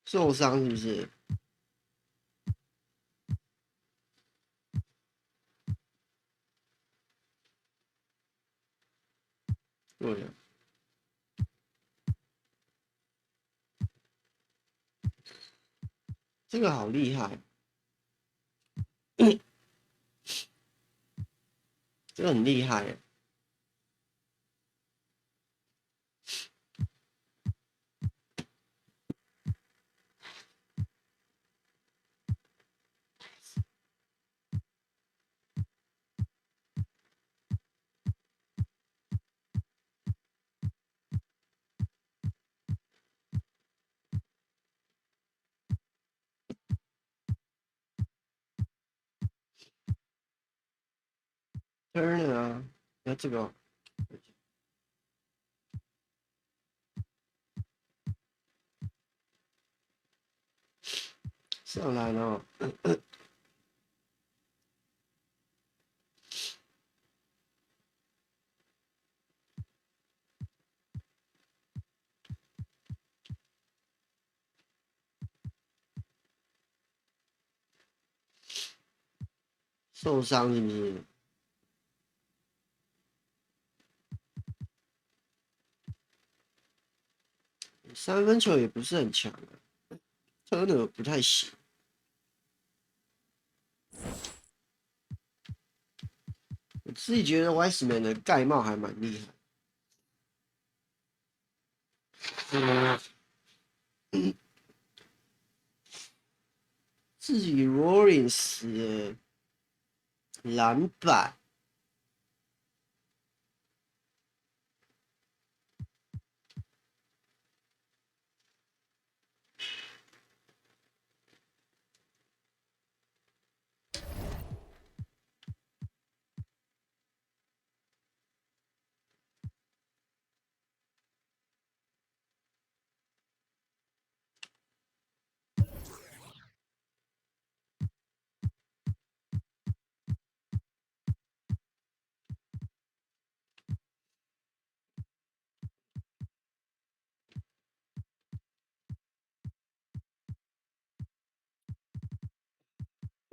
受伤是不是？对了，这个好厉害，这个很厉害耶。Turner 啊，那这个上来了，受伤是不是？三分球也不是很强啊，Turner 不太行。我自己觉得 Wiseman 的盖帽还蛮厉害。自己 Rollins 的篮板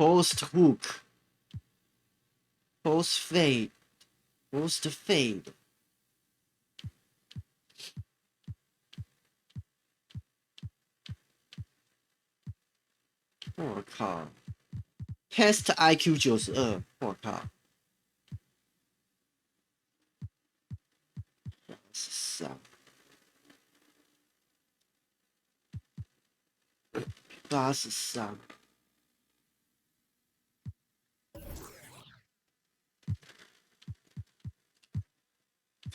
，post hook、post fade、post fade。我靠 ！Test IQ 92，我靠！83、83，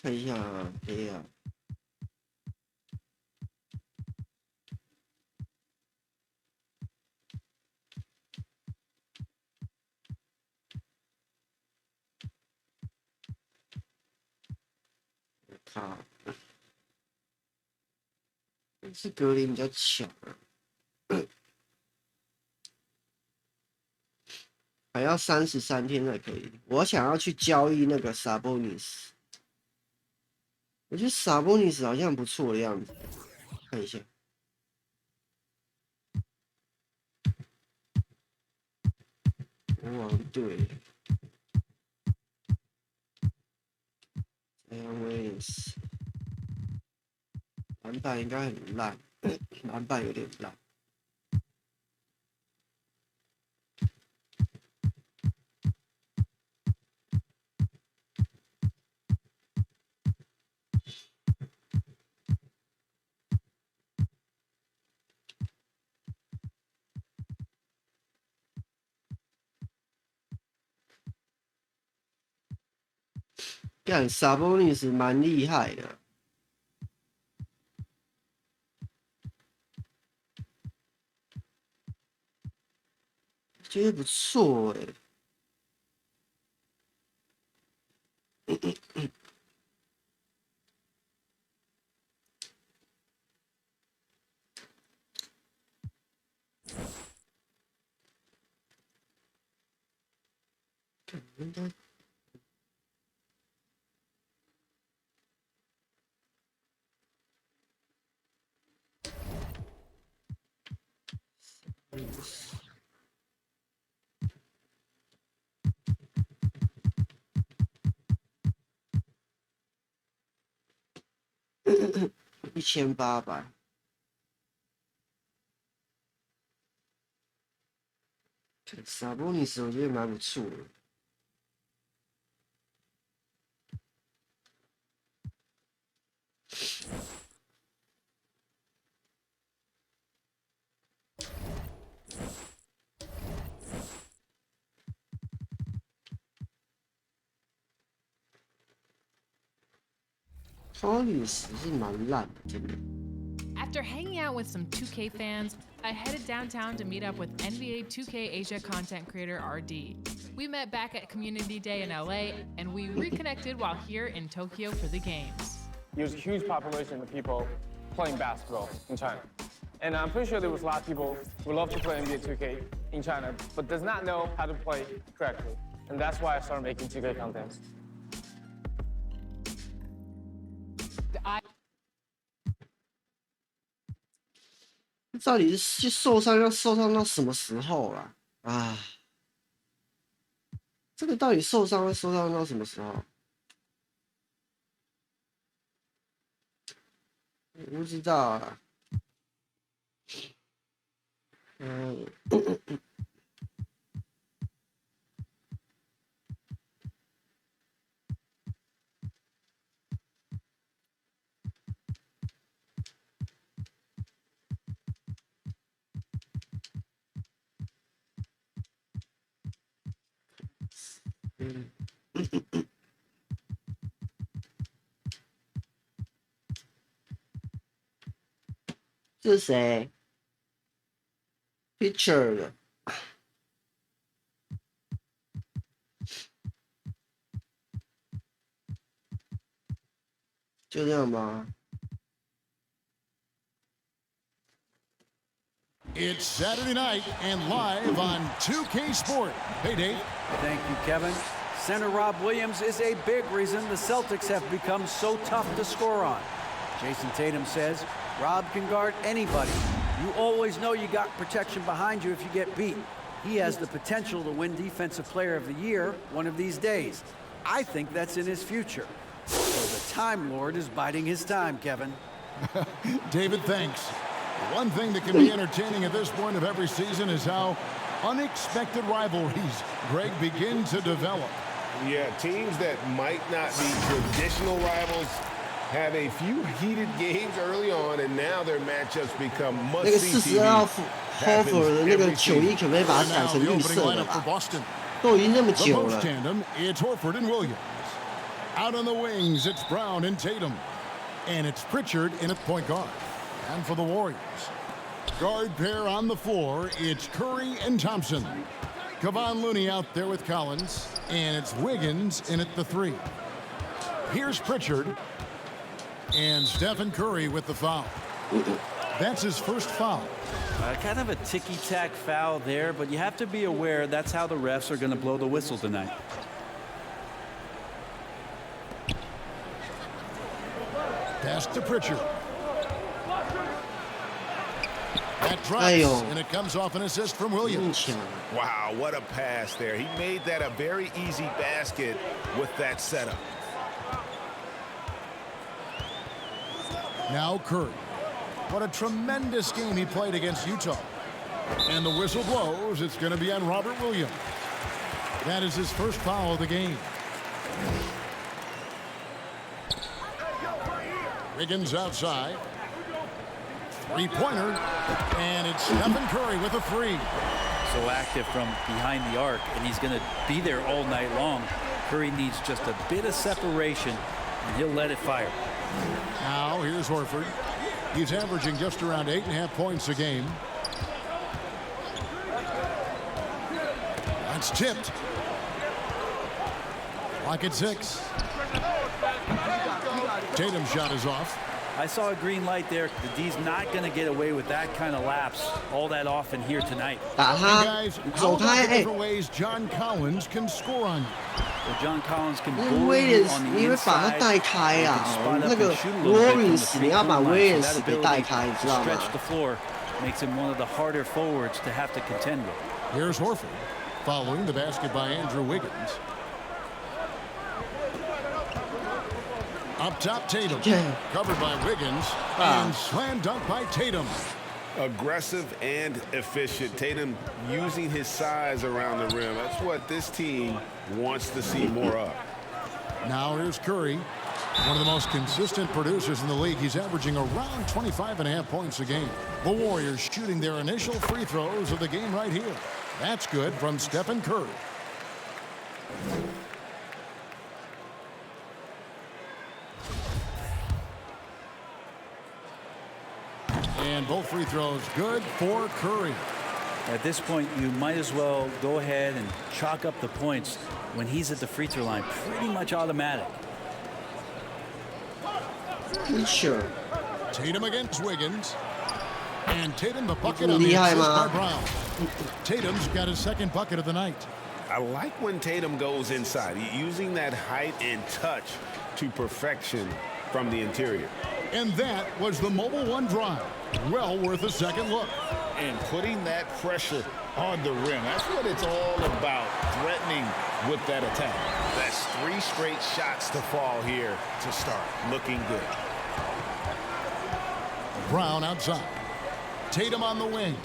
看一下啊，A 啊，我靠！是格林比较强啊，还要33天才可以。我想要去交易那个 Sabonis， 我觉得 Sabonis 好像不错的样子，看一下。国王队 ，Williams， 篮板应该很烂，篮板有点烂。干 Sabonis 蛮厉害的，觉得不错应该1800。萨博尼斯我觉得蛮不错的。托里斯是蛮烂的，真的。After hanging out with some 2K fans, I headed downtown to meet up with NBA 2K Asia content creator RD. We met back at Community Day in LA, and we reconnected while here in Tokyo for the games. There's a huge population of people playing basketball in China. And I'm pretty sure there was a lot of people who love to play NBA 2K in China, but does not know how to play correctly. And that's why I started making 2K content. 到底是受伤要受伤到什么时候啦？啊，这个到底受伤会受伤到什么时候？我不知道啊。这是谁 ？Picture 的，就这样吧。It's Saturday night and live on 2K Sport. Hey, Dave. Thank you, Kevin. Center Rob Williams is a big reason the Celtics have become so tough to score on. Jason Tatum says Rob can guard anybody. You always know you got protection behind you if you get beat. He has the potential to win Defensive Player of the Year one of these days. I think that's in his future. So the Time Lord is biding his time, Kevin. David, thanks. One thing that can be entertaining at this point of every season is how unexpected rivalries, Greg, begin to develop. Yeah, teams that might not be traditional rivals have a few heated games early on, and now their matchups become 那个 must-see 40号 TV. Hofer 的那个球衣，可不可以把它改成绿色的吧？都已经那么 The 久 post 了。 tandem, it's Horford and Williams. Out on the wings, it's Brown and Tatum. And it's Pritchard in at point guard. And for the Warriors, guard pair on the floor, it's Curry and Thompson. Kevon Looney out there with Collins, and it's Wiggins in at the 3. Here's Pritchard, and Stephen Curry with the foul. That's his first foul. Kind of a ticky-tack foul there, but you have to be aware that's how the refs are going to blow the whistle tonight. Pass to Pritchard. That drops, and it comes off an assist from Williams. Wow, what a pass there. He made that a very easy basket with that setup. Now Curry. What a tremendous game he played against Utah. And the whistle blows. It's going to be on Robert Williams. That is his first foul of the game. Wiggins outside. Three-pointer. And it's Stephen Curry with a 3. So active from behind the arc, and he's going to be there all night long. Curry needs just a bit of separation, and he'll let it fire. Now here's Horford. He's averaging just around 8.5 points a game. That's tipped. Lock at 6. Tatum's shot is off. I saw a green light there. The D's not going to get away with that kind of lapse all that often here tonight. 打他 Guys, 走 how 开 about the 哎 different ways John Collins can score on you? Well, John Collins can 那 bully 威 you 廉 on 斯 the 你会把他 inside. 带开 You 啊 can spot up 那 and 个 shoot a little bit from the Warriors 你要把 3-point 威 line. 廉 So 斯 that 给带 ability 开，你 to 知道吗？ stretch the floor makes him one of the harder forwards to have to contend with. Here's Horford, following the basket by Andrew Wiggins. Up top, Tatum. Covered by Wiggins. And slam dunk by Tatum. Aggressive and efficient. Tatum using his size around the rim. That's what this team wants to see more of. Now here's Curry, one of the most consistent producers in the league. He's averaging around 25.5 points a game. The Warriors shooting their initial free throws of the game right here. That's good from Stephen Curry. And both free throws good for Curry. At this point, you might as well go ahead and chalk up the points when he's at the free throw line. Pretty much automatic. Sure. Tatum against Wiggins. And Tatum the bucket on the 厉害 assist by 吗？ Brown. Tatum's got his second bucket of the night. I like when Tatum goes inside, using that height and touch to perfection from the interior. And that was the Mobile One drive. Well worth a second look. And putting that pressure on the rim. That's what it's all about, threatening with that attack. That's 3 straight shots to fall here to start. Looking good. Brown outside. Tatum on the wing.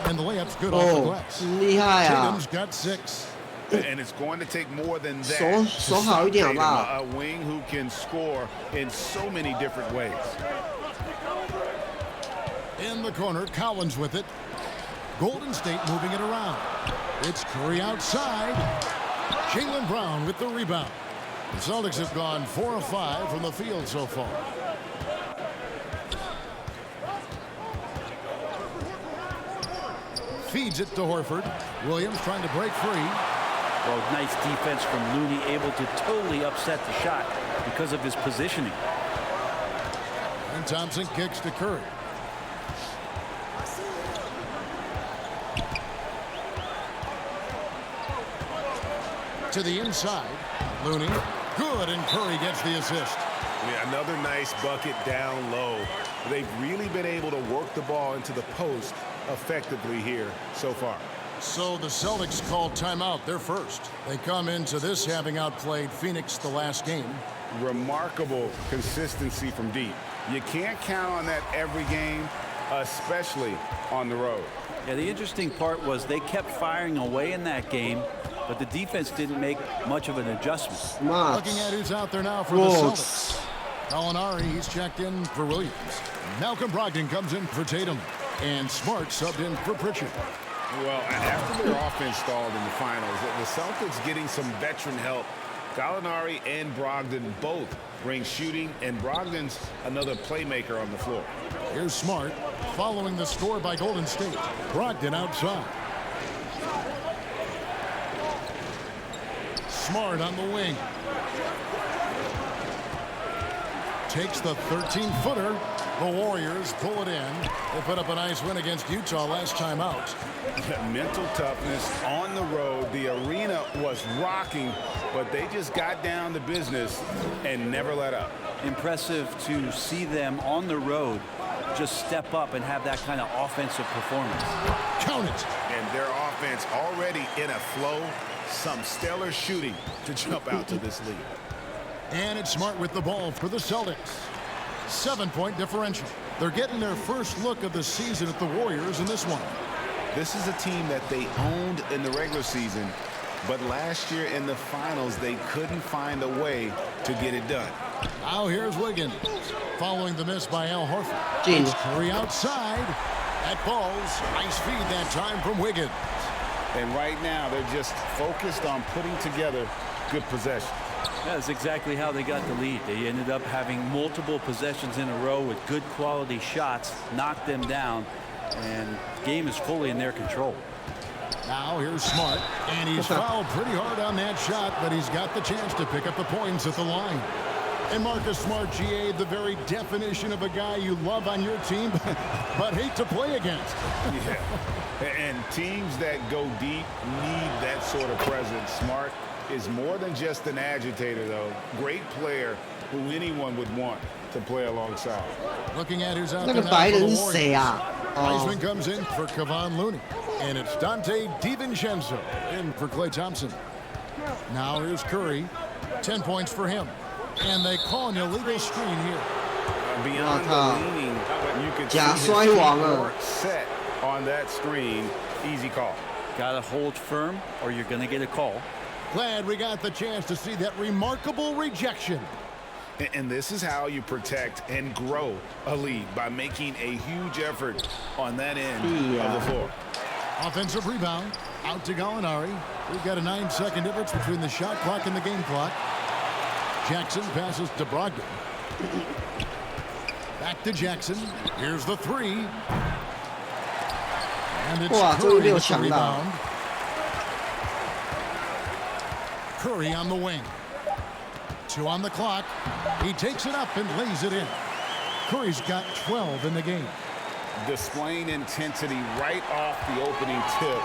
And the layup's good off the 哦 glass. 厉害啊 Tatum's got 6. And it's going to take more than that 手 to 手好一 stop 点好 Tatum, 不好？ a wing who can score in so many different ways. In the corner, Collins with it. Golden State moving it around. It's Curry outside. Jaylen Brown with the rebound. The Celtics have gone 4 of 5 from the field so far. Feeds it to Horford. Williams trying to break free. Well, nice defense from Looney, able to totally upset the shot because of his positioning. And Thompson kicks to Curry. To the inside. Looney. Good, and Curry gets the assist. Yeah, another nice bucket down low. They've really been able to work the ball into the post effectively here so far. So the Celtics called timeout. They're first. They come into this having outplayed Phoenix the last game. Remarkable consistency from deep. You can't count on that every game, especially on the road. Yeah, the interesting part was they kept firing away in that game, but the defense didn't make much of an adjustment. Smart. Looking at who's out there now for the Celtics. Gallinari, he's checked in for Williams. Malcolm Brogdon comes in for Tatum. And Smart subbed in for Pritchard. Well, after their offense stalled in the finals, the Celtics getting some veteran help. Gallinari and Brogdon both bring shooting, and Brogdon's another playmaker on the floor. Here's Smart, following the score by Golden State. Brogdon outside. Smart on the wing. Takes the 13-footer. The Warriors pull it in. They put up a nice win against Utah last time out. Mental toughness on the road. The arena was rocking, but they just got down to business and never let up. Impressive to see them on the road just step up and have that kind of offensive performance. Count it. And their offense already in a flow. Some stellar shooting to jump out to this lead. And it's Smart with the ball for the Celtics. 7-point differential. They're getting their first look of the season at the Warriors in this one. This is a team that they owned in the regular season, but last year in the finals, they couldn't find a way to get it done. Now here's Wiggins. Following the miss by Al Horford. Gene. Curry outside. That falls. Nice feed that time from Wiggins. And right now, they're just focused on putting together good possession. That's exactly how they got the lead. They ended up having multiple possessions in a row with good quality shots, knocked them down, and the game is fully in their control. Now here's Smart, and he's fouled pretty hard on that shot, but he's got the chance to pick up the points at the line. And Marcus Smart, GA, the very definition of a guy you love on your team, but hate to play against. Yeah, and teams that go deep need that sort of presence. Smart is more than just an agitator, though. Great player who anyone would want to play alongside. Looking at who's out 那 there 个 now 白 for 人 the 是谁 Warriors. 啊？ Heisman comes in for Kevon Looney, and it's Dante DiVincenzo in for Klay Thompson. Now here's Curry, 10 points for him. And they call an illegal screen here. Beyond the leaning, you could see 假 his 摔 feet 王啊！ weren't set on that screen. Easy call. Gotta hold firm or you're gonna get a call. Glad we got the chance to see that remarkable rejection. And this is how you protect and grow a lead, by making a huge effort on that end of the floor. Offensive rebound, out to Gallinari. We've got a 9-second difference between the shot clock and the game clock. Jackson passes to Brogdon. Back to Jackson. Here's the three. And it's 哇，终于 Curry 没有 with the 抢到。 rebound. Curry on the wing. 2 on the clock. He takes it up and lays it in. Curry's got 12 in the game. Displaying intensity right off the opening tip,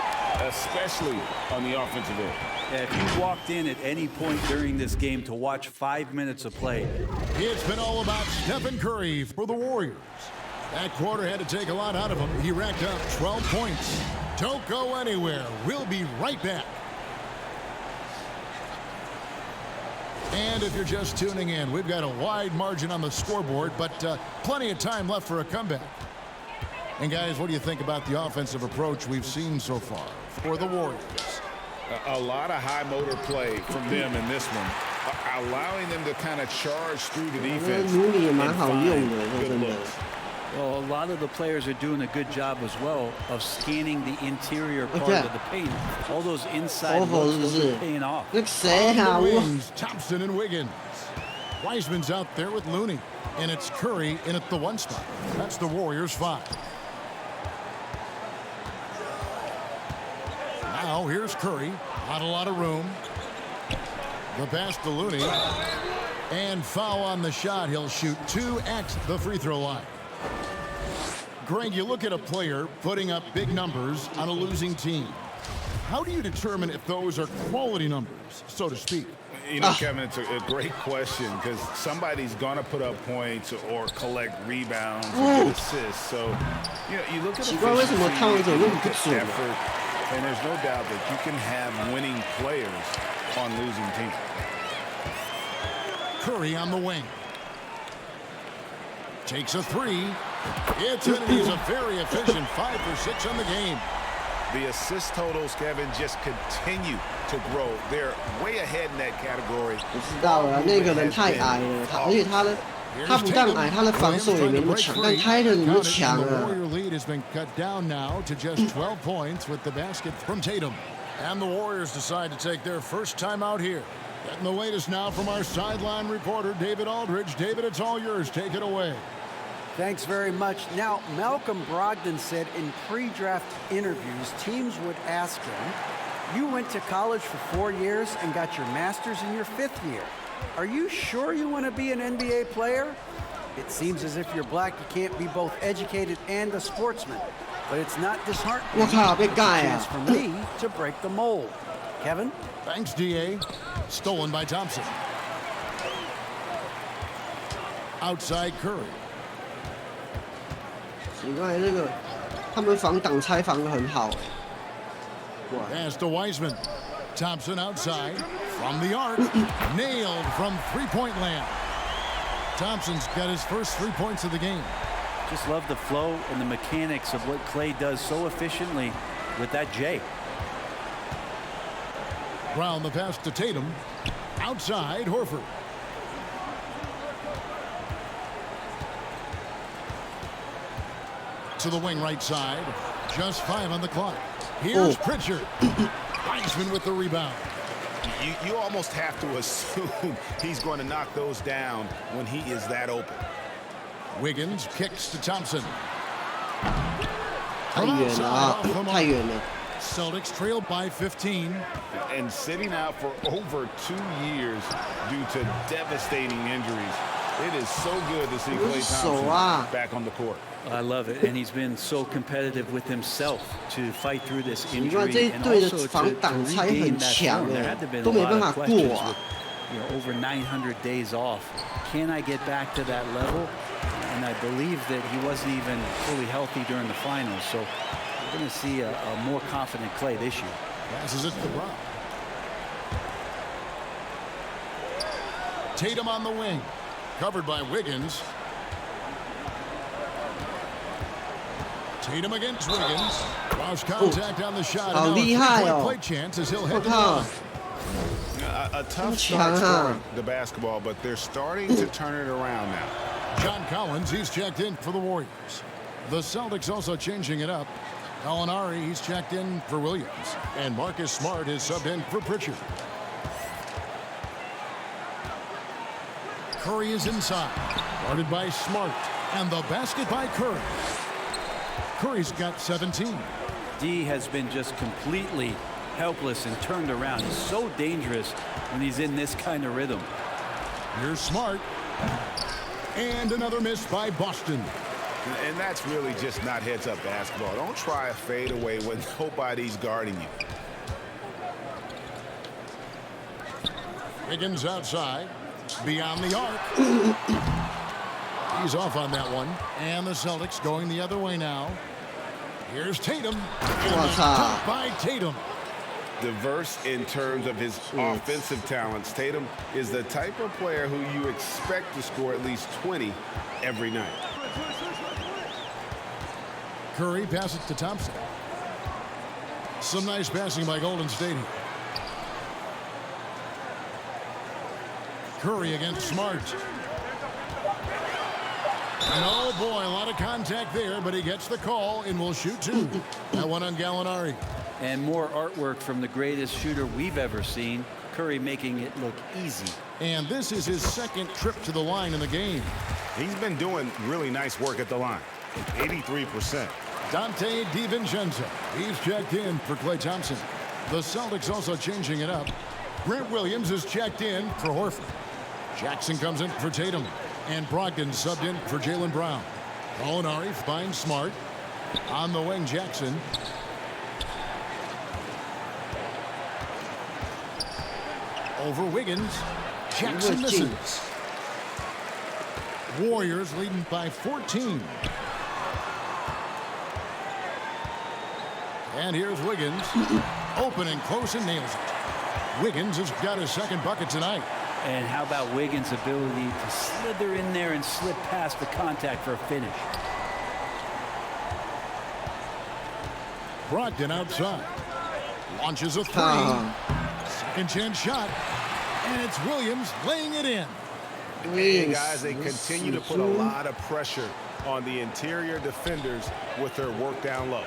especially on the offensive end. Yeah, if you walked in at any point during this game to watch 5 minutes of play, It's been all about Stephen Curry for the Warriors. That quarter had to take a lot out of him. He racked up 12 points. Don't go anywhere. We'll be right back. And if you're just tuning in, we've got a wide margin on the scoreboard, but plenty of time left for a comeback. And guys, what do you think about the offensive approach we've seen so far for the Warriors? A lot of high motor play from them in this one, allowing them to kind of charge through the 那 defense 努力也 and 蛮好用 find 的，说 good 真的。 looks. well, a lot of the players are doing a good job as well of scanning the interior part Okay. of the paint. All those inside Awful, looks, those is are it? paying off. 那个谁啊？ On the 我 wings, Thompson and Wiggins. Wiseman's out there with Looney, and it's Curry in at the 1 spot. That's the Warriors' 5. Now here's Curry. Not a lot of room. The pass to Looney. And foul on the shot. He'll shoot 2 at the free throw line. Greg, you look at a player putting up big numbers on a losing team. How do you determine if those are quality numbers, so to speak? You know, Kevin, it's a great question, because somebody's going to put up points or collect rebounds or get assists. So, you know, you look at 奇怪为什么看我怎么那么不 efficiency, 准 effort, and there's no doubt that you can have winning players on losing teams. Curry on the wing. Takes a 3. It's in. He's a very efficient 5 for 6 on the game. The assist totals, Kevin, just continue to grow. They're way ahead in that category. 我知道了，那个人太矮了，而且他不但矮，他的防守也没那么强，但开的那么强 The 啊！ Warrior lead has been cut down now to just 12 points with the basket from Tatum. And the Warriors decide to take their first time out here. Getting the latest now from our sideline reporter, David Aldridge. David, it's all yours. Take it away. Thanks very much. Now, Malcolm Brogdon said in pre-draft interviews, teams would ask him, you went to college for 4 years and got your master's in your 5th year. Are you sure you want to be an NBA player? It seems as if you're black, you can't be both educated and a sportsman. But it's not disheartening. 我靠，被盖 Chance 啊！ for me to break the mold. Kevin? Thanks, DA. Stolen by Thompson. Outside Curry. 奇怪，这个他们防挡拆防的很好。哇， Pass to Wiseman. Thompson outside. From the arc. Nailed from three-point land. Thompson's got his first 3 points of the game. Just love the flow and the mechanics of what Klay does so efficiently with that J. Brown the pass to Tatum. Outside Horford. To the wing right side. Just 5 on the clock. Here's Pritchard. Wiseman with the rebound. You almost have to assume he's going to knock those down when he is that open. Wiggins kicks to Thompson. 太远了啊，太远了。Celtics trail by 15. And sitting out for over 2 years due to devastating injuries. It is so good to see Klay Thompson back on the court. I love it, and he's been so competitive with himself to fight through this 你看 injury 这一 and 队的 also 防 to 挡拆 regain 很 that 强 form. There 哎 had to be a 都没 lot 办 of 法 questions 过啊 with over 900 days off. Can I get back to that level? And I believe that he wasn't even fully healthy during the finals, so we're going to see a more confident Klay this year. Passes it to Brown. Tatum on the wing. Covered by Wiggins. Tatum against Wiggins. Lost contact on the shot. And now a 厉害 3-point 哦 play chance as he'll 我 head to the 靠 line. A tough start scoring the basketball, but they're starting to turn it around now. John Collins, he's checked in for the Warriors. The Celtics also changing it up. Gallinari, he's checked in for Williams. And Marcus Smart is subbed in for Pritchard. Curry is inside. Guarded by Smart. And the basket by Curry. Curry's got 17. D has been just completely helpless and turned around. He's so dangerous when he's in this kind of rhythm. Here's Smart. And another miss by Boston. And that's really just not heads-up basketball. Don't try a fadeaway when nobody's guarding you. Wiggins outside. Beyond the arc. He's off on that one. And the Celtics going the other way now. Here's Tatum. And a by Tatum. Diverse in terms of his offensive talents. Tatum is the type of player who you expect to score at least 20 every night. Curry passes to Thompson. Some nice passing by Golden State here. Curry against Smart. And oh boy, a lot of contact there, but he gets the call and will shoot two. That one on Gallinari. And more artwork from the greatest shooter we've ever seen. Curry making it look easy. And this is his second trip to the line in the game. He's been doing really nice work at the line. 83%. Dante DiVincenzo. He's checked in for Klay Thompson. The Celtics also changing it up. Grant Williams is checked in for Horford. Jackson comes in for Tatum. And Brogdon subbed in for Jaylen Brown. Gallinari finds Smart. On the wing, Jackson. Over Wiggins. Jackson misses. Warriors leading by 14. And here's Wiggins. Open and close and nails it. Wiggins has got his second bucket tonight. And how about Wiggins' ability to slither in there and slip past the contact for a finish? Brogdon outside. Launches a three. Second chance shot. And it's Williams laying it in. And guys, they continue to put a lot of pressure on the interior defenders with their work down low.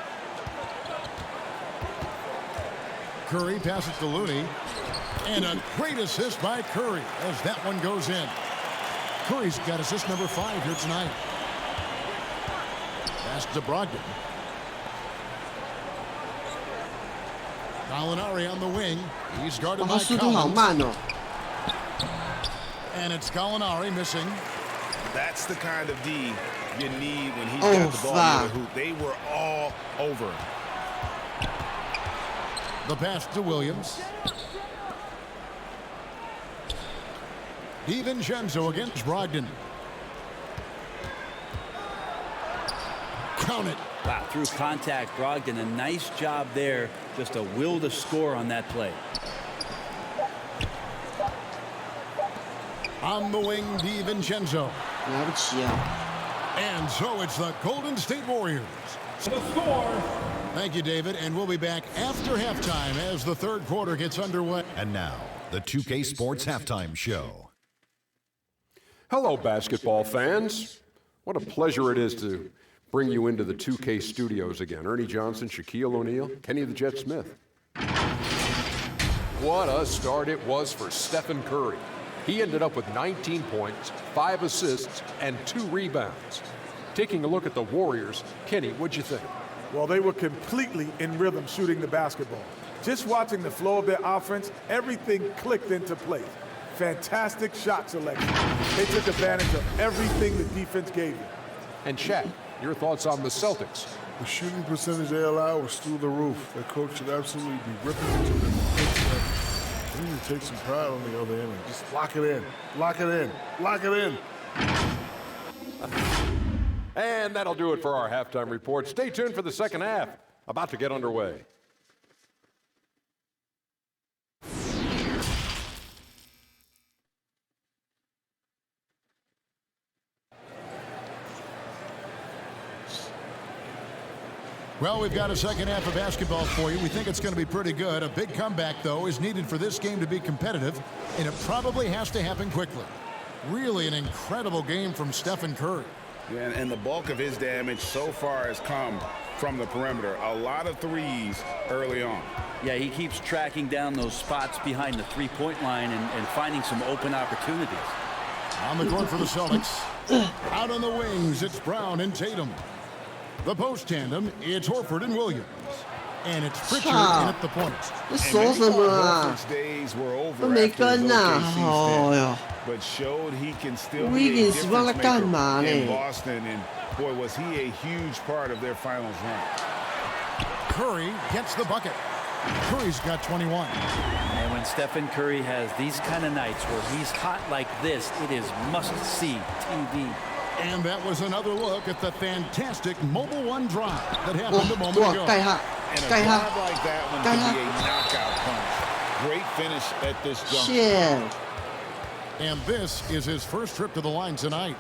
Curry passes to Looney. And a great assist by Curry as that one goes in. Curry's got assist number 5 here tonight. Pass to Brogdon. Gallinari on the wing. He's guarded by Collins. And it's Gallinari missing. That's the kind of D you need when he's got the ball near the hoop. They were all over him. The pass to Williams. DiVincenzo against Brogdon. Count it. Wow, through contact, Brogdon, a nice job there. Just a will to score on that play. On the wing, DiVincenzo. And so it's the Golden State Warriors. The score. Thank you, David. And we'll be back after halftime as the third quarter gets underway. And now, the 2K Sports Halftime Show. Hello, basketball fans. What a pleasure it is to bring you into the 2K studios again. Ernie Johnson, Shaquille O'Neal, Kenny the Jet Smith. What a start it was for Stephen Curry. He ended up with 19 points, 5 assists, and 2 rebounds. Taking a look at the Warriors, Kenny, what'd you think? Well, they were completely in rhythm shooting the basketball. Just watching the flow of their offense, everything clicked into place. Fantastic shot selection. They took advantage of everything the defense gave them. And Shaq, your thoughts on the Celtics? The shooting percentage they allow was through the roof. Their coach should absolutely be ripping into them. They need to take some pride on the other end and just lock it in. Lock it in. Lock it in. And that'll do it for our halftime report. Stay tuned for the second half, about to get underway. Well, we've got a second half of basketball for you. We think it's going to be pretty good. A big comeback, though, is needed for this game to be competitive, and it probably has to happen quickly. Really an incredible game from Stephen Curry. Yeah, and the bulk of his damage so far has come from the perimeter. A lot of threes early on. Yeah, he keeps tracking down those spots behind the three-point line and finding some open opportunities. On the court for the Celtics. Out on the wings, it's Brown and Tatum. The post tandem, it's Horford and Williams. And it's Pritchard in at the point. 这说什么啊？ 都没跟呐！哦哟。 But showed he can still be a Wiggins difference 不知道在干 maker 嘛 in 呢？ Boston, and boy, was he a huge part of their finals run. Curry gets the bucket. Curry's got 21. And when Stephen Curry has these kind of nights where he's hot like this, it is must-see TV. And that was another look at the fantastic Mobile One drive that happened a moment ago. 盖他， And a 盖他， drive like that one could be a knockout punch. Great finish at this jump. shit. And this is his first trip to the line tonight.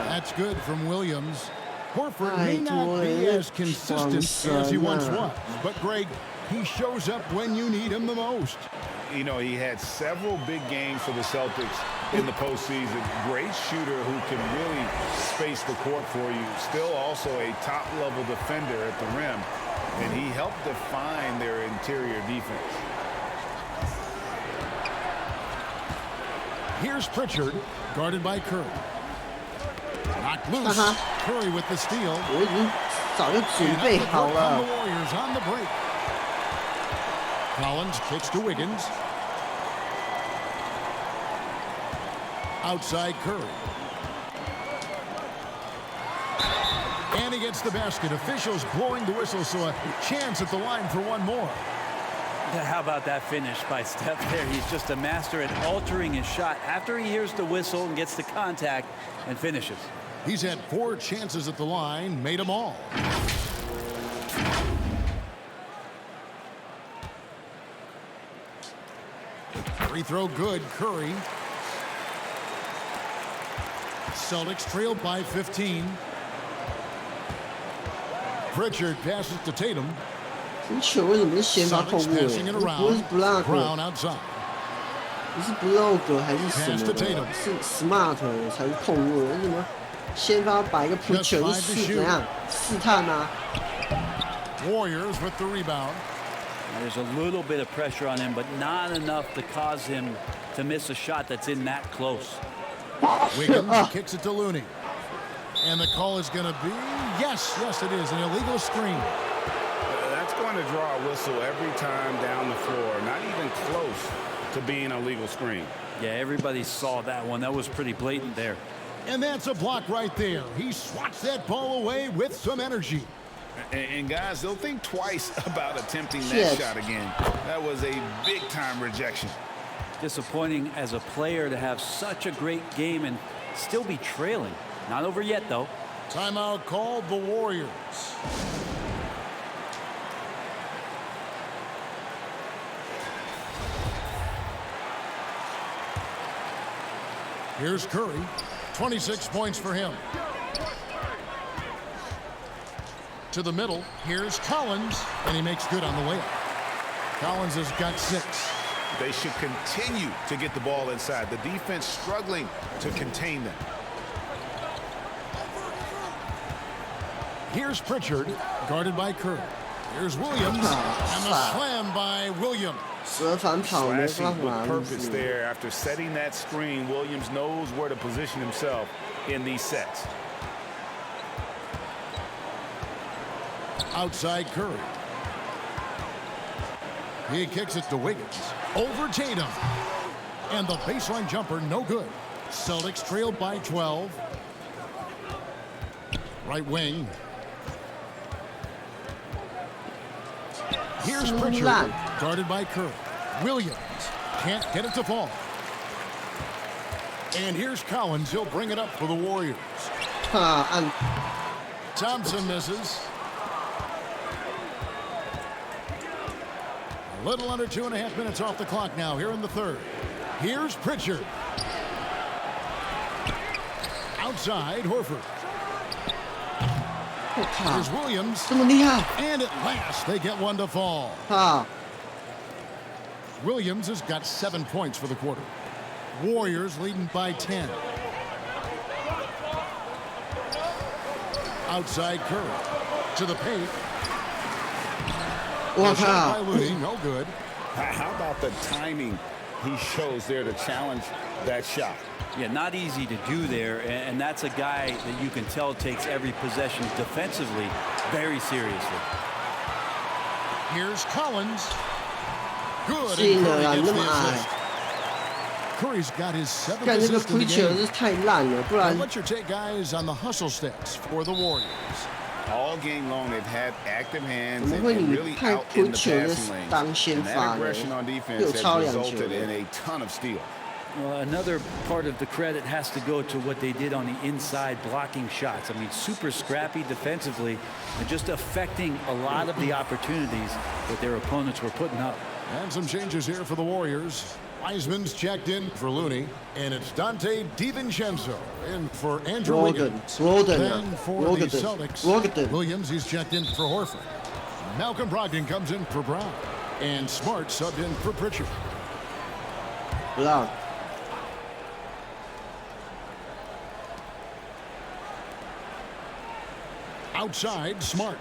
That's good from Williams. Horford may not be as consistent as he once was, but Greg, he shows up when you need him the most. You know, he had several big games for the Celtics in the postseason. Great shooter who can really space the court for you. Still also a top-level defender at the rim, and he helped define their interior defense. Here's Pritchard, guarded by Curry. Knocked loose. Curry with the steal. 我已经早就准备好 The 了。 Warriors on the break. Collins kicks to Wiggins. Outside Curry. And he gets the basket. Officials blowing the whistle, so a chance at the line for one more. How about that finish by Steph there? He's just a master at altering his shot after he hears the whistle and gets the contact and finishes. He's had 4 chances at the line, made them all. Free throw good, Curry. Celtics trailed by 15. Pritchard passes to Tatum. 这球为什么是先发控 Celtics 卫？ passing it 不是 around. block， Brown outside. 不是 block 还是什 Pass 么 to Tatum. 的？是 smart 才是控卫，为什么先发摆一个 Pritchard 5 to 是 shoot. 怎样试探啊？ Warriors with the rebound. There's a little bit of pressure on him, but not enough to cause him to miss a shot that's in that close. Wiggins kicks it to Looney. And the call is going to be, yes, it is, an illegal screen. That's going to draw a whistle every time down the floor. Not even close to being a legal screen. Yeah, everybody saw that one. That was pretty blatant there. And that's a block right there. He swats that ball away with some energy. And guys, they'll think twice about attempting that shot again. That was a big-time rejection. Disappointing as a player to have such a great game and still be trailing. Not over yet, though. Timeout called the Warriors. Here's Curry. 26 points for him. To the middle. Here's Collins. And he makes good on the layup. Collins has got 6. They should continue to get the ball inside. The defense struggling to contain them. Here's Pritchard, guarded by Curry. Here's Williams, and the slam by Williams. 折返跑没 Slashing 办 with 法， purpose there. After setting that screen, Williams knows where to position himself in these sets. Outside Curry. He kicks it to Wiggins. Over Tatum. And the baseline jumper, no good. Celtics trail by 12. Right wing. Here's Pritchard, guarded by Curry. Williams can't get it to fall. And here's Collins. He'll bring it up for the Warriors. Thompson misses. A little under 2.5 minutes off the clock now here in the third. Here's Pritchard. Outside, Horford. Here's Williams. And at last, they get one to fall. Williams has got 7 points for the quarter. Warriors leading by 10. Outside Curry. To the paint. By Looney, no good. How about the timing he shows there to challenge that shot? Yeah, not easy to do there, and that's a guy that you can tell takes every possession defensively very seriously. Here's Collins. Good. 进了啊，那么矮。 Curry's got his 7th 干这个 assist in the Pritchard game. 是太烂了，不然 And what's your take, guys, on the hustle stats for the Warriors? All game long, they've had active hands 怎 and 么会你 really 派 out in the Pritchard passing lane. 当先 And that 发的， aggression on 又 defense 超 has 两球 resulted 的 in a ton of steals. Well, another part of the credit has to go to what they did on the inside blocking shots. I mean, super scrappy defensively and just affecting a lot of the opportunities that their opponents were putting up. And some changes here for the Warriors. Wiseman's checked in for Looney, and it's Dante DiVincenzo in for Andrew Wiggins. Then for the Celtics, Williams, he's checked in for Horford. Malcolm Brogdon comes in for Brown, and Smart subbed in for Pritchard. Brown. Outside, Smart.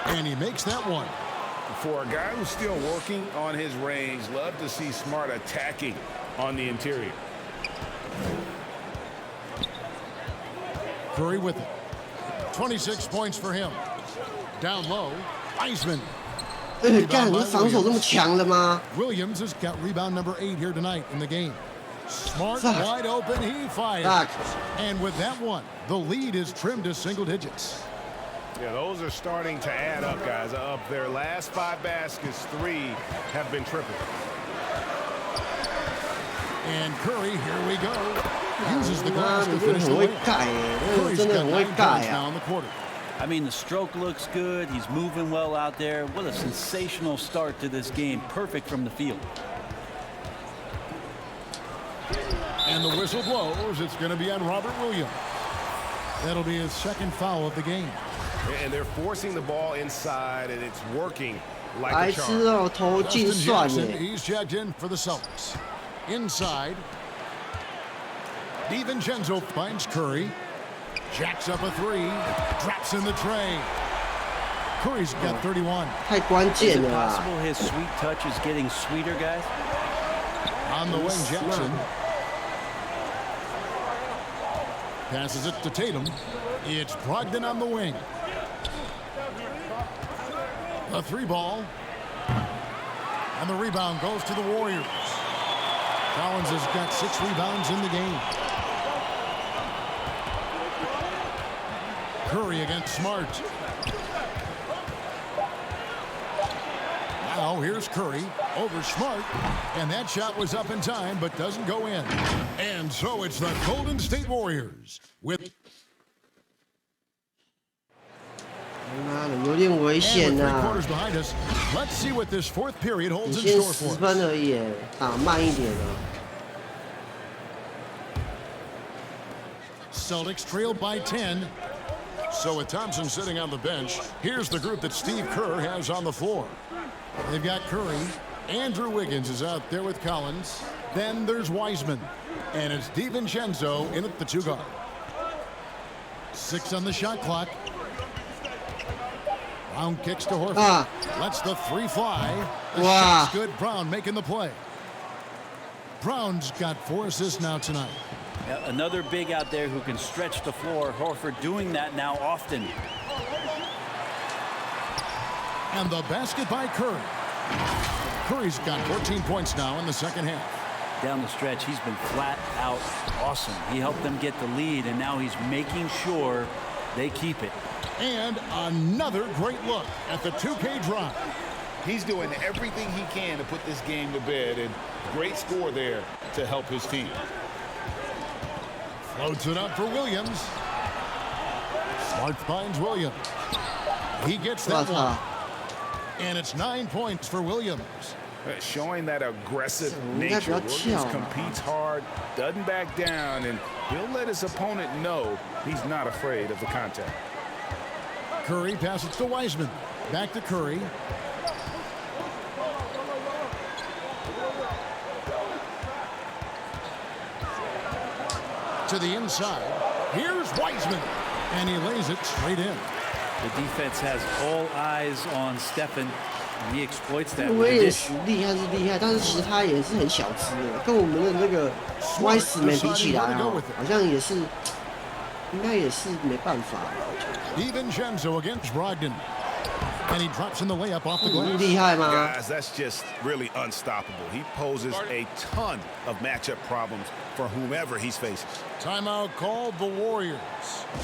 And he makes that one. For a guy who's still working on his range, love to see Smart attacking on the interior. Curry with it. 26 points for him. Down low, Wiseman. 干，你防守这么强了吗？ Williams has got rebound number 8 here tonight in the game. Smart wide open, he fires. And with that one, the lead is trimmed to single digits. Yeah, those are starting to add up, guys. Of their last 5 baskets, 3 have been triple. And Curry, here we go. Uses the glass to finish the layup. Curry's got 9 points now in the quarter. I mean, the stroke looks good. He's moving well out there. What a sensational start to this game. Perfect from the field. And the whistle blows. It's going to be on Robert Williams. That'll be his 2nd foul of the game. And they're forcing the ball inside, and it's working like a charm. 哦，投进算 Jackson, 耶。 he's checked in for the Celtics. Inside, DiVincenzo finds Curry. Jacks up a 3. Drops in the tray. Curry's got 31. 太关 Is 键 it 了啊！ possible his sweet touch is getting sweeter, guys? On the wing, Jackson. Passes it to Tatum. It's Brogdon on the wing. A 3 ball. And the rebound goes to the Warriors. Collins has got 6 rebounds in the game. Curry against Smart. Now here's Curry over Smart. And that shot was up in time, but doesn't go in. And so it's the Golden State Warriors with... 妈的，有点危 And 险 with 3 呐！ quarters behind us, let's see what this 4th period 你 holds in 先 store 10 for us. 分而已，打慢一点啊。 Celtics trail by 10. So with Thompson sitting on the bench, here's the group that Steve Kerr has on the floor. They've got Curry. Andrew Wiggins is out there with Collins. Then there's Wiseman. And it's DiVincenzo in at the 2 guard. 6 on the shot clock. Brown kicks to Horford. Lets the three fly. The Wow. shot's good. Brown making the play. Brown's got 4 assists now tonight. Yeah, another big out there who can stretch the floor. Horford doing that now often. And the basket by Curry. Curry's got 14 points now in the second half. Down the stretch, he's been flat out awesome. He helped them get the lead, and now he's making sure they keep it. And another great look at the 2K drive. He's doing everything he can to put this game to bed, and great score there to help his team. Floats it up for Williams. Smart finds Williams. He gets that one. And it's 9 points for Williams. Showing that aggressive nature. Williams competes hard, doesn't back down, and he'll let his opponent know he's not afraid of the contact. Curry passes to Wiseman. Back to Curry. To the inside. Here's Wiseman. And he lays it straight in. The defense has all eyes on Stephen, and he exploits that. 威廉斯厉害是厉害，但是其实他也是很小只的，跟我们的那个 Wiseman 比起来哦，好像也是，应该也是没办法。 DiVincenzo against Brogdon. And he drops in the layup off the glass. 厉害吗？ Guys, that's just really unstoppable. He poses a ton of matchup problems for whomever he's facing. Timeout called the Warriors.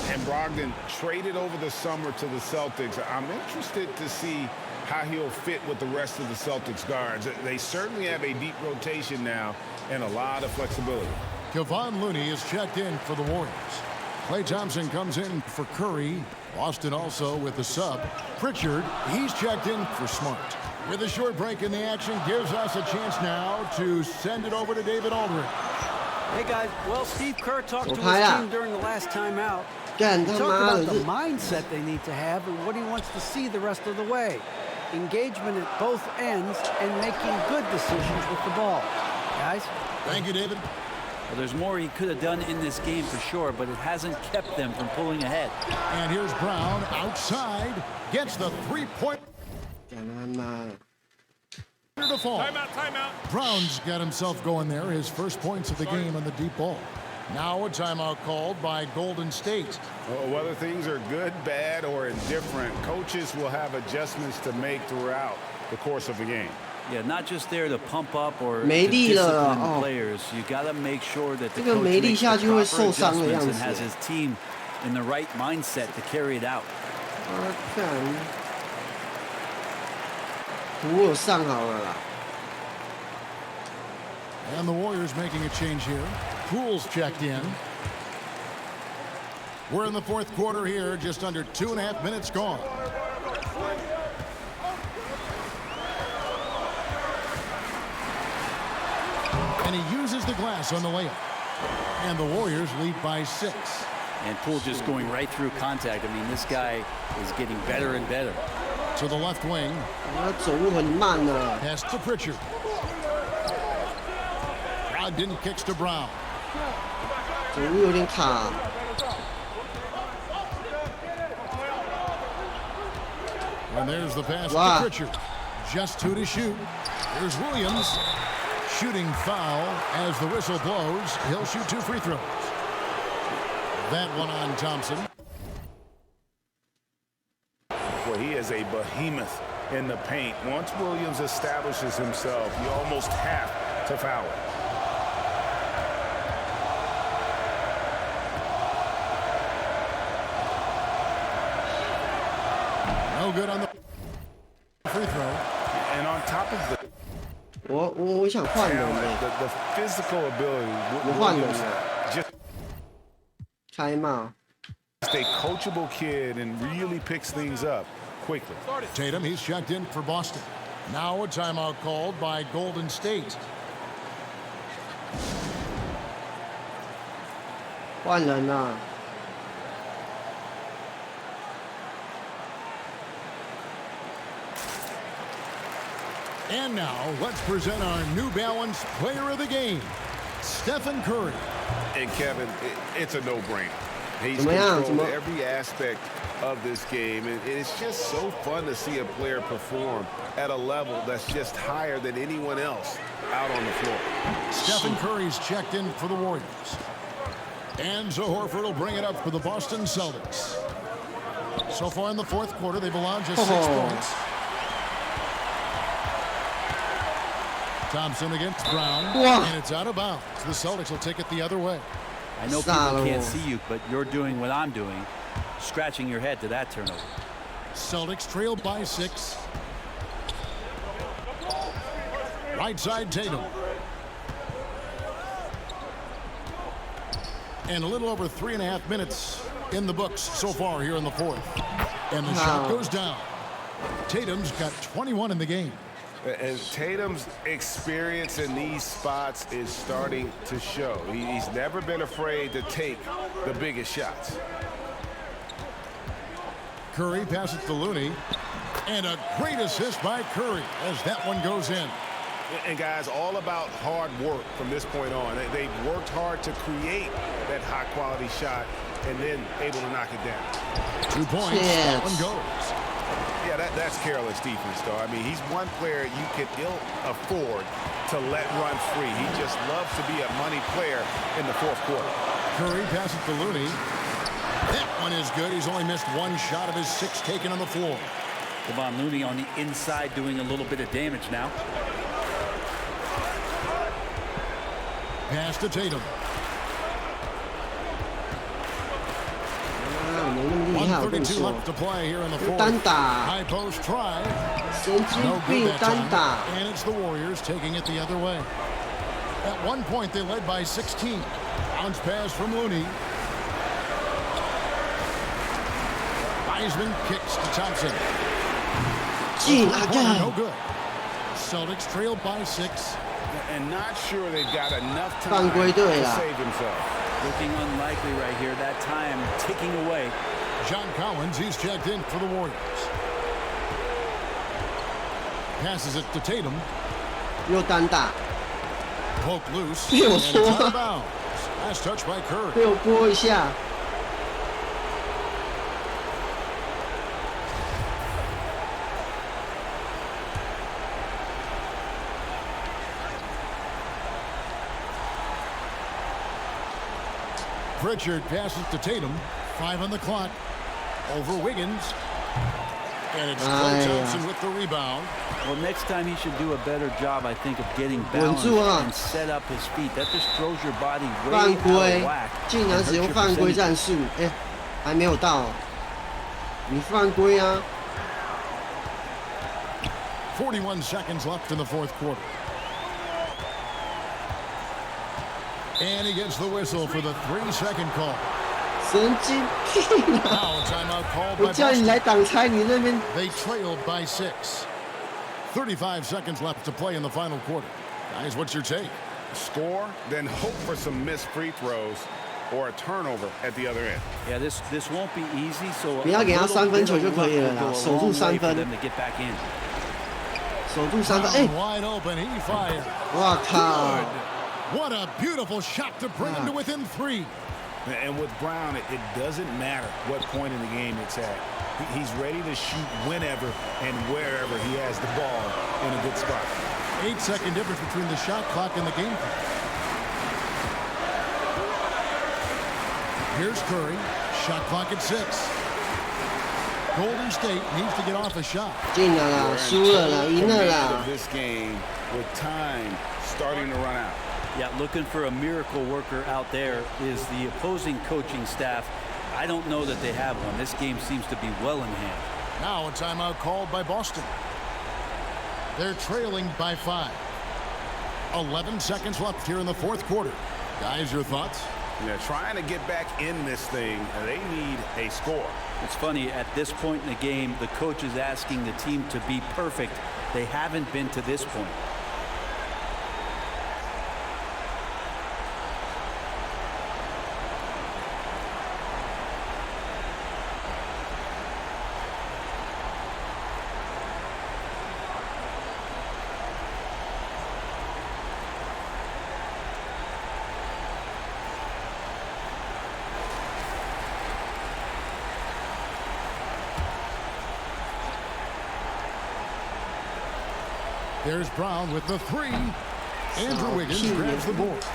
And Brogdon traded over the summer to the Celtics. I'm interested to see how he'll fit with the rest of the Celtics guards. They certainly have a deep rotation now and a lot of flexibility. Kevon Looney is checked in for the Warriors. Klay Thompson comes in for Curry. Boston also with the sub. Pritchard, he's checked in for Smart. With a short break in the action, gives us a chance now to send it over to David Aldridge. Hey guys, well, Steve Kerr talked to his team during the last time out. He talked about the mindset they need to have and what he wants to see the rest of the way. Engagement at both ends and making good decisions with the ball. Guys? Thank you, David. Well, there's more he could have done in this game for sure, but it hasn't kept them from pulling ahead. And here's Brown outside, gets the three-point. To fall. Timeout. Brown's got himself going there, his first points of the game on the deep ball. Now a timeout called by Golden State. Well, whether things are good, bad, or indifferent, coaches will have adjustments to make throughout the course of the game. Yeah, not just there to pump up or to 没力了 discipline 哦。 players. You got to make sure that the 这个 coach 没力 makes 下 the 去会 proper 受伤的样 adjustments 子。 and has his team in the right mindset to carry it out. 看，图有上好了啦。 And the Warriors making a change here. Poole's checked in. We're in the fourth quarter here, just under 2.5 minutes gone. And he uses the glass on the layup. And the Warriors lead by 6. And Poole just going right through contact. I mean, this guy is getting better and better. To the left wing. 他走路很慢呢。 Pass to Pritchard. Brogdon kicks to Brown. 走路有点卡。 And there's the pass Wow. to Pritchard. Just 2 to shoot. Here's Williams. Shooting foul as the whistle blows. He'll shoot 2 free throws. That one on Thompson. Well, he is a behemoth in the paint. Once Williams establishes himself, you almost have to foul him. No good on the free throw. And on top of the 我想换人 talent, 呢。 the physical ability, 我换人 Williams 了。 just Timeout。 a coachable kid and really picks things up quickly. Tatum, he's checked in for Boston. Now a timeout called by Golden State. 换人了。 And now, let's present our New Balance Player of the Game, Stephen Curry. And Kevin, it's a no-brainer. He's 怎么样？怎 controlled 么？ every aspect of this game, and it's just so fun to see a player perform at a level that's just higher than anyone else out on the floor. Stephen Curry's checked in for the Warriors. And so Horford will bring it up for the Boston Celtics. So far in the fourth quarter, they've allowed just 6 points. Thompson against Brown, and it's out of bounds. The Celtics will take it the other way. I know people can't see you, but you're doing what I'm doing, scratching your head to that turnover. Celtics trail by 6. Right side Tatum. And a little over 3.5 minutes in the books so far here in the fourth. And the shot goes down. Tatum's got 21 in the game. And Tatum's experience in these spots is starting to show. He's never been afraid to take the biggest shots. Curry passes to Looney. And a great assist by Curry as that one goes in. And guys, all about hard work from this point on. They've worked hard to create that high-quality shot and then able to knock it down. 2 points. That one goes. Yeah, that's careless defense, though. I mean, he's one player you can ill afford to let run free. He just loves to be a money player in the fourth quarter. Curry passes to Looney. That one is good. He's only missed 1 shot of his 6 taken on the floor. Kevon Looney on the inside doing a little bit of damage now. Pass to Tatum. 132 left to play here in the fourth. High post try. No good that time. And it's the Warriors taking it the other way. At one point, they led by 16. Bounce pass from Looney. Wiseman kicks to Thompson. No good. Celtics trailed by 6. And not sure they've got enough time to save themselves. Looking unlikely right here. That time ticking away. John Collins, he's checked in for the Warriors. Passes it to Tatum. Poke loose. And it's out of bounds. Last touch by Curry. Pritchard passes to Tatum. 5 on the clock. Over Wiggins. And it's Klay Thompson with the rebound. Well, next time he should do a better job, I think, of getting balanced and set up his feet. That just throws your body way out of whack. 竟然使用犯规战术，还没有到，你犯规啊！ 41 seconds left in the fourth quarter. And he gets the whistle for the 3-second call. 神经病啊！ Now a timeout called by 我叫你来挡拆，你那边 They trailed by 6. 35 seconds left to play in the final quarter. Guys, what's your take? Score, then hope for some missed free throws or a turnover at the other end. Yeah, this won't be easy. So 不要给他3分球就可以了啦，守住3分。守住3分，Wide open, he fired. 哇靠！ What a beautiful shot to bring him to within 3. And with Brown, it doesn't matter what point in the game it's at. He's ready to shoot whenever and wherever he has the ball in a good spot. 8-second difference between the shot clock and the game clock. Here's Curry. Shot clock at 6. Golden State needs to get off a shot. 进了啦，输了啦，赢了啦。 This game with time starting to run out. Yeah, looking for a miracle worker out there is the opposing coaching staff. I don't know that they have one. This game seems to be well in hand. Now a timeout called by Boston. They're trailing by 5. 11 seconds left here in the fourth quarter. Guys, your thoughts? Yeah, trying to get back in this thing, they need a score. It's funny, at this point in the game, the coach is asking the team to be perfect. They haven't been to this point. There's Brown with the three. Andrew Wiggins grabs the board.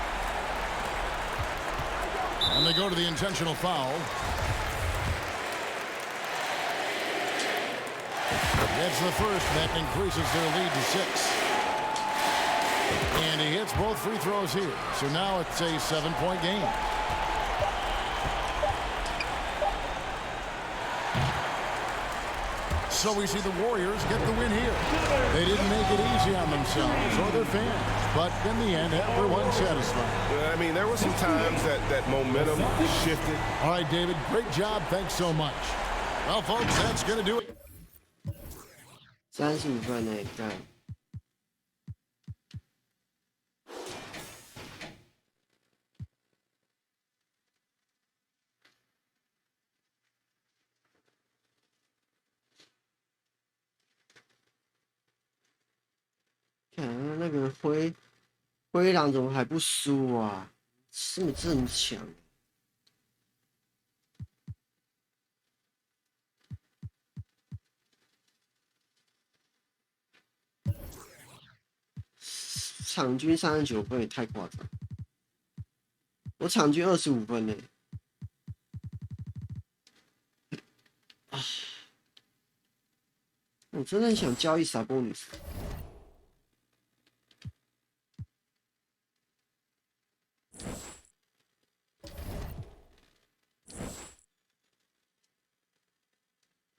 And they go to the intentional foul. That's the first. That increases their lead to 6. And he hits both free throws here. So now it's a 7-point game. So we see the Warriors get the win here. They didn't make it easy on themselves or their fans, but in the end, everyone's satisfied. Yeah, I mean, there were some times that momentum shifted. All right, David, great job. Thanks so much. Well, folks, that's going to do it. 35分呢，干。看那个灰狼怎么还不输啊？是不是很强？场均39分也太夸张，我场均25分呢。啊，我真的很想交易傻波女士。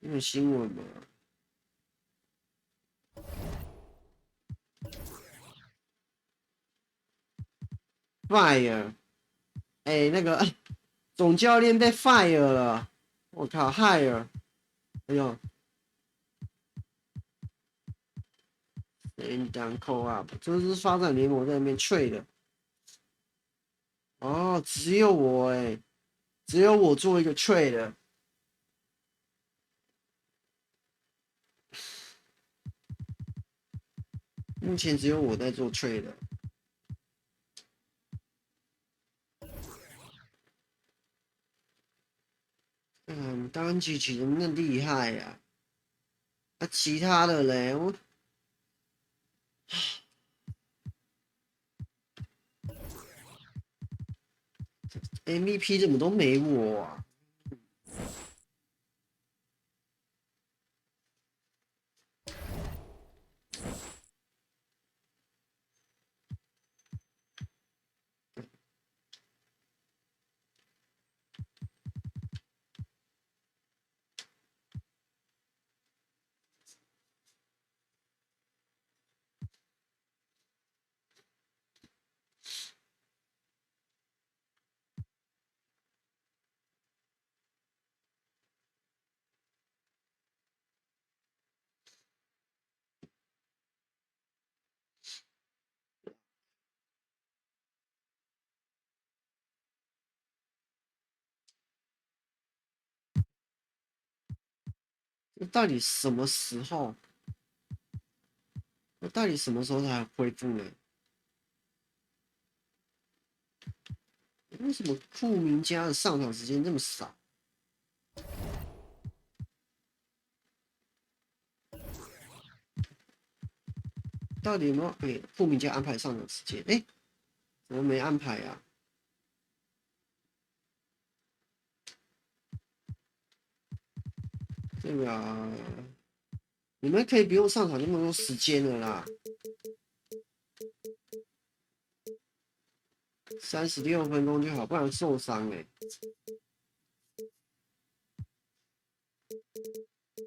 有新闻吗 ？Fire， 哎，那个总教练被 fire 了，我靠 ，hire， 哎呦 ，stand down call up， 这是发展联盟在那边吹的。哦，只有我哎，只有我做一个 trade。目前只有我在做 trade。单曲曲怎么那么厉害呀、啊？其他的嘞，我。MVP 怎么都没我啊？这到底什么时候？我到底什么时候才恢复呢？为什么库明加的上场时间这么少？到底有没有给库明加安排上场时间？哎，怎么没安排啊？这个啊，你们可以不用上场那么多时间了啦。36分钟就好，不然受伤哎、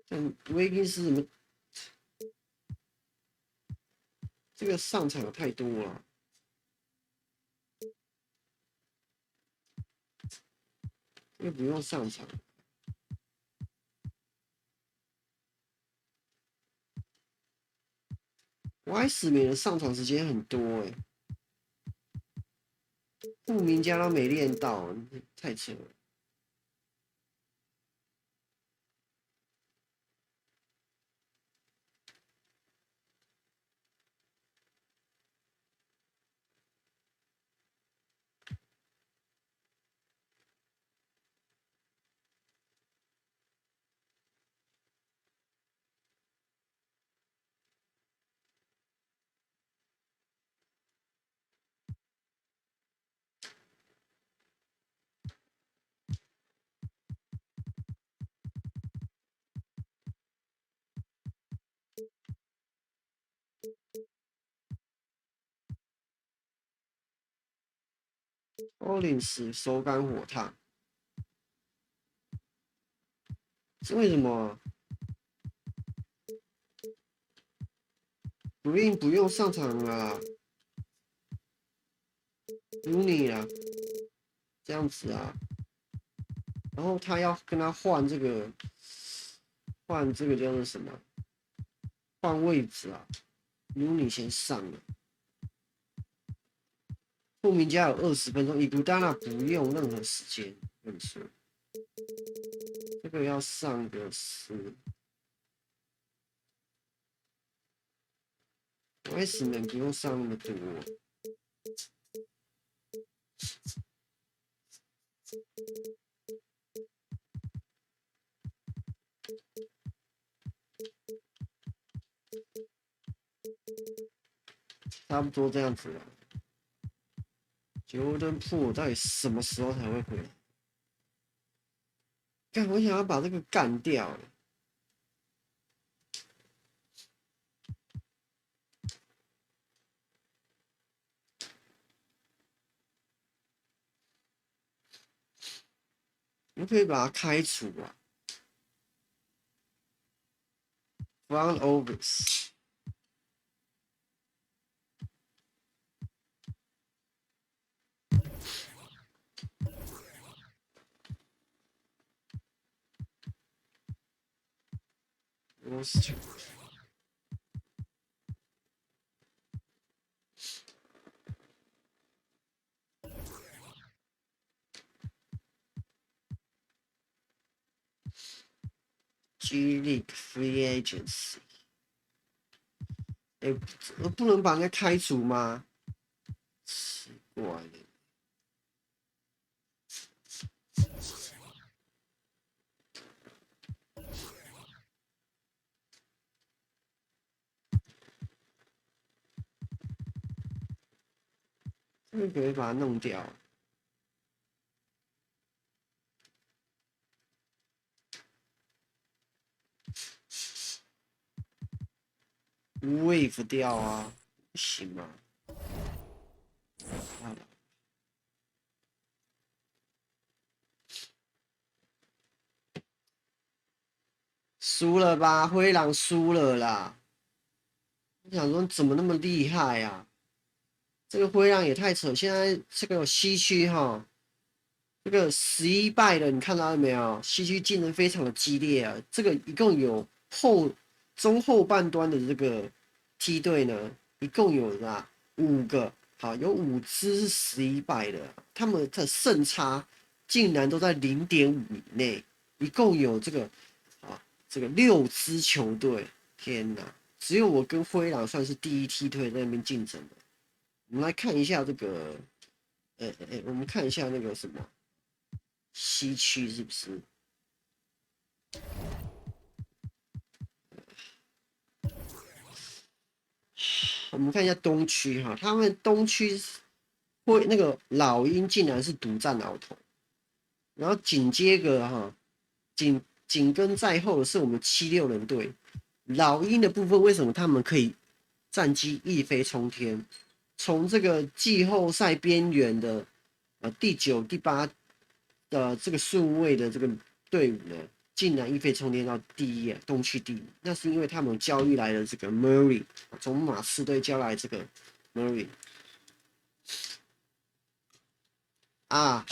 但威金斯怎么这个上场太多了？又不用上场。歪死美的上场时间很多哎、顾名家都没练到，太扯了。Collins 手感火烫，是为什么？Green 不用上场了，如你啊，这样子啊。然后他要跟他换这个叫做什么？换位置啊，如你先上了。后面加有20分钟，伊古达纳不用任何时间，跟你说，这个要上个Wiseman 不用上那么多。差不多这样子了。Jordan Po 到底什么时候才会回来？干，我想要把这个干掉。我可以把它开除啊。Front Office。Roster。G League Free Agency。不能把人家开除吗？奇怪了。这个可以把它弄掉。wave 掉啊，不行吗？输了吧，灰狼输了啦！我想说怎么那么厉害啊？这个灰狼也太扯！现在这个西区哈，这个11败的，你看到了没有？西区竞争非常的激烈啊！这个一共有中后半端的这个梯队呢，一共有5个，好，有5支是11败的，他们的胜差竟然都在0.5以内，一共有这个6支球队，天哪！只有我跟灰狼算是第一梯队在那边竞争的。我们来看一下这个，我们看一下那个什么西区是不是？我们看一下东区哈，他们东区会那个老鹰竟然是独占鳌头，然后紧接着哈，紧跟在后的是我们76人队。老鹰的部分为什么他们可以战绩一飞冲天？从这个季后赛边缘的第9、第8的这个顺位的这个队伍呢，竟然一飞冲天到第1，东区第1。那是因为他们交易来的这个 Murray， 从马刺队交来这个 Murray 啊，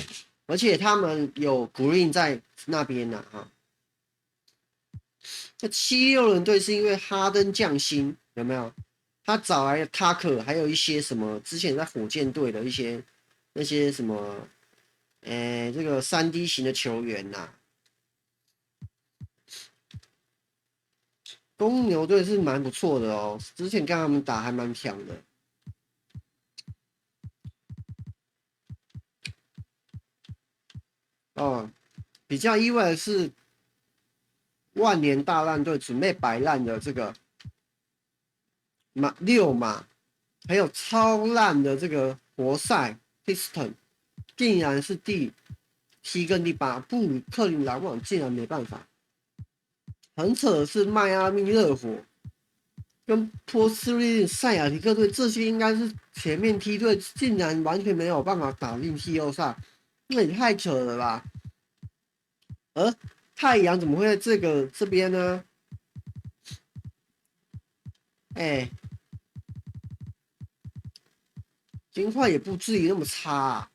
而且他们有 Green 在那边呢哈。那76人队是因为哈登降薪，有没有？他找来了 Tucker， 还有一些什么之前在火箭队的那些什么，这个3D 型的球员呐、公牛队是蛮不错的哦，之前跟他们打还蛮强的。哦，比较意外的是，万年大烂队准备摆烂的这个6马，还有超烂的这个活塞 Piston， 竟然是第7跟第8，布鲁克林篮网竟然没办法。很扯的是迈阿密热火跟波斯利、塞尔提克队这些应该是前面梯队，竟然完全没有办法打进季后赛，那也太扯了吧！而太阳怎么会在这边呢？哎，金块也不至于那么差啊。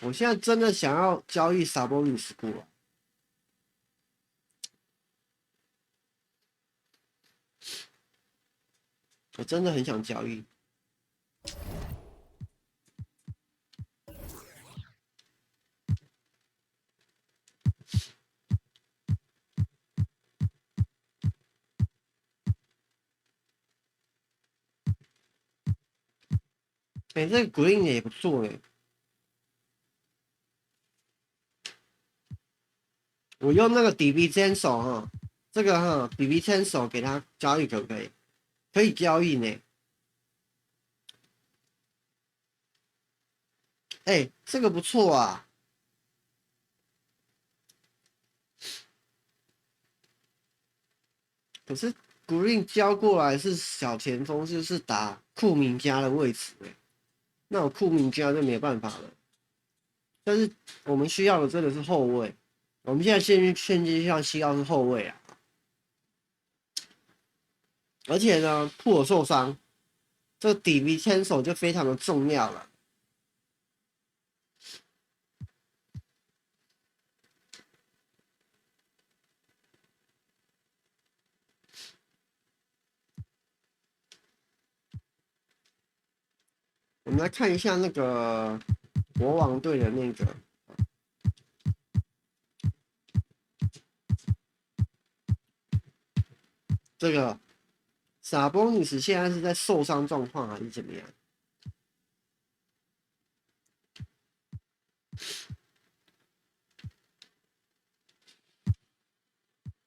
我现在真的想要交易萨博尼斯过来，我真的很想交易。哎，这个 Green 也不错哎。我用那个 DB 牵手哈，这个哈 DB 牵手给他交易可不可以？可以交易呢。哎，这个不错啊。可是 Green 交过来是小前锋，就是打库明加的位置哎，那我库明加就没办法了。但是我们需要的真的是后卫，我们现在现阶段需要是后卫啊。而且呢，普尔受伤，这个底比牵手就非常的重要了。我们来看一下那个国王队的那个，这个萨波尼斯现在是在受伤状况还是怎么样？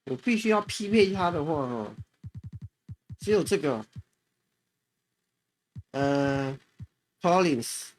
我必须要匹配他的话，哦，只有这个，Collins。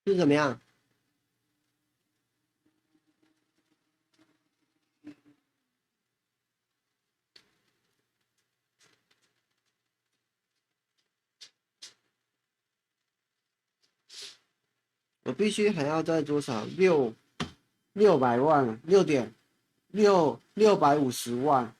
是怎么样？我必须还要在多少600万6.650万。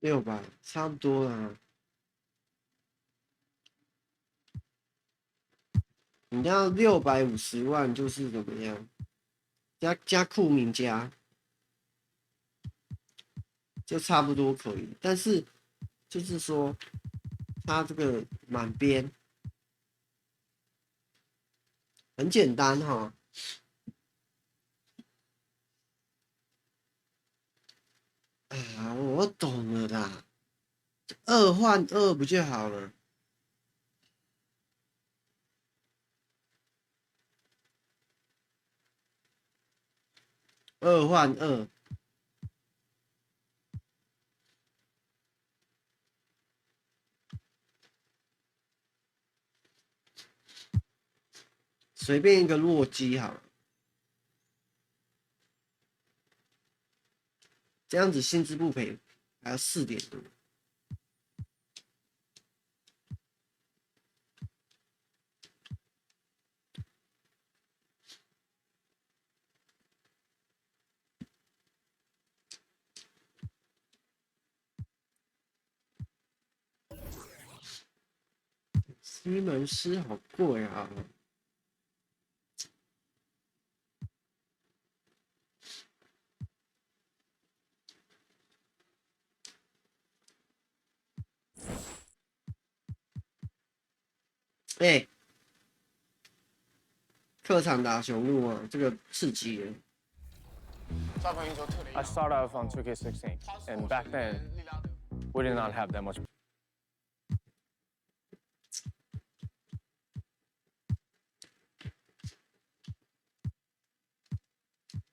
600差不多了。你要650万就是怎么样？加库明加，就差不多可以。但是就是说，他这个满编很简单哈。啊，我懂了啦，2换2不就好了？2换2，随便一个弱鸡好了，这样子薪资不赔，还要4点多。西门狮好贵啊！哎，客场打雄鹿啊，这个刺激了。 I started off on 2K16, and back then, we did not have that much.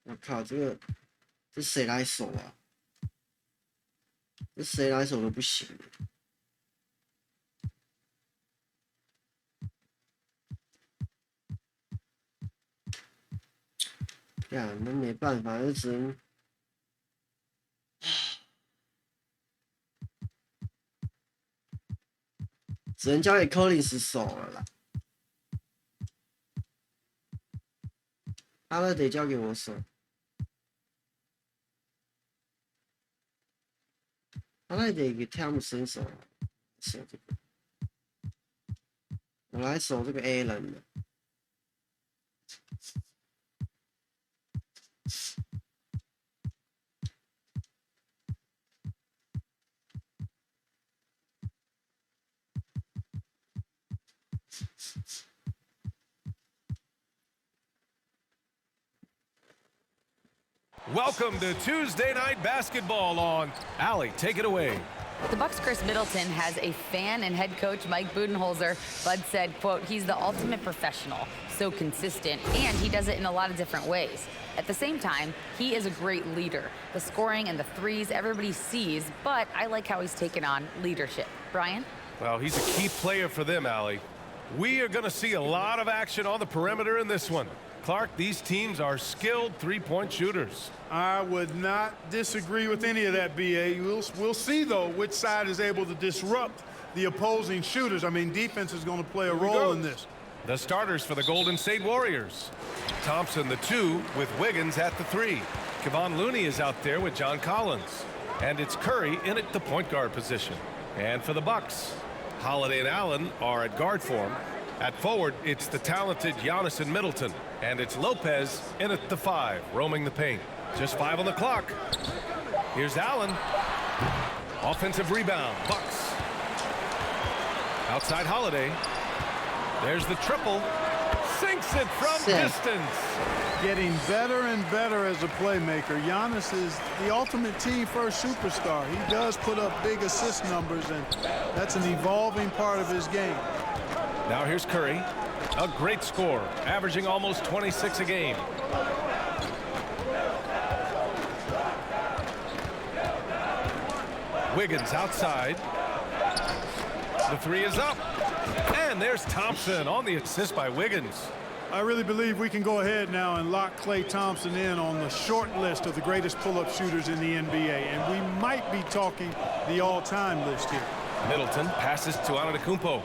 我靠，这谁来守啊？这谁来守都不行。呀，那没办法，就只能交给 Collins 守了啦。他得交给我守。 他那得给汤姆森守，守这个，我来守这个 A 人的。Welcome to Tuesday Night Basketball on Allie. Take it away. The Bucks' Chris Middleton has a fan and head coach Mike Budenholzer. Bud said, quote, he's the ultimate professional, so consistent, and he does it in a lot of different ways. At the same time, he is a great leader. The scoring and the threes, everybody sees, but I like how he's taken on leadership. Brian? Well, he's a key player for them, Allie. We are going to see a lot of action on the perimeter in this one. Clark, these teams are skilled three-point shooters. I would not disagree with any of that, B.A. We'll see, though, which side is able to disrupt the opposing shooters. I mean, defense is going to play a role in this. The starters for the Golden State Warriors. Thompson, the 2, with Wiggins at the 3. Kevon Looney is out there with John Collins. And it's Curry in at the point guard position. And for the Bucks, Holiday and Allen are at guard form. At forward, it's the talented Giannis and Middleton. And it's Lopez in at the 5, roaming the paint. Just 5 on the clock. Here's Allen. Offensive rebound, Bucks. Outside Holiday. There's the triple. Sinks it from distance. Getting better and better as a playmaker. Giannis is the ultimate team-first superstar. He does put up big assist numbers, and that's an evolving part of his game. Now here's Curry. A great scorer, averaging almost 26 a game. Wiggins outside. The 3 is up. And there's Thompson on the assist by Wiggins. I really believe we can go ahead now and lock Klay Thompson in on the short list of the greatest pull-up shooters in the NBA. And we might be talking the all-time list here. Middleton passes to Antetokounmpo.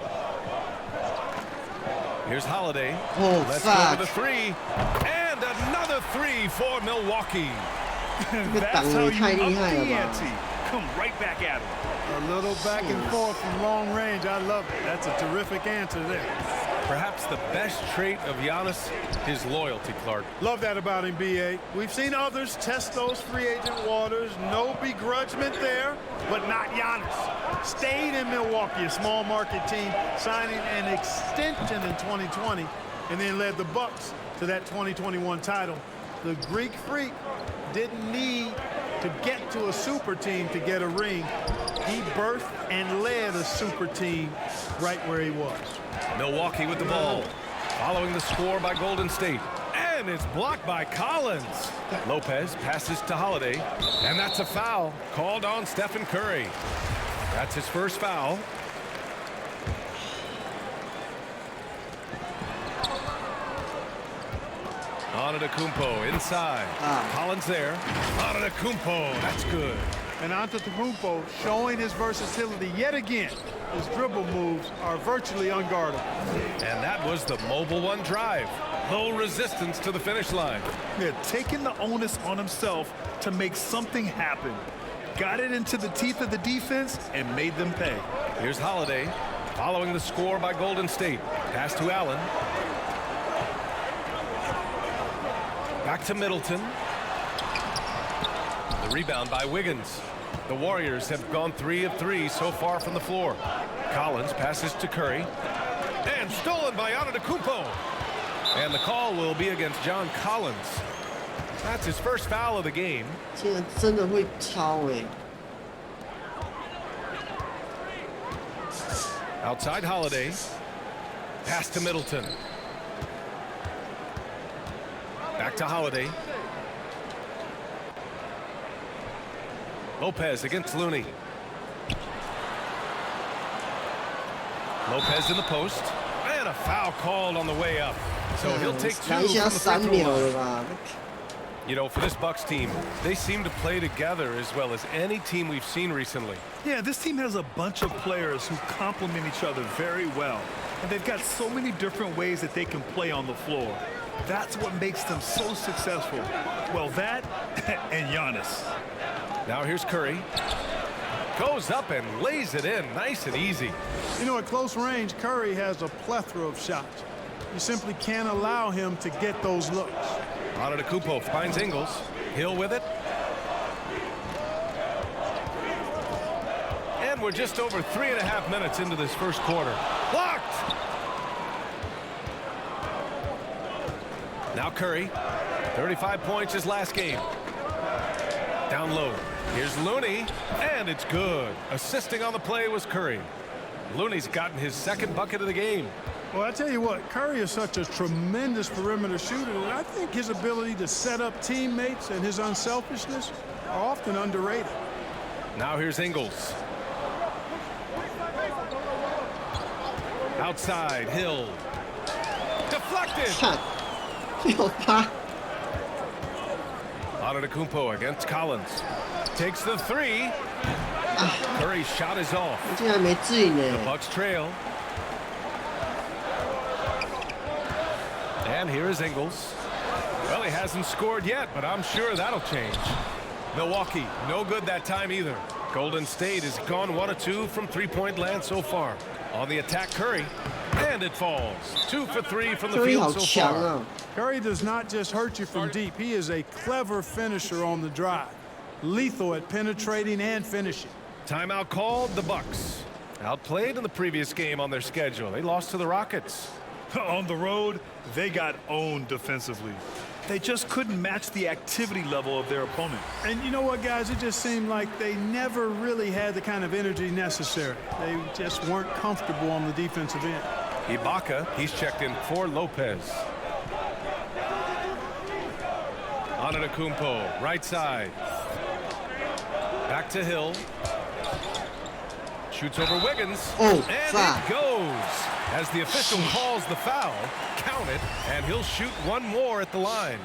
Here's Holiday. Oh, let's fuck. go to the 3. And another 3 for Milwaukee. That's how you up the ante. Come right back at him. A little back and forth from long range. I love it. That's a terrific answer there. Perhaps the best trait of Giannis, his loyalty, Clark. Love that about him, B.A. We've seen others test those free agent waters. No begrudgment there, but not Giannis. Stayed in Milwaukee, a small market team, signing an extension in 2020, and then led the Bucks to that 2021 title. The Greek Freak didn't need to get to a super team to get a ring. He birthed and led a super team right where he was. Milwaukee with the ball, following the score by Golden State. And it's blocked by Collins. Lopez passes to Holiday, and that's a foul called on Stephen Curry. That's his first foul. Antetokounmpo inside. Collins there. Antetokounmpo, that's good. And Antetokounmpo showing his versatility yet again. His dribble moves are virtually unguardable. And that was the mobile one drive. Low resistance to the finish line. Yeah, taking the onus on himself to make something happen. Got it into the teeth of the defense and made them pay. Here's Holiday following the score by Golden State. Pass to Allen. Back to Middleton. The rebound by Wiggins. The Warriors have gone 3 of 3 so far from the floor. Collins passes to Curry. And stolen by Antetokounmpo. And the call will be against John Collins. That's his first foul of the game. 竟然真的会抄哎！ Outside Holiday. Pass to Middleton. Back to Holiday. Lopez against Looney. Lopez in the post. And a foul called on the way up. So he'll take 2 拿一下from the 3 free 秒 throw 了 line. 吧？ You know, for this Bucks team, they seem to play together as well as any team we've seen recently. Yeah, this team has a bunch of players who complement each other very well. And they've got so many different ways that they can play on the floor. That's what makes them so successful. Well, that and Giannis. Now here's Curry. Goes up and lays it in nice and easy. You know, at close range, Curry has a plethora of shots. You simply can't allow him to get those looks. Antetokounmpo finds Ingles. Hill with it. And we're just over 3.5 minutes into this first quarter. Blocked! Now Curry. 35 points his last game. Down low. Here's Looney. And it's good. Assisting on the play was Curry. Looney's gotten his second bucket of the game. Well, I tell you what, Curry is such a tremendous perimeter shooter that I think his ability to set up teammates and his unselfishness are often underrated. Now here's Ingles. Outside, Hill. Deflected. 有吧？ Antetokounmpo against Collins. Takes the 3. Curry's shot is off. 竟然没进呢！ The Bucks trail. And here is Ingles. Well, he hasn't scored yet, but I'm sure that'll change. Milwaukee, no good that time either. Golden State has gone 1 of 2 from three-point land so far. On the attack, Curry. And it falls. 2 for 3 from the Curry field 好 so 强 far. 啊！ Curry does not just hurt you from deep. He is a clever finisher on the drive. Lethal at penetrating and finishing. Timeout called, the Bucks. Outplayed in the previous game on their schedule. They lost to the Rockets. On the road, they got owned defensively. They just couldn't match the activity level of their opponent. And you know what, guys? It just seemed like they never really had the kind of energy necessary. They just weren't comfortable on the defensive end. Ibaka, he's checked in for Lopez. Antetokounmpo, right side. Back to Hill. Shoots over Wiggins. Oh, and foul. it goes. As the official calls the foul, count it, and he'll shoot one more at the line.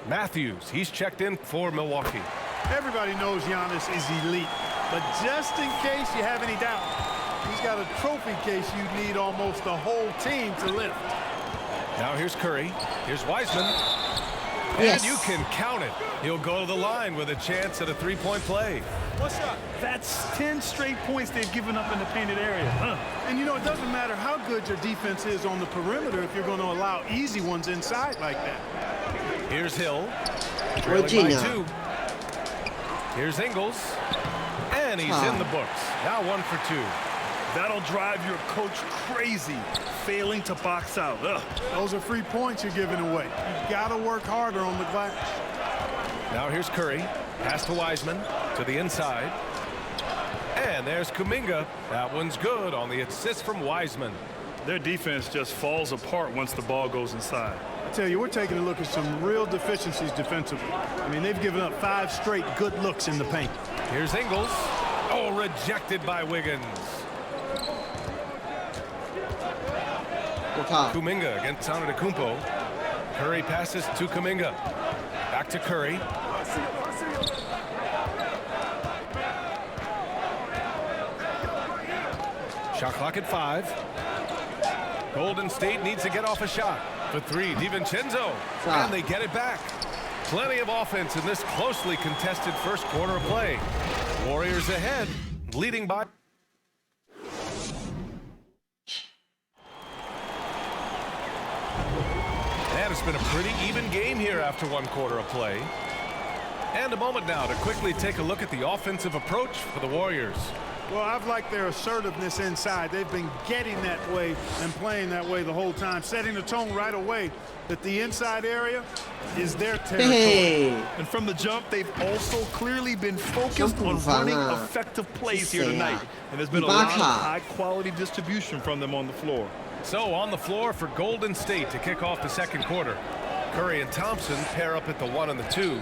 Matthews, he's checked in for Milwaukee. Everybody knows Giannis is elite, but just in case you have any doubt, he's got a trophy case you need almost the whole team to lift. Now here's Curry. Here's Wiseman. Yes. And you can count it. He'll go to the line with a chance at a three-point play. What's up? That's 10 straight points they've given up in the painted area. And you know, it doesn't matter how good your defense is on the perimeter if you're going to allow easy ones inside like that. Here's Hill. Trailing by 2. Here's Ingles. And he's in the books. Now 1 for 2. That'll drive your coach crazy, failing to box out. Those are free points you're giving away. You got to work harder on the glass. Now here's Curry. Pass to Wiseman to the inside. And there's Kuminga. That one's good on the assist from Wiseman. Their defense just falls apart once the ball goes inside. I tell you, we're taking a look at some real deficiencies defensively. I mean, they've given up 5 straight good looks in the paint. Here's Ingles. Oh, rejected by Wiggins. Kuminga against Antetokounmpo. Curry passes to Kuminga. Back to Curry. Shot clock at 5. Golden State needs to get off a shot. For 3, DiVincenzo. And they get it back. Plenty of offense in this closely contested first quarter of play. Warriors ahead, leading by. And it's been a pretty even game here after 1 quarter of play. And a moment now to quickly take a look at the offensive approach for the Warriors. Well, I've liked their assertiveness inside. They've been getting that way and playing that way the whole time, setting the tone right away that the inside area is their territory. And from the jump, they've also clearly been focused on running effective plays here tonight. And there's been a lot of high-quality distribution from them on the floor. So on the floor for Golden State to kick off the second quarter. Curry and Thompson pair up at the 1 and the 2.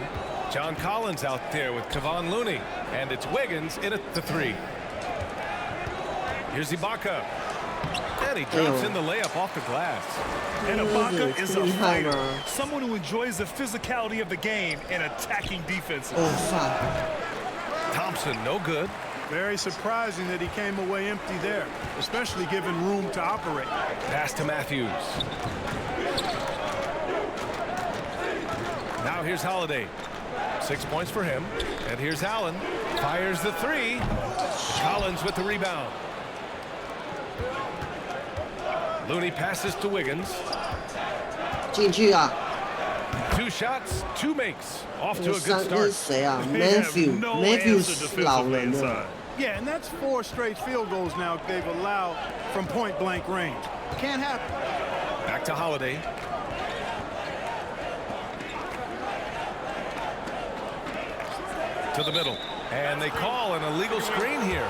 John Collins out there with Kevon Looney. And it's Wiggins in at the 3. Here's Ibaka. And he drops in the layup off the glass. And Ibaka is a fighter. Someone who enjoys the physicality of the game and attacking defenses. Thompson, no good. Very surprising that he came away empty there, especially given room to operate. Pass to Matthews. Now here's Holiday. 6 points for him. And here's Allen. Fires the 3. Collins with the rebound. Looney passes to Wiggins. 进去啊 2 shots, 2 makes. Off to a 这 good 是 start. 谁啊 Matthews 老人了 Yeah, and that's 4 straight field goals now they've allowed from point-blank range. Can't happen. Back to Holiday. To the middle. And they call an illegal screen here.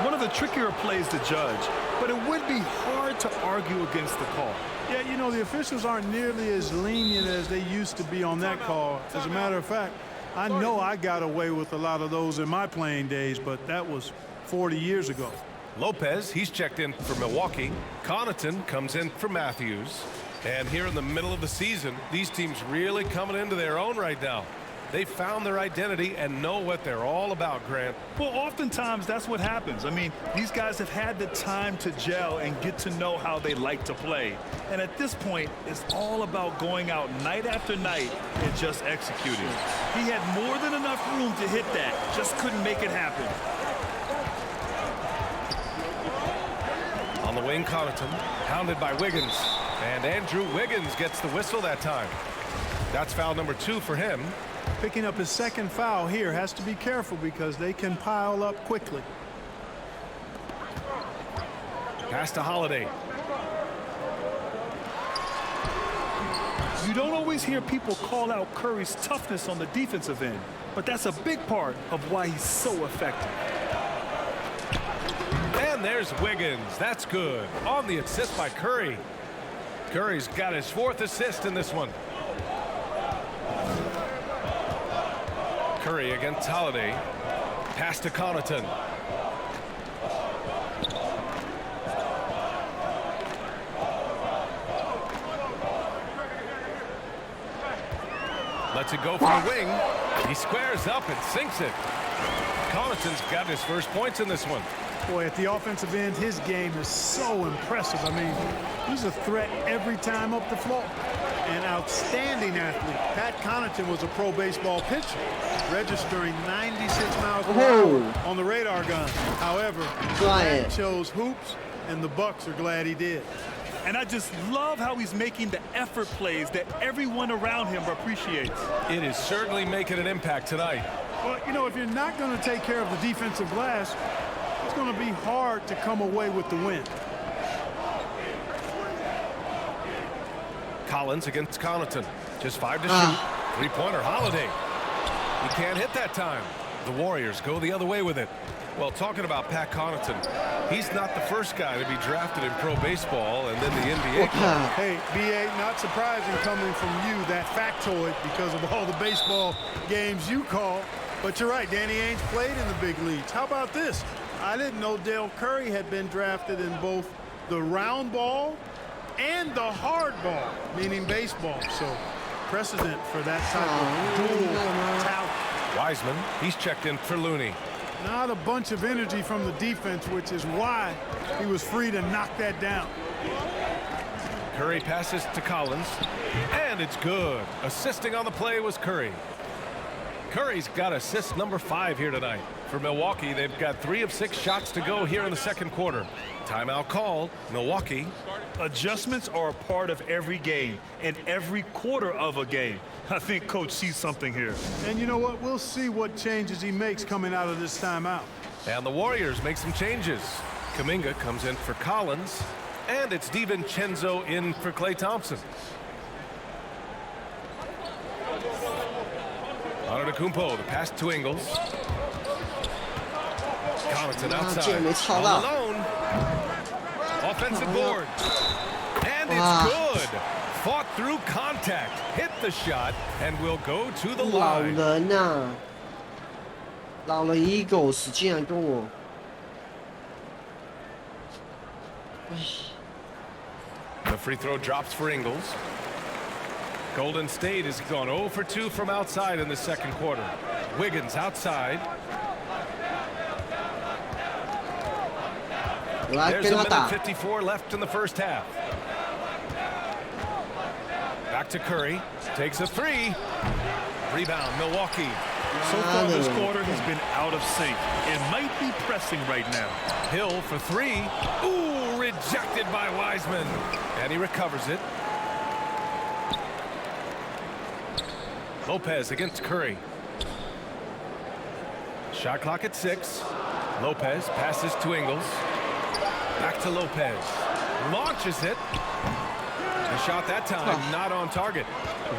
One of the trickier plays to judge, but it would be hard to argue against the call. Yeah, you know, the officials aren't nearly as lenient as they used to be on that call. As a matter of fact, I know I got away with a lot of those in my playing days, but that was 40 years ago. Lopez, he's checked in for Milwaukee. Connaughton comes in for Matthews. And here in the middle of the season, these teams really coming into their own right now. They found their identity and know what they're all about, Grant. Well, oftentimes that's what happens. I mean, these guys have had the time to gel and get to know how they like to play. And at this point, it's all about going out night after night and just executing. He had more than enough room to hit that, just couldn't make it happen. On the wing, Connaughton, hounded by Wiggins. And Andrew Wiggins gets the whistle that time. That's foul number 2 for him. Picking up his second foul here, has to be careful because they can pile up quickly. Pass to Holiday. You don't always hear people call out Curry's toughness on the defensive end, but that's a big part of why he's so effective. And there's Wiggins. That's good. On the assist by Curry. Curry's got his 4th assist in this one. Curry against Holiday. Pass to Connaughton. Lets it go for the wing. He squares up and sinks it. Connaughton's got his first points in this one. Boy, at the offensive end, his game is so impressive. I mean, he's a threat every time up the floor. An outstanding athlete. Pat Connaughton was a pro baseball pitcher, registering 96 miles per hour on the radar gun. However, Pat chose hoops, and the Bucks are glad he did. And I just love how he's making the effort plays that everyone around him appreciates. It is certainly making an impact tonight. Well, you know, if you're not going to take care of the defensive glass, it's going to be hard to come away with the win. Collins against Connaughton. Just 5 to shoot. 3-pointer Holiday. He can't hit that time. The Warriors go the other way with it. Well, talking about Pat Connaughton, he's not the first guy to be drafted in pro baseball and then the NBA. Hey, B.A., not surprising coming from you, that factoid, because of all the baseball games you call. But you're right, Danny Ainge played in the big leagues. How about this? I didn't know Dale Curry had been drafted in both the round ball and the hard ball, meaning baseball. So precedent for that type of dual talent. Wiseman, he's checked in for Looney. Not a bunch of energy from the defense, which is why he was free to knock that down. Curry passes to Collins, and it's good. Assisting on the play was Curry. Curry's got assist number 5 here tonight. For Milwaukee, they've got 3 of 6 shots to go here in the second quarter. Timeout called. Milwaukee. Adjustments are a part of every game and every quarter of a game. I think Coach sees something here. And you know what? We'll see what changes he makes coming out of this timeout. And the Warriors make some changes. Kuminga comes in for Collins, and it's DiVincenzo in for Klay Thompson. Antetokounmpo, the pass to Ingles. Connaughton outside, all alone. Offensive board, and it's good. Fought through contact, hit the shot, and will go to the line. 老人啊，老人 Eagles 竟然跟我，The free throw drops for Ingles. Golden State has gone 0 for 2 from outside in the second quarter. Wiggins outside. There's a minute 54 left in the first half. Back to Curry. Takes a 3. Rebound, Milwaukee. So far this quarter, he's been out of sync and might be pressing right now. Hill for 3. Ooh, rejected by Wiseman. And he recovers it. Lopez against Curry. Shot clock at 6. Lopez passes to Ingles. Back to Lopez. Launches it. The shot that time not on target.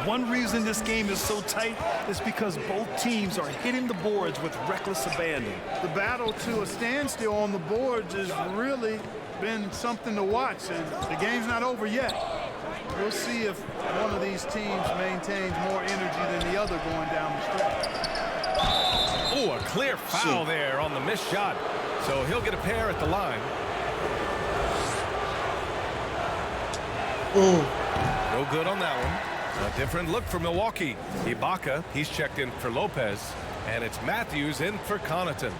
One reason this game is so tight is because both teams are hitting the boards with reckless abandon. The battle to a standstill on the boards has really been something to watch, and the game's not over yet. We'll see if one of these teams maintains more energy than the other going down the stretch. Ooh, a clear foul there on the missed shot. So he'll get a pair at the line. No good on that one. A different look for Milwaukee. Ibaka, he's checked in for Lopez. And it's Matthews in for Connaughton.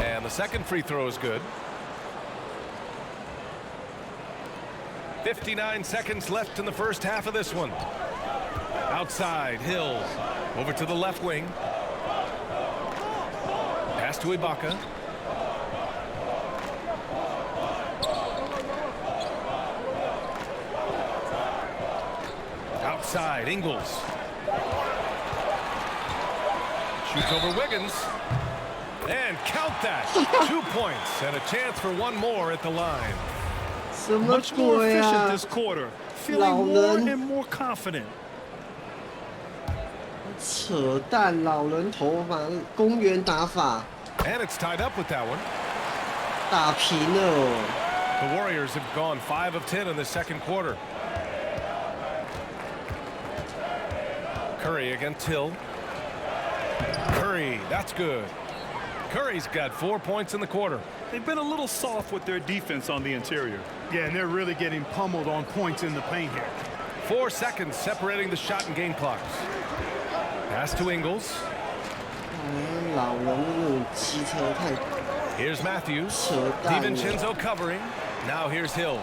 And the second free throw is good. 59 seconds left in the first half of this one. Outside, Hill. Over to the left wing. Pass to Ibaka. Outside, Ingles. Shoots over Wiggins. And count that. 2 points and a chance for one more at the line. Much more efficient this quarter. Feeling more and more confident. 扯淡，老人头发，公园打法。 And it's tied up with that one. 打平了哦。 The Warriors have gone 5 of 10 in the second quarter. Curry against Hill. Curry, that's good. Curry's got 4 points in the quarter. They've been a little soft with their defense on the interior. Yeah, and they're really getting pummeled on points in the paint here. 4 seconds separating the shot and game clocks. Pass to Ingles. 老人那种机车太。 Here's Matthews. 扯淡了。 DiVincenzo covering. Now here's Hill.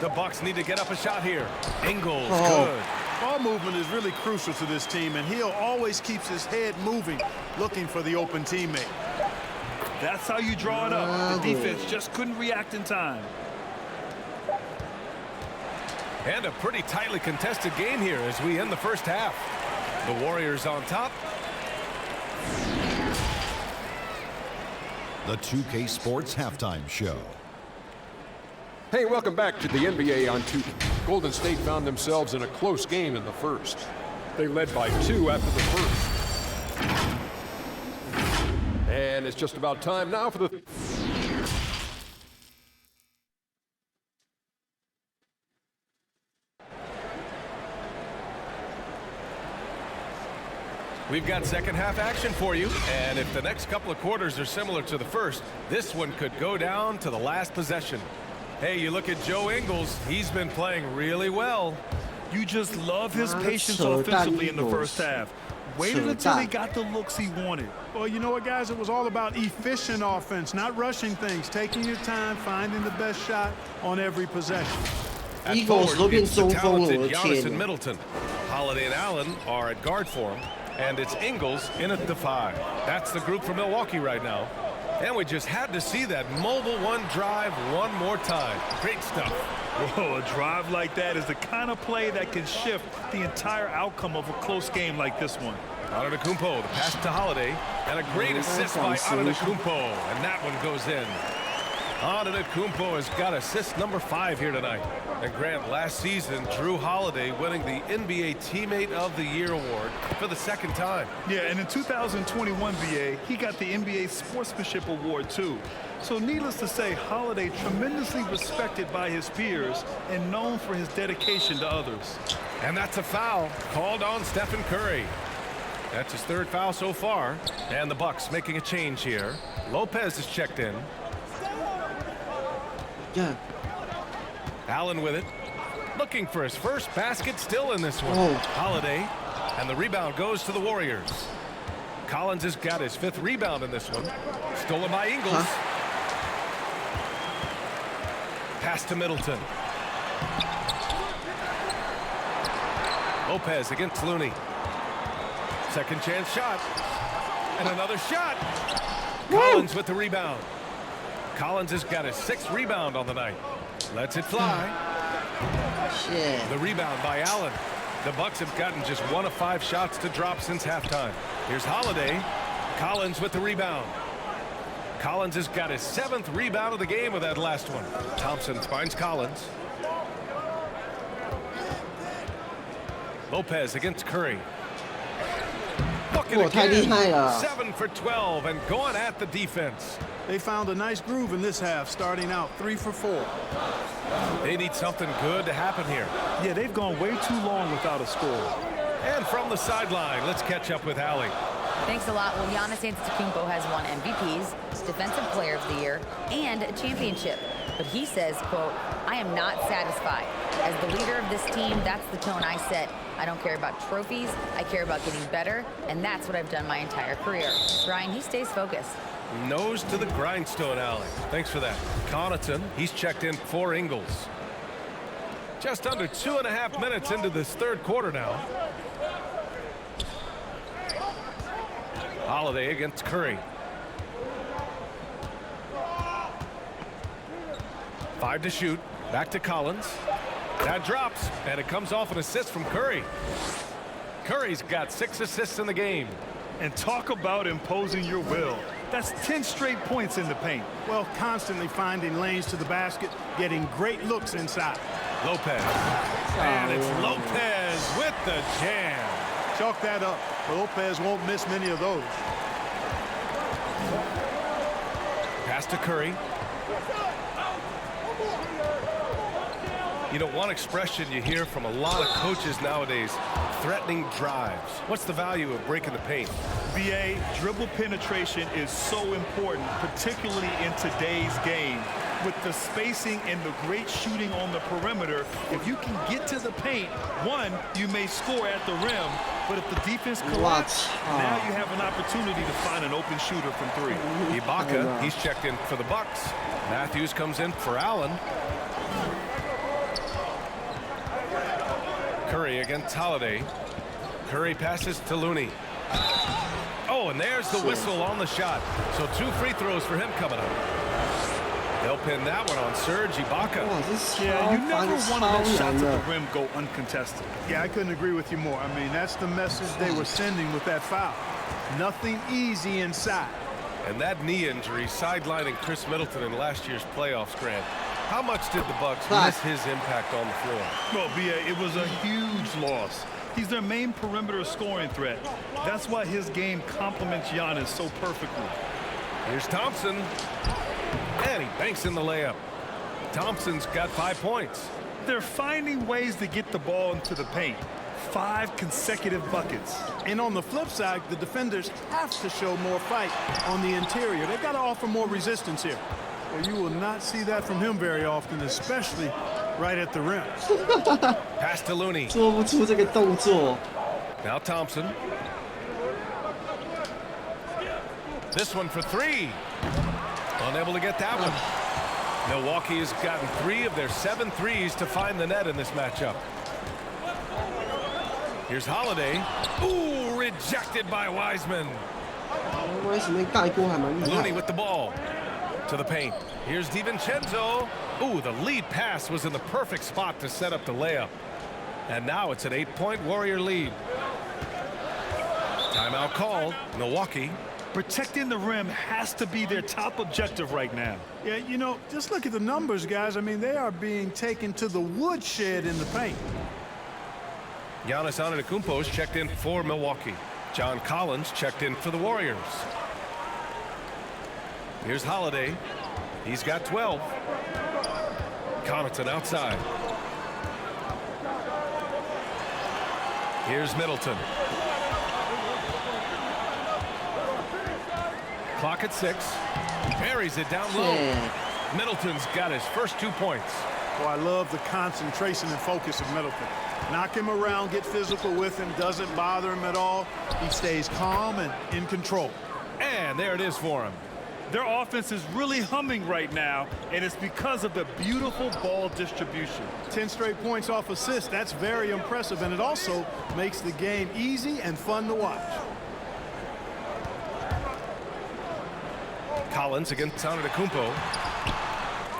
The Bucks need to get up a shot here. Ingles, good. Ball movement is really crucial to this team, and Hill always keeps his head moving, looking for the open teammate. That's how you draw it up. The defense just couldn't react in time. And a pretty tightly contested game here as we end the first half. The Warriors on top. The 2K Sports Halftime Show. Hey, welcome back to the NBA on 2K. Golden State found themselves in a close game in the first. They led by 2 after the first. And it's just about time now for the... We've got second half action for you, and if the next couple of quarters are similar to the first, this one could go down to the last possession. Hey, you look at Joe Ingles, he's been playing really well. You just love his patience offensively in the first half. Waited until he got the looks he wanted. Well, you know what, guys? It was all about efficient offense, not rushing things, taking your time, finding the best shot on every possession. Eagles 都变中锋了，我的天 and Middleton. Holiday and Allen are at guard for him, and it's Ingles in at the 5. That's the group for Milwaukee right now. And we just had to see that mobile one drive one more time. Great stuff. Whoa, a drive like that is the kind of play that can shift the entire outcome of a close game like this one. Antetokounmpo, the pass to Holiday, and a great assist by Antetokounmpo, and that one goes in. Antetokounmpo has got assist number 5 here tonight. And Grant, last season, Drew Holiday winning the NBA Teammate of the Year award for the second time. Yeah, and in 2021, BA, he got the NBA Sportsmanship Award too. So needless to say, Holiday tremendously respected by his peers and known for his dedication to others. And that's a foul called on Stephen Curry. That's his 3rd foul so far. And the Bucks making a change here. Lopez is checked in. Yeah. Allen with it. Looking for his first basket still in this one. Holiday. And the rebound goes to the Warriors. Collins has got his 5th rebound in this one. Stolen by Ingles. Pass to Middleton. Lopez against Looney. Second chance shot. And another shot. Collins with the rebound. Collins has got his 6th rebound on the night. Lets it fly. Shit. The rebound by Allen. The Bucks have gotten just 1 of 5 shots to drop since halftime. Here's Holiday. Collins with the rebound. Collins has got his 7th rebound of the game with that last one. Thompson finds Collins. Lopez against Curry. Looking again. 7 for 12 and going at the defense. They found a nice groove in this half, starting out 3 for 4. They need something good to happen here. Yeah, they've gone way too long without a score. And from the sideline, let's catch up with Allie. Thanks a lot. Well, Giannis Antetokounmpo has won MVPs, Defensive Player of the Year, and a championship. But he says, quote, I am not satisfied. As the leader of this team, that's the tone I set. I don't care about trophies. I care about getting better, and that's what I've done my entire career. Brian, he stays focused. Nose to the grindstone, Allie. Thanks for that. Connaughton, he's checked in for Ingles. Just under 2.5 minutes into this 3rd quarter now. Holiday against Curry. 5 to shoot. Back to Collins. That drops, and it comes off an assist from Curry. Curry's got 6 assists in the game. And talk about imposing your will. That's 10 straight points in the paint. Well, constantly finding lanes to the basket, getting great looks inside. Lopez. And it's Lopez with the jam. Chalk that up. Lopez won't miss many of those. Pass to Curry. You know, one expression you hear from a lot of coaches nowadays, threatening drives. What's the value of breaking the paint? BA, dribble penetration is so important, particularly in today's game. With the spacing and the great shooting on the perimeter, if you can get to the paint, one, you may score at the rim, but if the defense collapses, now you have an opportunity to find an open shooter from 3. Ibaka, he's checked in for the Bucks. Matthews comes in for Allen. Curry against Holiday. Curry passes to Looney. Oh, and there's the whistle on the shot. So 2 free throws for him coming up. They'll pin that one on Serge Ibaka. Yeah, you never want to let shots at the rim go uncontested. Yeah, I couldn't agree with you more. I mean, that's the message they were sending with that foul. Nothing easy inside. And that knee injury sidelining Chris Middleton in last year's playoffs, Grant. How much did the Bucks miss his impact on the floor? Well, BA, it was a huge loss. He's their main perimeter scoring threat. That's why his game complements Giannis so perfectly. Here's Thompson. And he banks in the layup. Thompson's got 5 points. They're finding ways to get the ball into the paint. 5 consecutive buckets. And on the flip side, the defenders have to show more fight on the interior. They've got to offer more resistance here. Well, you will not see that from him very often, especially right at the rim. Pass to Looney. 做不出这个动作。 Now Thompson. This one for 3. Unable to get that one. Milwaukee has gotten 3 of their 7 threes to find the net in this matchup. Here's Holiday. Ooh, rejected by Wiseman. 为什么盖锅还蛮厉害 Looney with the ball. To the paint. Here's DiVincenzo. Ooh, the lead pass was in the perfect spot to set up the layup. And now it's an 8-point Warrior lead. Timeout called. Milwaukee. Protecting the rim has to be their top objective right now. Yeah, you know, just look at the numbers, guys. I mean, they are being taken to the woodshed in the paint. Giannis Antetokounmpo's checked in for Milwaukee. John Collins checked in for the Warriors. Here's Holiday. He's got 12. Connaughton outside. Here's Middleton. Clock at 6. Buries it down low. Middleton's got his first 2 points. Well, I love the concentration and focus of Middleton. Knock him around, get physical with him, doesn't bother him at all. He stays calm and in control. And there it is for him. Their offense is really humming right now, and it's because of the beautiful ball distribution. 10 straight points off assists. That's very impressive, and it also makes the game easy and fun to watch. Collins against Antetokounmpo.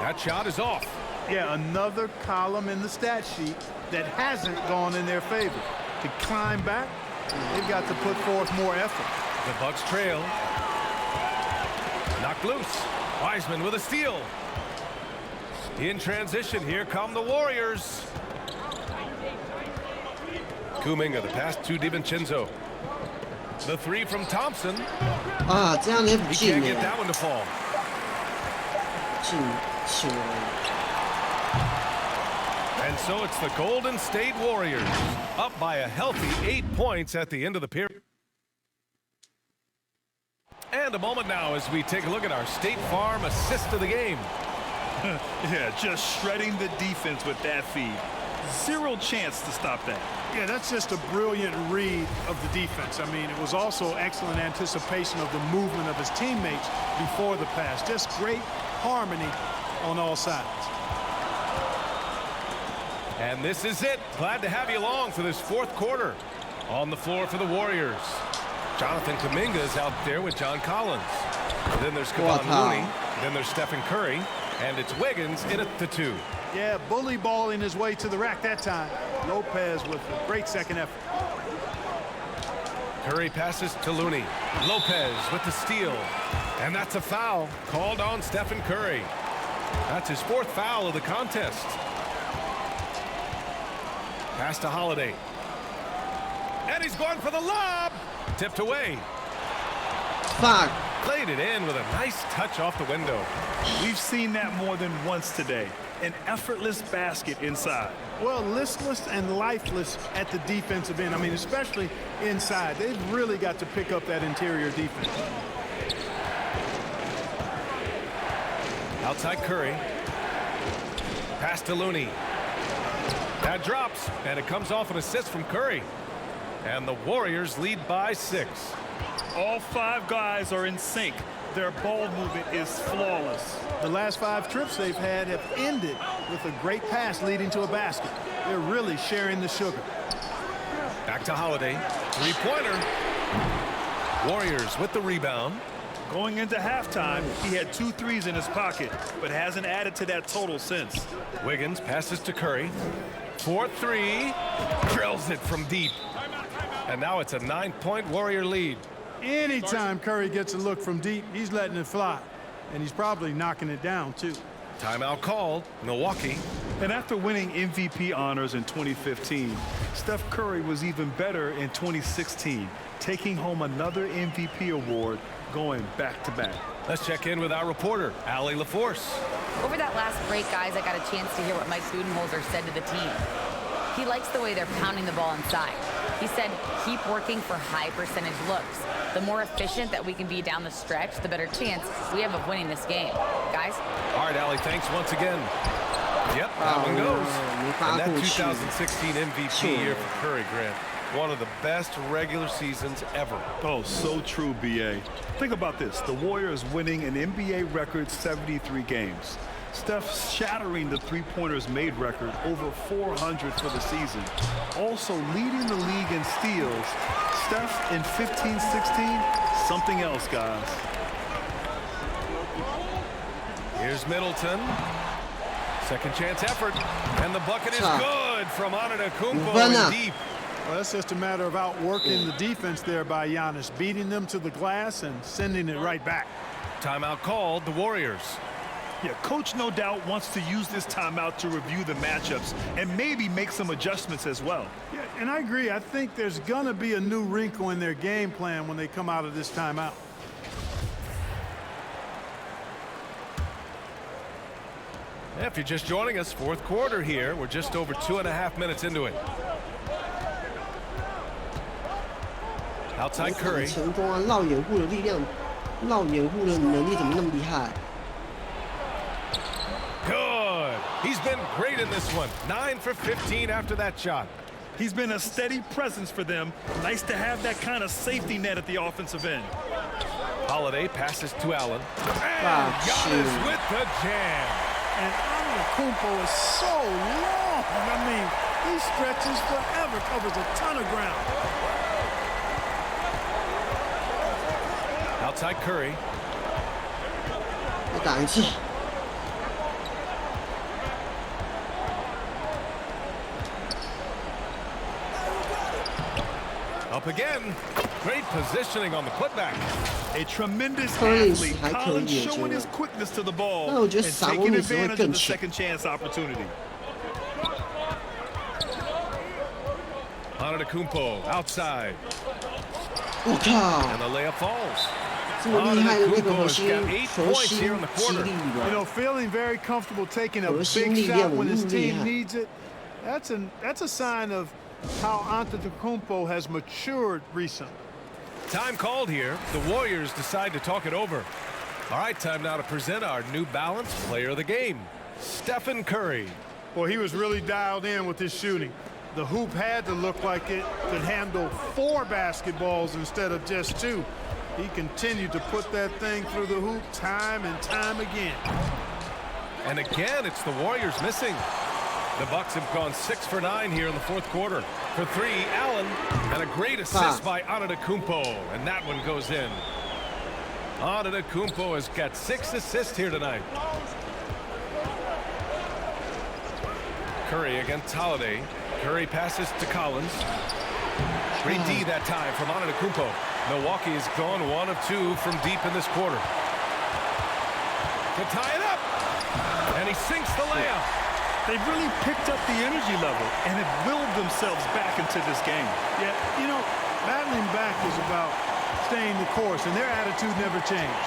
That shot is off. Yeah, another column in the stat sheet that hasn't gone in their favor. To climb back, they've got to put forth more effort. The Bucks trail. Knocked loose. Wiseman with a steal. In transition, here come the Warriors. Kuminga, the pass to DiVincenzo. The 3 from Thompson. Ah, 这样也不 He 进 can't 耶 get that one to fall. 进球。 And so it's the Golden State Warriors up by a healthy 8 points at the end of the period. And a moment now as we take a look at our State Farm assist of the game. Yeah, just shredding the defense with that feed. 0 chance to stop that. Yeah, that's just a brilliant read of the defense. I mean, it was also excellent anticipation of the movement of his teammates before the pass. Just great harmony on all sides. And this is it. Glad to have you along for this 4th quarter. On the floor for the Warriors. Jonathan Kuminga is out there with John Collins. Then there's Kevon Looney. Then there's Stephen Curry. And it's Wiggins in at the 2. Yeah, bully balling his way to the rack that time. Lopez with a great second effort. Curry passes to Looney. Lopez with the steal. And that's a foul called on Stephen Curry. That's his 4th foul of the contest. Pass to Holiday. And he's going for the lob. Tipped away. Fuck. Played it in with a nice touch off the window. We've seen that more than once today. An effortless basket inside. Well, listless and lifeless at the defensive end. I mean, especially inside. They've really got to pick up that interior defense. Outside Curry. Pass to Looney. That drops, and it comes off an assist from Curry. And the Warriors lead by 6. All 5 guys are in sync. Their ball movement is flawless. The last 5 trips they've had have ended with a great pass leading to a basket. They're really sharing the sugar. Back to Holiday. 3-pointer. Warriors with the rebound. Going into halftime, he had 2 threes in his pocket, but hasn't added to that total since. Wiggins passes to Curry. 4-3. Drills it from deep. And now it's a 9-point Warrior lead. Anytime Curry gets a look from deep, he's letting it fly. And he's probably knocking it down, too. Timeout called. Milwaukee. And after winning MVP honors in 2015, Steph Curry was even better in 2016, taking home another MVP award, going back-to-back. Let's check in with our reporter, Allie LaForce. Over that last break, guys, I got a chance to hear what Mike Budenholzer said to the team. He likes the way they're pounding the ball inside. He said, keep working for high percentage looks. The more efficient that we can be down the stretch, the better chance we have of winning this game. Guys? All right, Allie, thanks once again. Yep, that one goes. And that 2016 MVP year for Curry, Grant. One of the best regular seasons ever. Oh, so true, B.A. Think about this. The Warriors winning an NBA record 73 games. Steph shattering the three-pointers made record, over 400 for the season. Also leading the league in steals. Steph in 15-16, something else, guys. Here's Middleton. Second chance effort. And the bucket is good from Antetokounmpo deep. Well, that's just a matter of outworking the defense there by Giannis, beating them to the glass and sending it right back. Timeout called, the Warriors. Yeah, coach no doubt wants to use this timeout to review the matchups and maybe make some adjustments as well. Yeah, and I agree. I think there's going to be a new wrinkle in their game plan when they come out of this timeout. Yeah, if you're just joining us, fourth quarter here. We're just over 2.5 minutes into it. Outside Curry. 成功啊！绕掩护的力量，绕掩护的能力怎么那么厉害？ Good. He's been great in this one. 9 for 15 after that shot. He's been a steady presence for them. Nice to have that kind of safety net at the offensive end. Holiday passes to Allen. And Giannis with the jam. And Antetokounmpo is so long. I mean, he stretches forever, covers a ton of ground. Outside Curry. 再打一次。 Up again. Great positioning on the putback. A tremendous athlete. Collins showing his quickness to the ball and taking advantage of the second chance opportunity. Antetokounmpo outside. And the layup falls. Antetokounmpo's got 8 points here in the quarter. You know, feeling very comfortable taking a big shot when his team needs it. That's a sign of how Antetokounmpo has matured recently. Time called here. The Warriors decide to talk it over. All right, time now to present our New Balance player of the game, Stephen Curry. Well, he was really dialed in with his shooting. The hoop had to look like it could handle 4 basketballs instead of just 2. He continued to put that thing through the hoop time and time again. And again, it's the Warriors missing. The Bucks have gone 6 for 9 here in the fourth quarter. For 3, Allen, and a great assist by Antetokounmpo, and that one goes in. Antetokounmpo has got 6 assists here tonight. Curry against Holiday. Curry passes to Collins. Great D that time from Antetokounmpo. Milwaukee has gone 1 of 2 from deep in this quarter. To tie it up, and he sinks the layup. They've really picked up the energy level and have willed themselves back into this game. Yeah, you know, battling back is about staying the course, and their attitude never changed.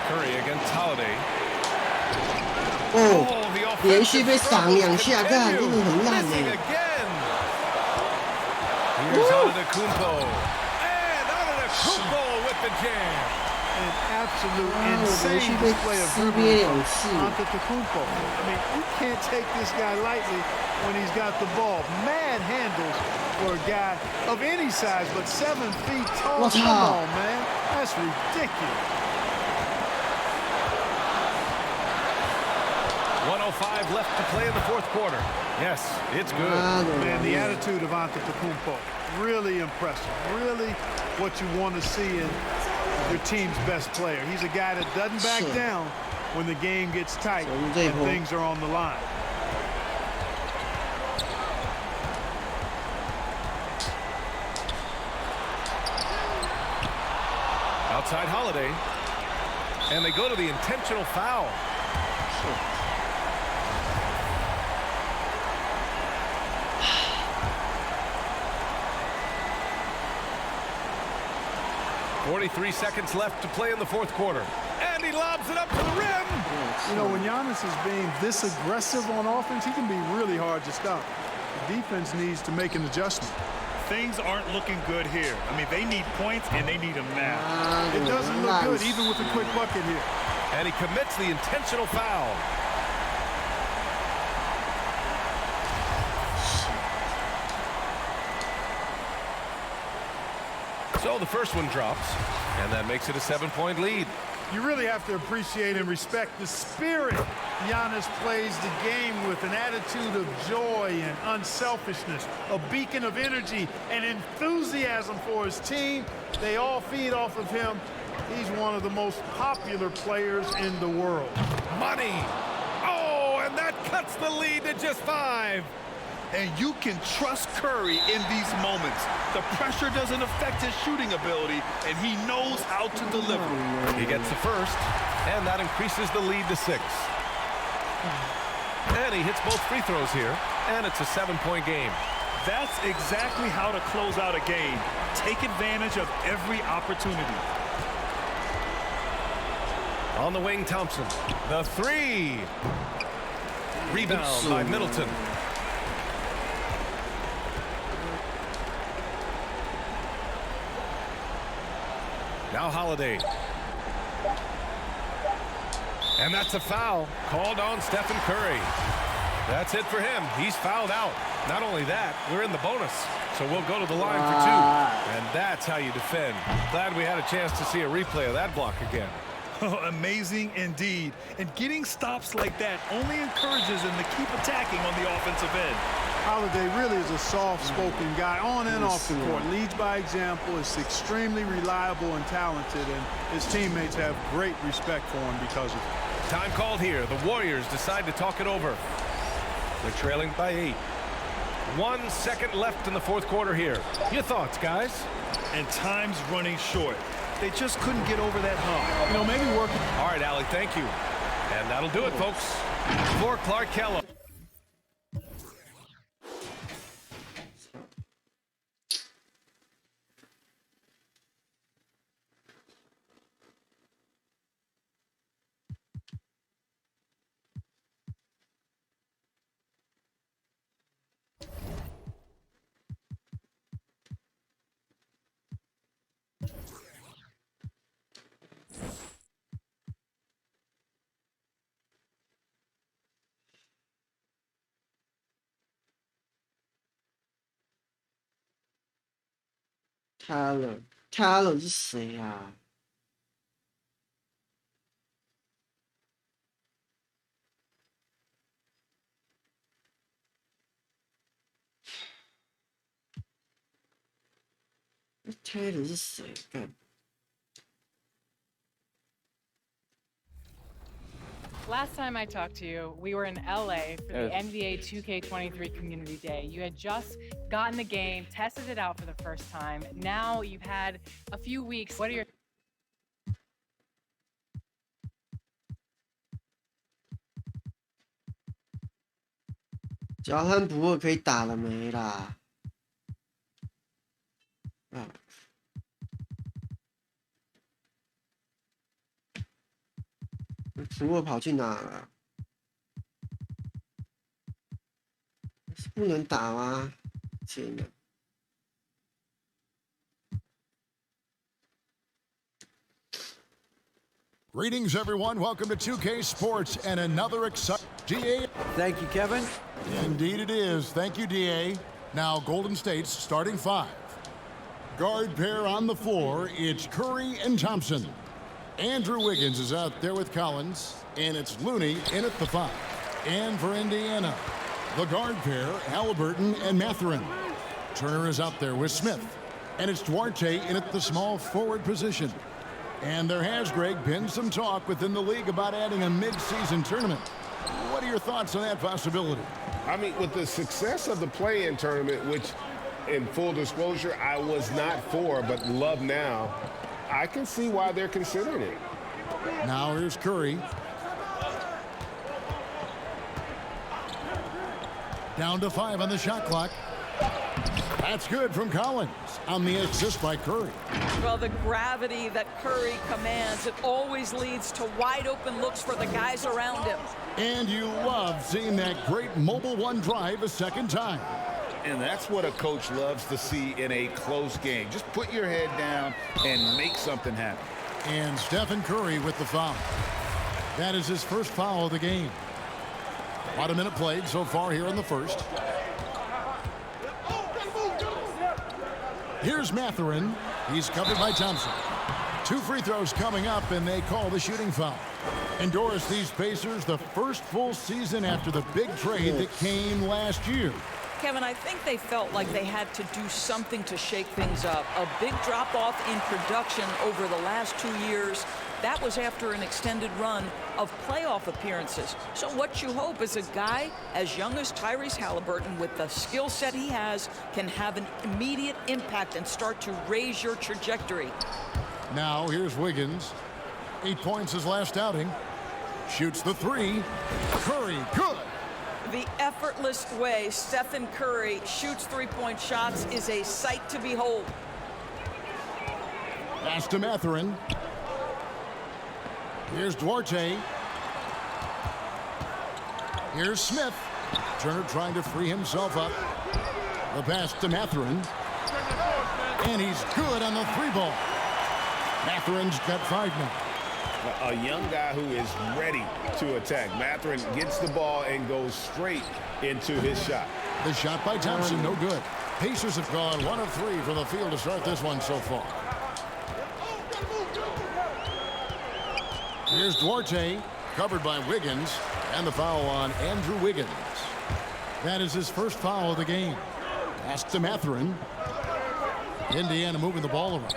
Curry against Holiday. 连续被赏2下，干，真的很烂哎。Here's Antetokounmpo. And Antetokounmpo with the jam. An absolute insane display of Antetokounmpo. I mean, you can't take this guy lightly when he's got the ball. Mad handles for a guy of any size, but 7 feet tall. Come on, man. That's ridiculous. 1:05 left to play in the fourth quarter. Yes, it's good. Man, the attitude of Antetokounmpo, really impressive. Really what you want to see in your team's best player. He's a guy that doesn't back down when the game gets tight and things are on the line. Outside Holiday. And they go to the intentional foul. 43 seconds left to play in the fourth quarter. And he lobs it up to the rim. You know, when Giannis is being this aggressive on offense, he can be really hard to stop. The defense needs to make an adjustment. Things aren't looking good here. I mean, they need points, and they need them now. It doesn't look good, even with a quick bucket here. And he commits the intentional foul. So the first one drops, and that makes it a 7-point lead. You really have to appreciate and respect the spirit Giannis plays the game with, an attitude of joy and unselfishness, a beacon of energy and enthusiasm for his team. They all feed off of him. He's one of the most popular players in the world. Money. Oh, and that cuts the lead to just 5. And you can trust Curry in these moments. The pressure doesn't affect his shooting ability, and he knows how to deliver. He gets the first, and that increases the lead to 6. And he hits both free throws here, and it's a 7-point game. That's exactly how to close out a game. Take advantage of every opportunity. On the wing, Thompson. The 3. Rebound by Middleton. Now Holiday. And that's a foul called on Stephen Curry. That's it for him. He's fouled out. Not only that, we're in the bonus. So we'll go to the line for 2. And that's how you defend. Glad we had a chance to see a replay of that block again. Amazing indeed. And getting stops like that only encourages him to keep attacking on the offensive end. Holiday really is a soft-spoken guy on and off the court. Leads by example, is extremely reliable and talented, and his teammates have great respect for him because of it. Time called here. The Warriors decide to talk it over. They're trailing by 8. 1 second left in the fourth quarter here. Your thoughts, guys? And time's running short. They just couldn't get over that hump. You know, maybe working. All right, Allie, thank you. And that'll do it, folks. For Clark Kellogg. Tyler 是谁啊？Tyler 是谁？干 Last time I talked to you, we were in LA for the NBA 2K23 Community Day. You had just gotten the game, tested it out for the first time. Now you've had a few weeks. What are your交换不二可以打了没啦？啊！不二跑去哪了？是不能打吗？天哪！ Greetings, everyone. Welcome to 2K Sports and another exciting DA. Thank you, Kevin. Indeed it is. Thank you, DA. Now, Golden State's starting 5. Guard pair on the floor. It's Curry and Thompson. Andrew Wiggins is out there with Collins, and it's Looney in at the 5. And for Indiana, the guard pair, Halliburton and Mathurin. Turner is out there with Smith, and it's Duarte in at the small forward position. And there has, Greg, been some talk within the league about adding a mid-season tournament. What are your thoughts on that possibility? I mean, with the success of the play-in tournament, which, in full disclosure, I was not for, but love now, I can see why they're considering it. Now here's Curry. Down to 5 on the shot clock. That's good from Collins on the assist by Curry. Well, the gravity that Curry commands, it always leads to wide open looks for the guys around him. And you love seeing that great mobile one drive a second time. And that's what a coach loves to see in a close game. Just put your head down and make something happen. And Stephen Curry with the foul. That is his first foul of the game. About a minute played so far here in the first. Here's Mathurin. He's covered by Thompson. 2 free throws coming up, and they call the shooting foul. And Doris, these Pacers, the first full season after the big trade that came last year. Kevin, I think they felt like they had to do something to shake things up. A big drop-off in production over the last 2 years. That was after an extended run of playoff appearances. So what you hope is a guy as young as Tyrese Halliburton, with the skill set he has, can have an immediate impact and start to raise your trajectory. Now here's Wiggins. 8 points his last outing. Shoots the 3. Curry, good. The effortless way Stephen Curry shoots three-point shots is a sight to behold. Pass to Mathurin. Here's Duarte. Here's Smith. Turner trying to free himself up. The pass to Mathurin. And he's good on the 3-ball. Mathurin's got 5 now. A young guy who is ready to attack. Mathurin gets the ball and goes straight into his shot. The shot by Thompson, no good. Pacers have gone 1 of 3 from the field to start this one so far. Here's Duarte, covered by Wiggins, and the foul on Andrew Wiggins. That is his first foul of the game. Pass to Mathurin. Indiana moving the ball around.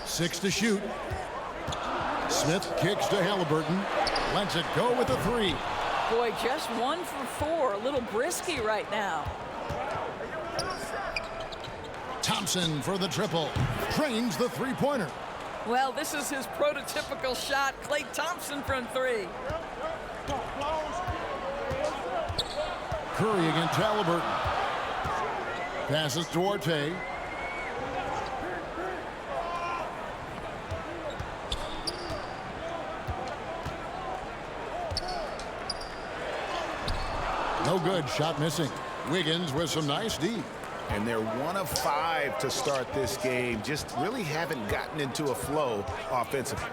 6 to shoot. Smith kicks to Halliburton. Lets it go with the 3. Boy, just 1 for 4. A little brisky right now. Thompson for the triple. Trains the 3-pointer. Well, this is his prototypical shot. Klay Thompson from 3. Curry against Halliburton. Passes Duarte. No good. Shot missing. Wiggins with some nice D. And they're 1 of 5 to start this game. Just really haven't gotten into a flow offensively.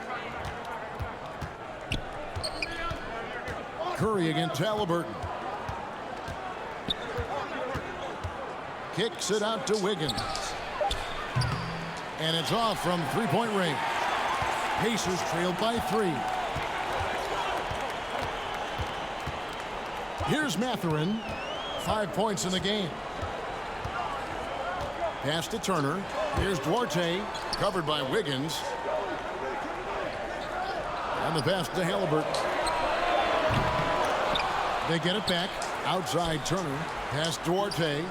Curry against Halliburton. Kicks it out to Wiggins. And it's off from 3-point range. Pacers trailed by 3. Here's Mathurin. 5 points in the game. Pass to Turner. Here's Duarte, covered by Wiggins. And the pass to Halliburton. They get it back. Outside Turner. Pass Duarte.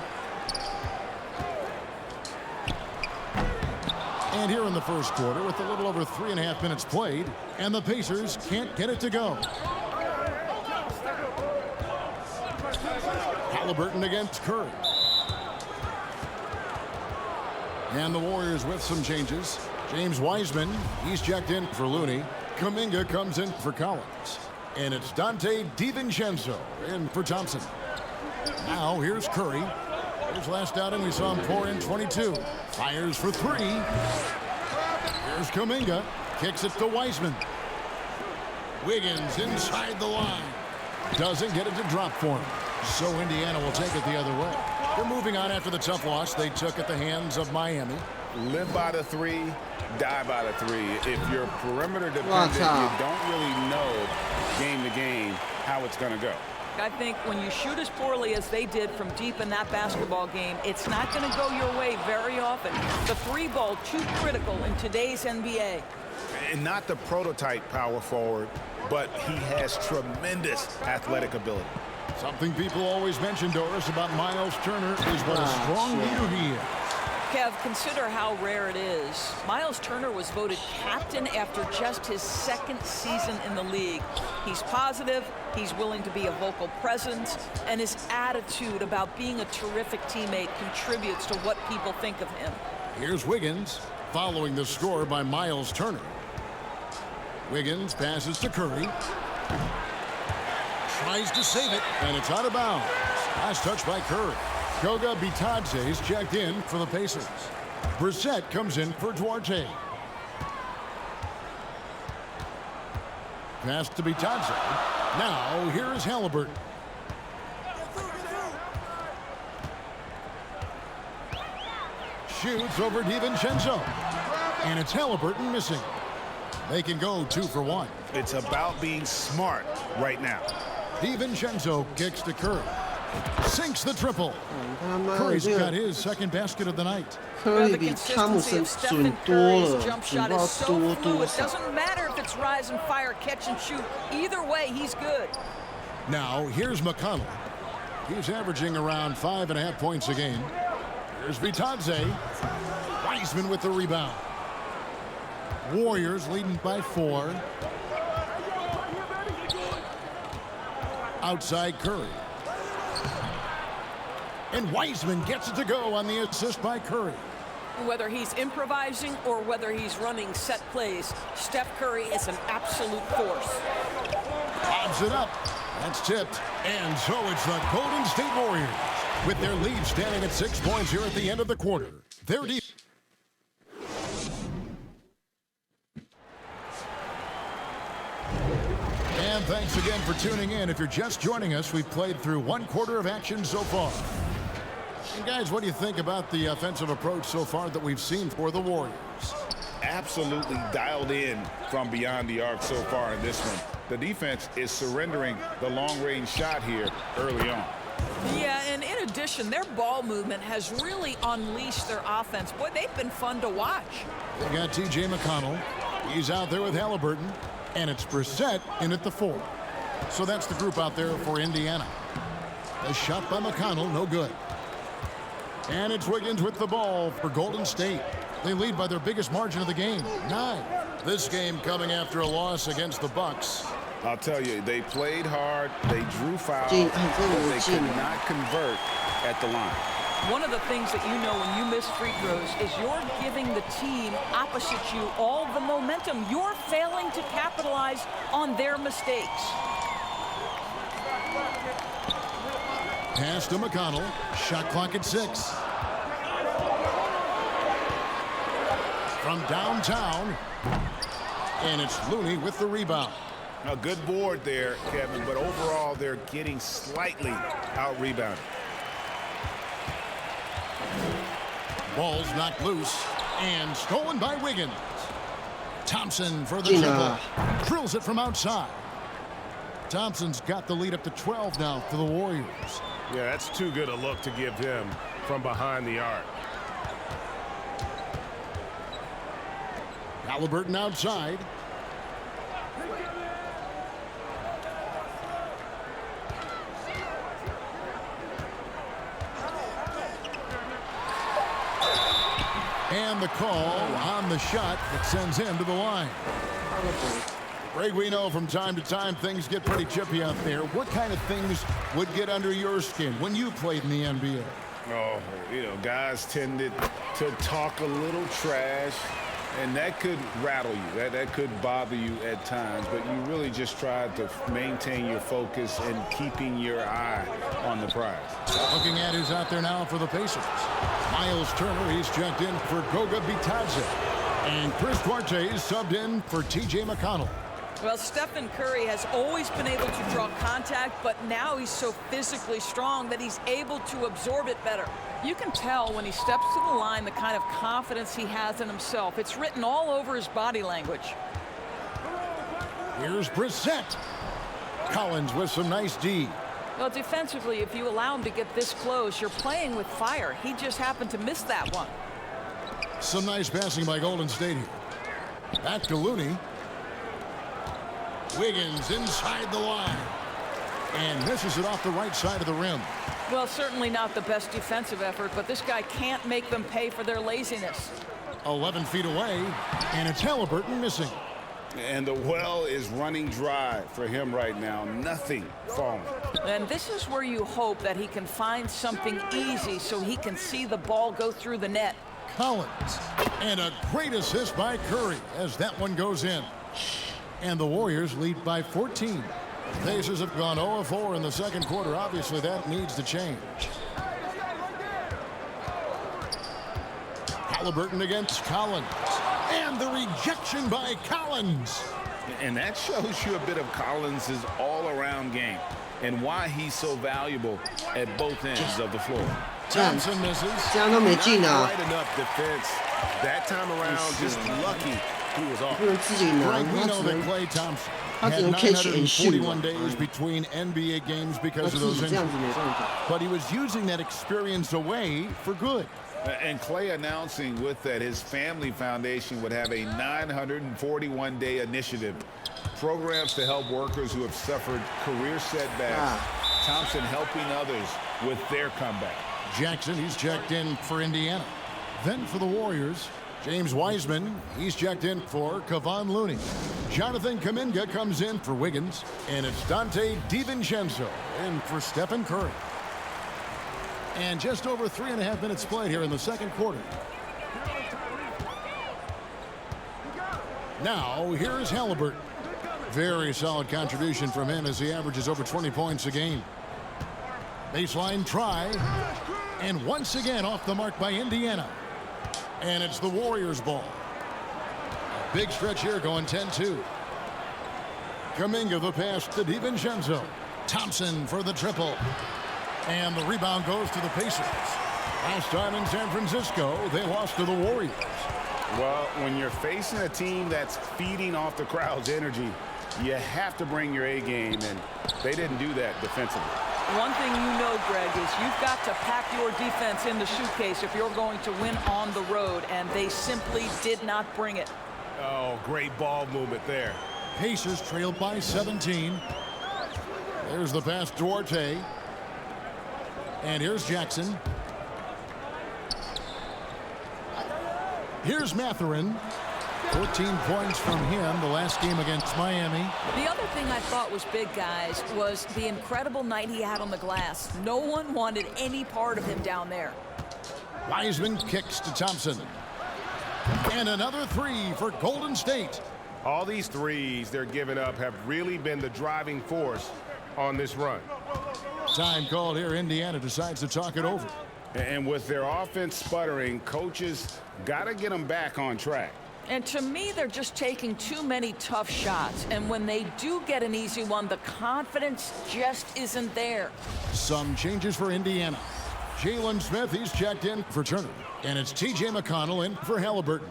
And here in the first quarter, with a little over 3.5 minutes played, and the Pacers can't get it to go. Halliburton against Curry. And the Warriors with some changes. James Wiseman, he's checked in for Looney. Kuminga comes in for Collins. And it's Dante DiVincenzo in for Thompson. Now here's Curry. His last outing, we saw him pour in 22. Fires for 3. Here's Kuminga. Kicks it to Wiseman. Wiggins inside the line. Doesn't get it to drop for him. So Indiana will take it the other way. They're moving on after the tough loss they took at the hands of Miami. Live by the 3, die by the 3. If you're perimeter dependent, you don't really know game to game how it's going to go. I think when you shoot as poorly as they did from deep in that basketball game, it's not going to go your way very often. The 3-ball, too critical in today's NBA. And not the prototype power forward, but he has tremendous athletic ability. Something people always mention, Doris, about Miles Turner is what a strong leader he is. Kev, consider how rare it is. Miles Turner was voted captain after just his second season in the league. He's positive, he's willing to be a vocal presence, and his attitude about being a terrific teammate contributes to what people think of him. Here's Wiggins, following the score by Miles Turner. Wiggins passes to Curry. Tries to save it, and it's out of bounds. Last touch by Curry. Goga Bitadze is checked in for the Pacers. Brissett comes in for Duarte. Pass to Bitadze. Now here is Halliburton. Shoots over DiVincenzo. And it's Halliburton missing. They can go 2 for 1. It's about being smart right now. DiVincenzo kicks to Curry. Sinks the triple. Curry's got his second basket of the night. Curry 比汤姆森准多了，准不知道多多少。 Doesn't matter if it's rise and fire, catch and shoot. Either way, he's good. Now here's McConnell. He's averaging around 5.5 points a game. Here's Bitadze. Wiseman with the rebound. Warriors leading by 4. Outside Curry. And Wiseman gets it to go on the assist by Curry. Whether he's improvising or whether he's running set plays, Steph Curry is an absolute force. Lobs it up. That's tipped. And so it's the Golden State Warriors with their lead standing at 6 points here at the end of the quarter. Their deep. And thanks again for tuning in. If you're just joining us, we've played through 1 quarter of action so far. And guys, what do you think about the offensive approach so far that we've seen for the Warriors? Absolutely dialed in from beyond the arc so far in this one. The defense is surrendering the long-range shot here early on. Yeah, and in addition, their ball movement has really unleashed their offense. Boy, they've been fun to watch. They got T.J. McConnell. He's out there with Halliburton. And it's Brissett in at the 4. So that's the group out there for Indiana. A shot by McConnell, no good. And it's Wiggins with the ball for Golden State. They lead by their biggest margin of the game, 9. This game coming after a loss against the Bucks. I'll tell you, they played hard, they drew fouls, but they could not convert at the line. One of the things that you know when you miss free throws is you're giving the team opposite you all the momentum. You're failing to capitalize on their mistakes. Pass to McConnell. Shot clock at 6. From downtown. And it's Looney with the rebound. A good board there, Kevin, but overall they're getting slightly out-rebounded. Ball's knocked loose and stolen by Wiggins. Thompson for the dribble. Drills it from outside. Thompson's got the lead up to 12 now for the Warriors. Yeah, that's too good a look to give him from behind the arc. Halliburton outside. And the call on the shot that sends him to the line. Greg, we know from time to time things get pretty chippy out there. What kind of things would get under your skin when you played in the NBA? Oh, you know, guys tended to talk a little trash, and that could rattle you. That could bother you at times, but you really just tried to maintain your focus and keeping your eye on the prize. Looking at who's out there now for the Pacers. Miles Turner, he's checked in for Goga Bitadze. And Chris Duarte is subbed in for T.J. McConnell. Well, Stephen Curry has always been able to draw contact, but now he's so physically strong that he's able to absorb it better. You can tell when he steps to the line the kind of confidence he has in himself. It's written all over his body language. Here's Brissett. Collins with some nice D. Well, defensively, if you allow him to get this close, you're playing with fire. He just happened to miss that one. Some nice passing by Golden State here. Back to Looney. Wiggins inside the line. And misses it off the right side of the rim. Well, certainly not the best defensive effort, but this guy can't make them pay for their laziness. 11 feet away, and it's Halliburton missing. And the well is running dry for him right now. Nothing falling. And this is where you hope that he can find something easy so he can see the ball go through the net. Collins, and a great assist by Curry as that one goes in. And the Warriors lead by 14. The Pacers have gone 0-4 in the second quarter. Obviously, that needs to change. Halliburton against Collins. And the rejection by Collins. And that shows you a bit of Collins' all-around game and why he's so valuable at both ends of the floor. Thompson misses. Not quite enough defense. That time around, just lucky he was off. Greg, we know that Klay Thompson had 941 days between NBA games because of those injuries. But he was using that experience away for good. And Klay announcing with that his family foundation would have a 941-day initiative. Programs to help workers who have suffered career setbacks. Thompson helping others with their comeback. Jackson, he's checked in for Indiana. Then for the Warriors, James Wiseman, he's checked in for Kevon Looney. Jonathan Kuminga comes in for Wiggins. And it's Dante DiVincenzo in for Stephen Curry. And just over 3.5 minutes played here in the second quarter. Now, here's Halliburton. Very solid contribution from him as he averages over 20 points a game. Baseline try. And once again off the mark by Indiana. And it's the Warriors' ball. A big stretch here going 10-2. Kuminga the pass to DiVincenzo. Thompson for the triple. And the rebound goes to the Pacers. Last time in San Francisco, they lost to the Warriors. Well, when you're facing a team that's feeding off the crowd's energy, you have to bring your A game, and they didn't do that defensively. One thing you know, Greg, is you've got to pack your defense in the suitcase if you're going to win on the road, and they simply did not bring it. Oh, great ball movement there. Pacers trailed by 17. There's the pass to Duarte. And here's Jackson. Here's Mathurin. 14 points from him the last game against Miami. The other thing I thought was big, guys, was the incredible night he had on the glass. No one wanted any part of him down there. Wiseman kicks to Thompson. And another three for Golden State. All these threes they're giving up have really been the driving force on this run. Time called here. Indiana decides to talk it over. And with their offense sputtering, coaches got to get them back on track. And to me, they're just taking too many tough shots. And when they do get an easy one, the confidence just isn't there. Some changes for Indiana. Jalen Smith, he's checked in for Turner. And it's T.J. McConnell in for Halliburton.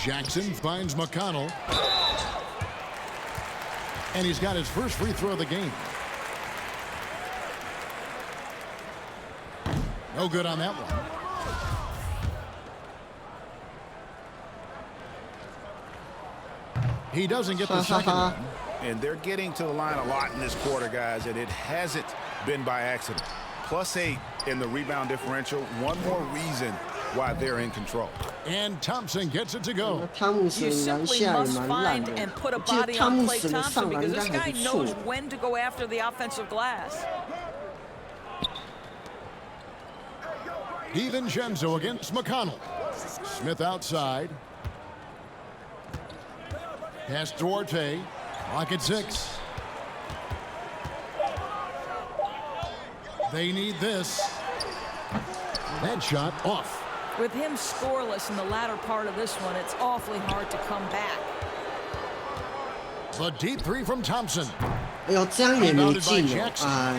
Jackson finds McConnell. And he's got his first free throw of the game. No good on that one. He doesn't get the second one. And they're getting to the line a lot in this quarter, guys, and it hasn't been by accident. +8 in the rebound differential. One more reason why they're in control. And Thompson gets it to go. You simply must find and put a body on Klay Thompson because this guy knows when to go after the offensive glass. DiVincenzo against McConnell. Smith outside. Pass Duarte. Clock at 6. They need this. That shot off. With him scoreless in the latter part of this one, it's awfully hard to come back. The deep three from Thompson. 哎呦，这样也没进哦！哎，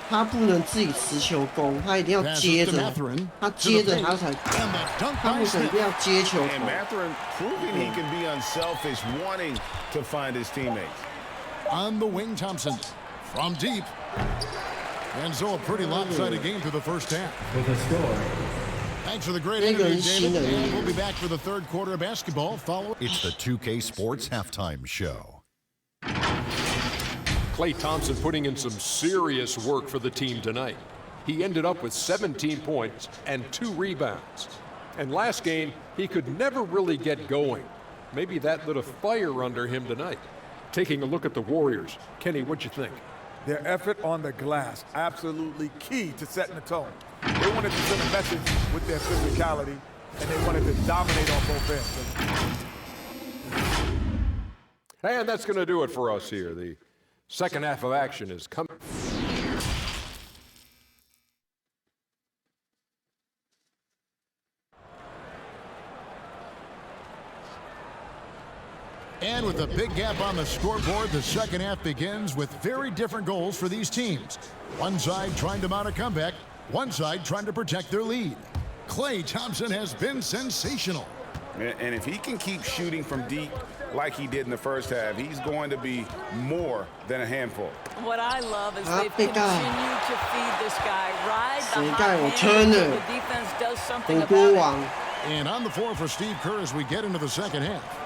他不能自己持球攻，他一定要接着，他接着他才。汤普森一定要接球。And Mathurin proving he can be unselfish, wanting to find his teammates. On the wing, Thompson from deep. And so a pretty lopsided game through the first half. With a score. Thanks for the great interview, David. And we'll be back for the third quarter of basketball. It's the 2K Sports Halftime Show. Klay Thompson putting in some serious work for the team tonight. He ended up with 17 points and 2 rebounds. And last game, he could never really get going. Maybe that lit a fire under him tonight. Taking a look at the Warriors. Kenny, what'd you think? Their effort on the glass, absolutely key to setting the tone. They wanted to send a message with their physicality, and they wanted to dominate on both ends. And that's going to do it for us here. The second half of action is coming. And with a big gap on the scoreboard, the second half begins with very different goals for these teams. One side trying to mount a comeback, one side trying to protect their lead. Klay Thompson has been sensational. And if he can keep shooting from deep like he did in the first half, he's going to be more than a handful. What I love is they've continued to feed this guy, ride the hot hand until the defense does something about it. And on the floor for Steve Kerr as we get into the second half.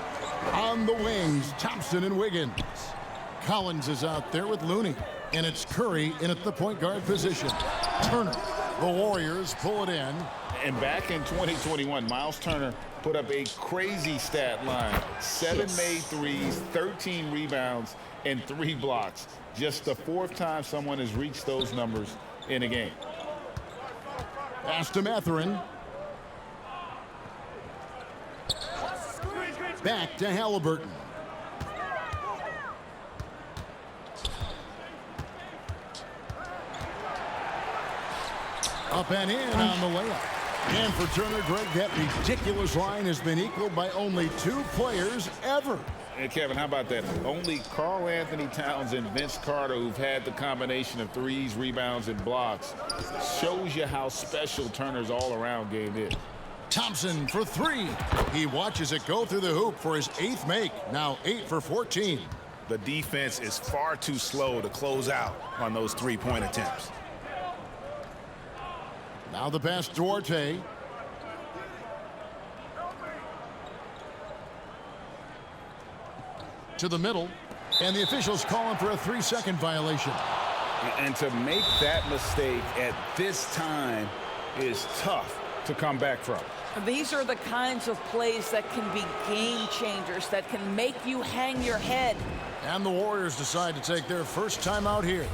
On the wings, Thompson and Wiggins. Collins is out there with Looney. And it's Curry in at the point guard position. Turner. The Warriors pull it in. And back in 2021, Miles Turner put up a crazy stat line. 7 made threes, 13 rebounds, and 3 blocks. Just the 4th time someone has reached those numbers in a game. Pass to Mathurin. Back to Halliburton. Up and in on the layup. And for Turner, Greg, that ridiculous line has been equaled by only 2 players ever. And Kevin, how about that? Only Karl Anthony Towns and Vince Carter, who've had the combination of threes, rebounds, and blocks, shows you how special Turner's all-around game is. Thompson for 3. He watches it go through the hoop for his 8th make. Now 8 for 14. The defense is far too slow to close out on those 3-point attempts. Now the pass to Duarte. To the middle. And the officials calling for a 3-second violation. And to make that mistake at this time is tough to come back from. These are the kinds of plays that can be game changers, that can make you hang your head. And the Warriors decide to take their first time out here.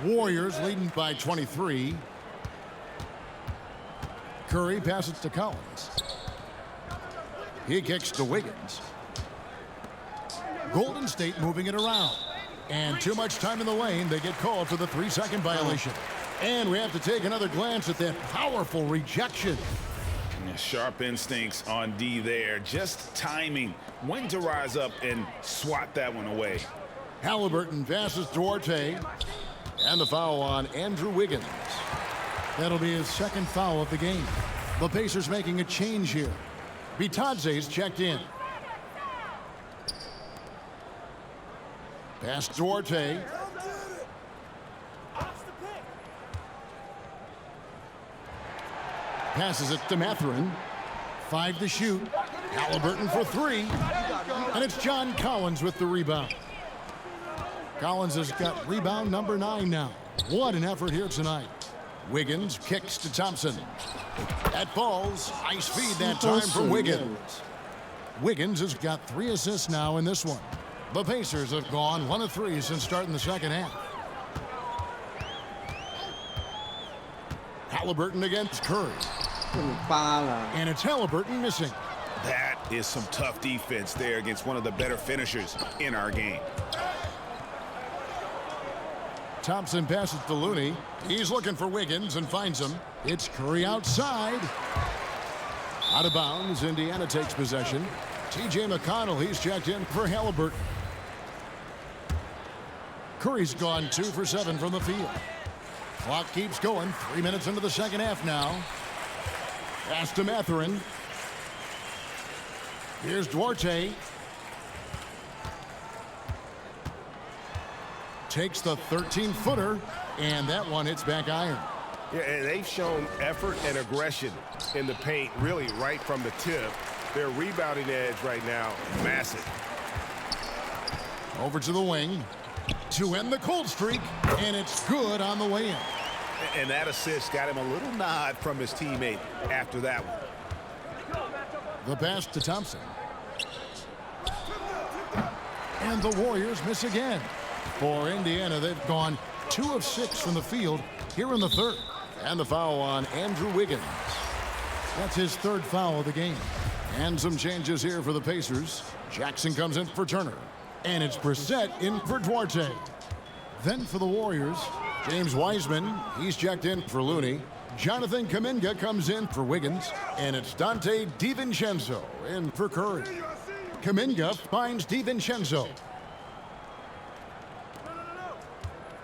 Warriors leading by 23. Curry passes to Collins. He kicks to Wiggins. Golden State moving it around. And too much time in the lane. They get called for the 3-second violation. And we have to take another glance at that powerful rejection. Sharp instincts on D there. Just timing when to rise up and swat that one away. Halliburton passes Duarte. And the foul on Andrew Wiggins. That'll be his 2nd foul of the game. The Pacers making a change here. Bitadze's checked in. Pass Duarte. Passes it to Mathurin. 5 to shoot. Halliburton for 3. And it's John Collins with the rebound. Collins has got rebound number 9 now. What an effort here tonight. Wiggins kicks to Thompson. That falls. Nice feed that time from Wiggins. Wiggins has got 3 assists now in this one. The Pacers have gone 1 of 3 since starting the second half. Halliburton against Curry. And it's Halliburton missing. That is some tough defense there against one of the better finishers in our game. Thompson passes to Looney. He's looking for Wiggins and finds him. It's Curry outside. Out of bounds. Indiana takes possession. T.J. McConnell, he's checked in for Halliburton. Curry's gone 2 for 7 from the field. Clock keeps going. 3 minutes into the second half now. Pass to Mathurin. Here's Duarte. Takes the 13-footer, and that one hits back iron. Yeah, and they've shown effort and aggression in the paint, really right from the tip. Their rebounding edge right now, massive. Over to the wing to end the cold streak, and it's good on the way in. And that assist got him a little nod from his teammate after that one. The pass to Thompson. And the Warriors miss again. For Indiana, they've gone 2 of 6 from the field here in the third. And the foul on Andrew Wiggins. That's his 3rd foul of the game. And some changes here for the Pacers. Jackson comes in for Turner. And it's Brissett in for Duarte. Then for the Warriors, James Wiseman, he's checked in for Looney. Jonathan Kuminga comes in for Wiggins. And it's Dante DiVincenzo in for Curry. Kuminga finds DiVincenzo.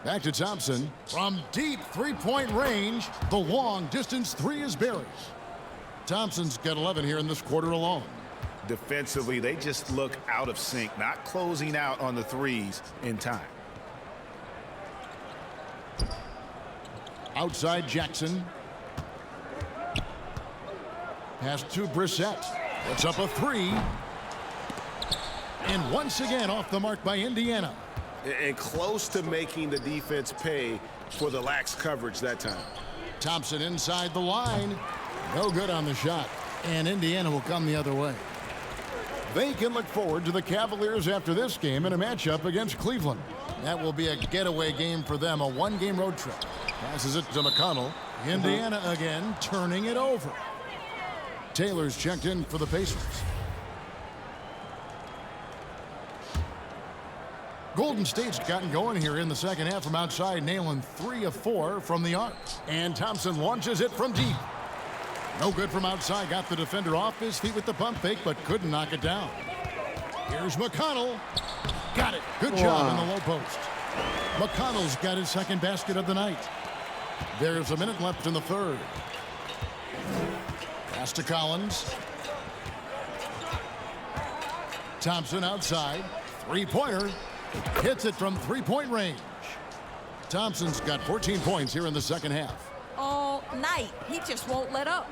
Back to Thompson. From deep three-point range, the long-distance 3 is buried. Thompson's got 11 here in this quarter alone. Defensively, they just look out of sync, not closing out on the threes in time. Outside Jackson. Pass to Brissett. It's up a 3. And once again off the mark by Indiana. And close to making the defense pay for the lax coverage that time. Thompson inside the line. No good on the shot. And Indiana will come the other way. They can look forward to the Cavaliers after this game in a matchup against Cleveland. That will be a getaway game for them, a 1-game road trip. Passes it to McConnell. Indiana again turning it over. Taylor's checked in for the Pacers. Golden State's gotten going here in the second half from outside, nailing 3 of 4 from the arc. And Thompson launches it from deep. No good from outside. Got the defender off his feet with the pump fake, but couldn't knock it down. Here's McConnell. Got it. Good job in the low post. McConnell's got his 2nd basket of the night. There's a minute left in the third. Pass to Collins. Thompson outside. 3-pointer. Hits it from 3-point range. Thompson's got 14 points here in the second half. All night. He just won't let up.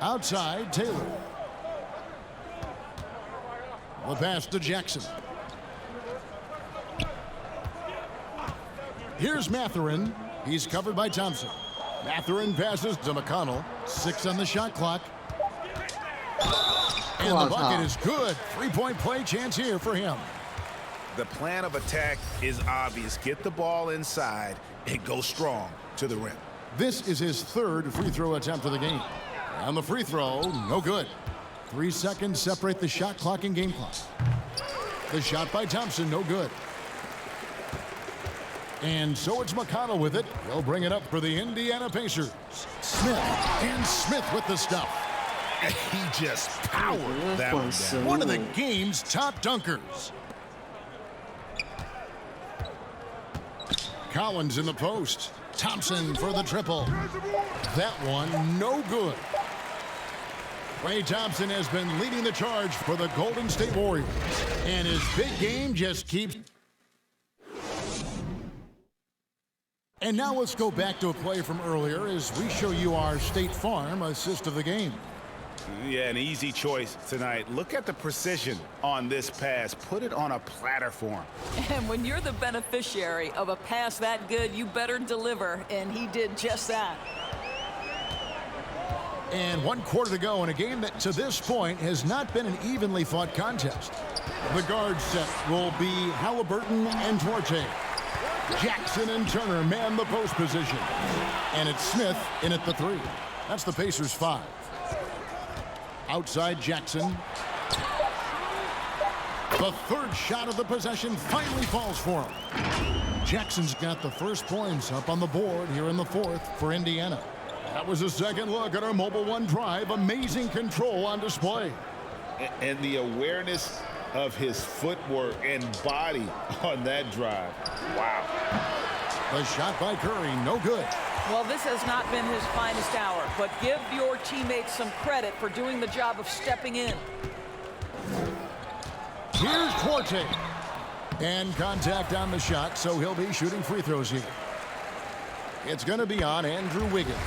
Outside, Taylor. The pass to Jackson. Here's Mathurin. He's covered by Thompson. Mathurin passes to McConnell. 6 on the shot clock. And the bucket is good. 3-point play chance here for him. The plan of attack is obvious. Get the ball inside and go strong to the rim. This is his 3rd free throw attempt of the game. And the free throw, no good. 3 seconds separate the shot clock and game clock. The shot by Thompson, no good. And so it's McConnell with it. He'll bring it up for the Indiana Pacers. Smith, and Smith with the stuff. He just powered that one down. One of the game's top dunkers. Collins in the post. Thompson for the triple. That one, no good. Klay Thompson has been leading the charge for the Golden State Warriors. And his big game just keeps... And now let's go back to a play from earlier as we show you our State Farm assist of the game. Yeah, an easy choice tonight. Look at the precision on this pass. Put it on a platter for him. And when you're the beneficiary of a pass that good, you better deliver, and he did just that. And 1 quarter to go in a game that to this point has not been an evenly fought contest. The guard set will be Halliburton and Duarte. Jackson and Turner man the post position. And it's Smith in at the 3. That's the Pacers 5. Outside Jackson. The 3rd shot of the possession finally falls for him. Jackson's got the first points up on the board here in the 4th for Indiana. That was a second look at our Mobile One drive. Amazing control on display. And the awareness of his footwork and body on that drive. Wow. The shot by Curry, no good. Well, this has not been his finest hour, but give your teammates some credit for doing the job of stepping in. Here's Duarte. And contact on the shot, so he'll be shooting free throws here. It's going to be on Andrew Wiggins.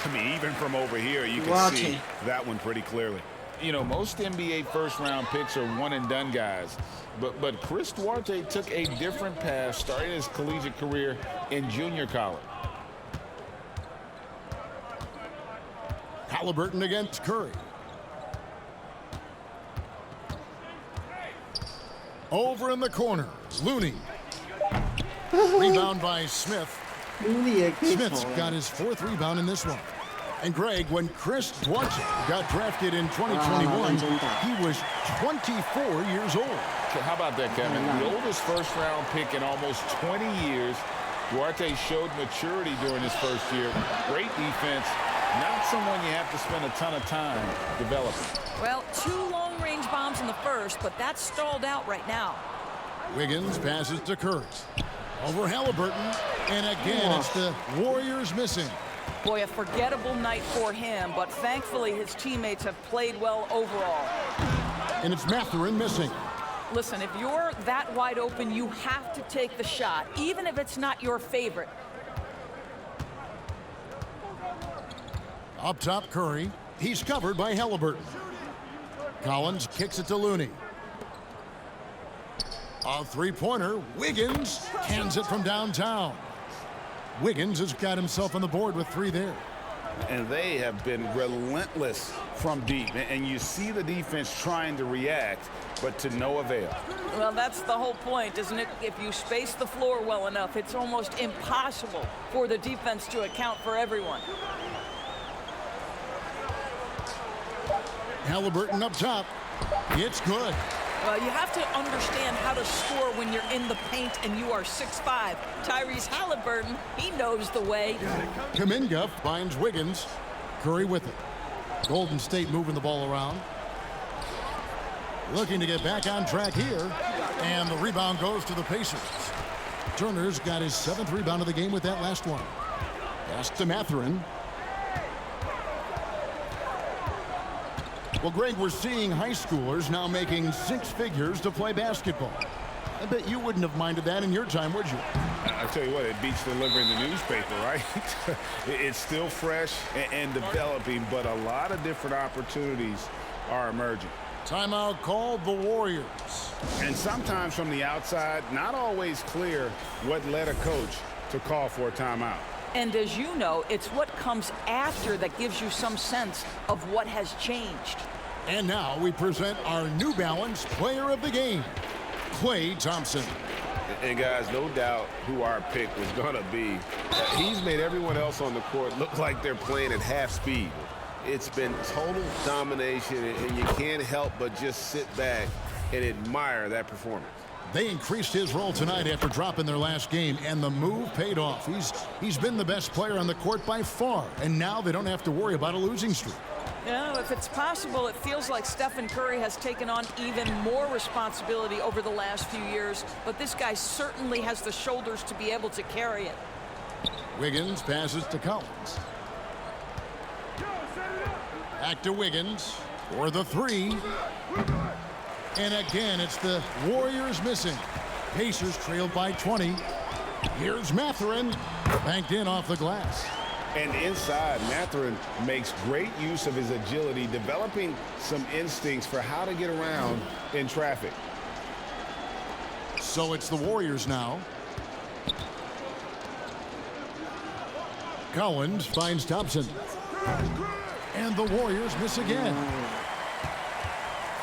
I mean, even from over here, you can see that one pretty clearly. You know, most NBA first-round picks are one-and-done guys. But Chris Duarte took a different path, starting his collegiate career in junior college. Halliburton against Curry. Over in the corner, Looney. Rebound by Smith. Smith's got his 4th rebound in this one. And Greg, when Chris Duarte got drafted in 2021, he was 24 years old. How about that, Kevin? The oldest first-round pick in almost 20 years. Duarte showed maturity during his first year. Great defense. Not someone you have to spend a ton of time developing. Well, 2 long-range bombs in the first, but that's stalled out right now. Wiggins passes to Curry. Over Halliburton. And again, it's the Warriors missing. Boy, a forgettable night for him, but thankfully his teammates have played well overall. And it's Mathurin missing. Listen, if you're that wide open, you have to take the shot, even if it's not your favorite. Up top, Curry. He's covered by Halliburton. Collins kicks it to Looney. A three-pointer. Wiggins cans it from downtown. Wiggins has got himself on the board with 3 there. And they have been relentless from deep. And you see the defense trying to react, but to no avail. Well, that's the whole point, isn't it? If you space the floor well enough, it's almost impossible for the defense to account for everyone. Halliburton up top. It's good. Well, you have to understand how to score when you're in the paint and you are 6'5". Tyrese Halliburton, he knows the way. Kuminga finds Wiggins. Curry with it. Golden State moving the ball around. Looking to get back on track here. And the rebound goes to the Pacers. Turner's got his 7th rebound of the game with that last one. Pass to Mathurin. Well, Greg, we're seeing high schoolers now making 6 figures to play basketball. I bet you wouldn't have minded that in your time, would you? I tell you what, it beats delivering the newspaper, right? It's still fresh and developing, but a lot of different opportunities are emerging. Timeout called the Warriors. And sometimes from the outside, not always clear what led a coach to call for a timeout. And as you know, it's what comes after that gives you some sense of what has changed. And now we present our New Balance Player of the Game, Klay Thompson. And guys, no doubt who our pick was going to be. He's made everyone else on the court look like they're playing at half speed. It's been total domination, and you can't help but just sit back and admire that performance. They increased his role tonight after dropping their last game, and the move paid off. He's been the best player on the court by far, and now they don't have to worry about a losing streak. Yeah, if it's possible, it feels like Stephen Curry has taken on even more responsibility over the last few years, but this guy certainly has the shoulders to be able to carry it. Wiggins passes to Collins. Back to Wiggins for the 3. And again, it's the Warriors missing. Pacers trailed by 20. Here's Mathurin, banked in off the glass. And inside, Mathurin makes great use of his agility, developing some instincts for how to get around in traffic. So it's the Warriors now. Collins finds Thompson. And the Warriors miss again.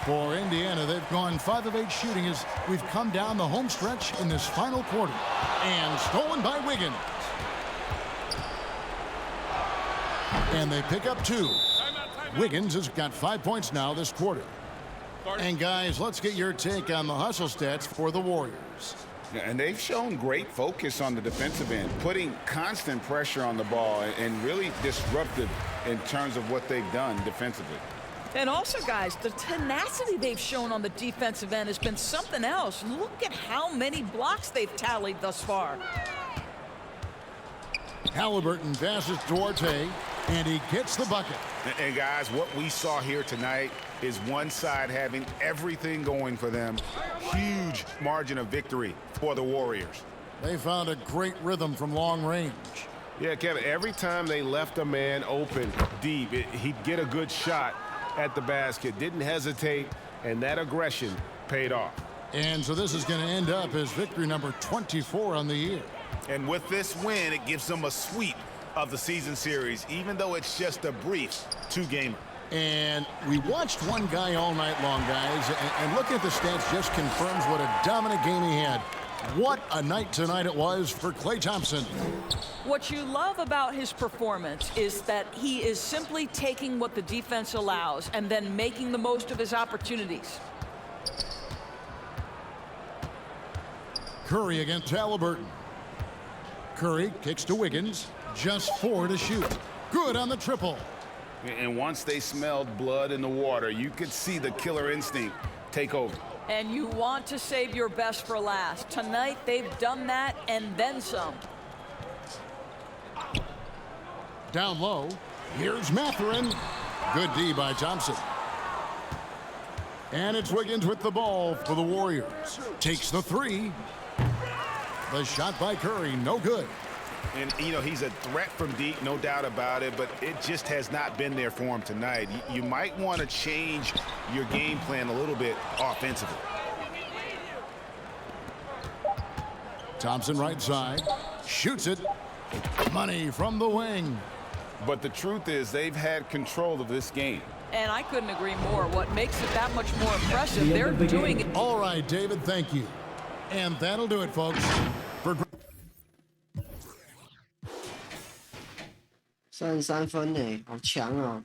For Indiana, they've gone 5 of 8 shooting as we've come down the home stretch in this final quarter. And stolen by Wiggins. And they pick up 2. Wiggins has got 5 points now this quarter. And guys, let's get your take on the hustle stats for the Warriors. And they've shown great focus on the defensive end, putting constant pressure on the ball and really disruptive in terms of what they've done defensively. And also, guys, the tenacity they've shown on the defensive end has been something else. Look at how many blocks they've tallied thus far. Halliburton passes Duarte, and he gets the bucket. And guys, what we saw here tonight is one side having everything going for them. Huge margin of victory for the Warriors. They found a great rhythm from long range. Yeah, Kevin, every time they left a man open deep, he'd get a good shot, at the basket, didn't hesitate, and that aggression paid off. And so this is going to end up as victory number 24 on the year. And with this win, it gives them a sweep of the season series, even though it's just a brief two-gamer. And we watched one guy all night long, guys, and looking at the stats just confirms what a dominant game he had. What a night tonight it was for Klay Thompson. What you love about his performance is that he is simply taking what the defense allows and then making the most of his opportunities. Curry against Halliburton. Curry kicks to Wiggins. Just 4 to shoot. Good on the triple. And once they smelled blood in the water, you could see the killer instinct take over. And you want to save your best for last. Tonight, they've done that and then some. Down low, here's Mathurin. Good D by Thompson. And it's Wiggins with the ball for the Warriors. Takes the 3. The shot by Curry, no good. And, you know, he's a threat from deep, no doubt about it, but it just has not been there for him tonight. You might want to change your game plan a little bit offensively. Thompson right side, shoots it. Money from the wing. But the truth is they've had control of this game. And I couldn't agree more. What makes it that much more impressive, they're doing it. All right, David, thank you. And that'll do it, folks. For 33分呢，好强啊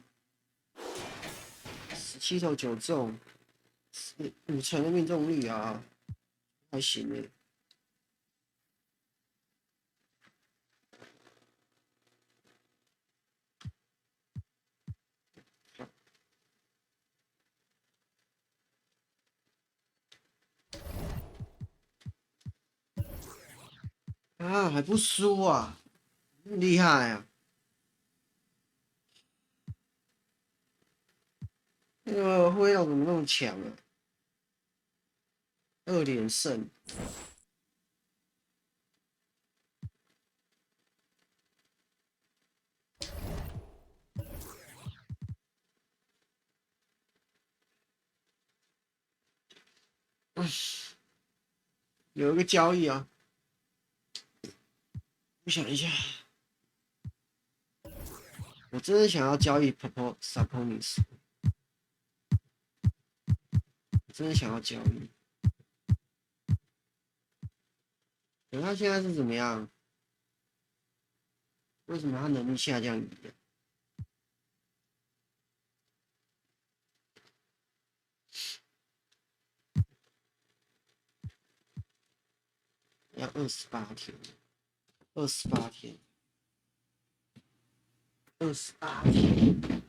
！17投9中，50%的命中率啊，还行呢。啊，还不输啊，厉害啊！那个灰狼怎么那么强啊？2连胜。有一个交易啊，我想一下，我真的想要交易 Sabonis。真的想要交易，可他现在是怎么样？为什么他能力下降1的？要28天，28天，28天。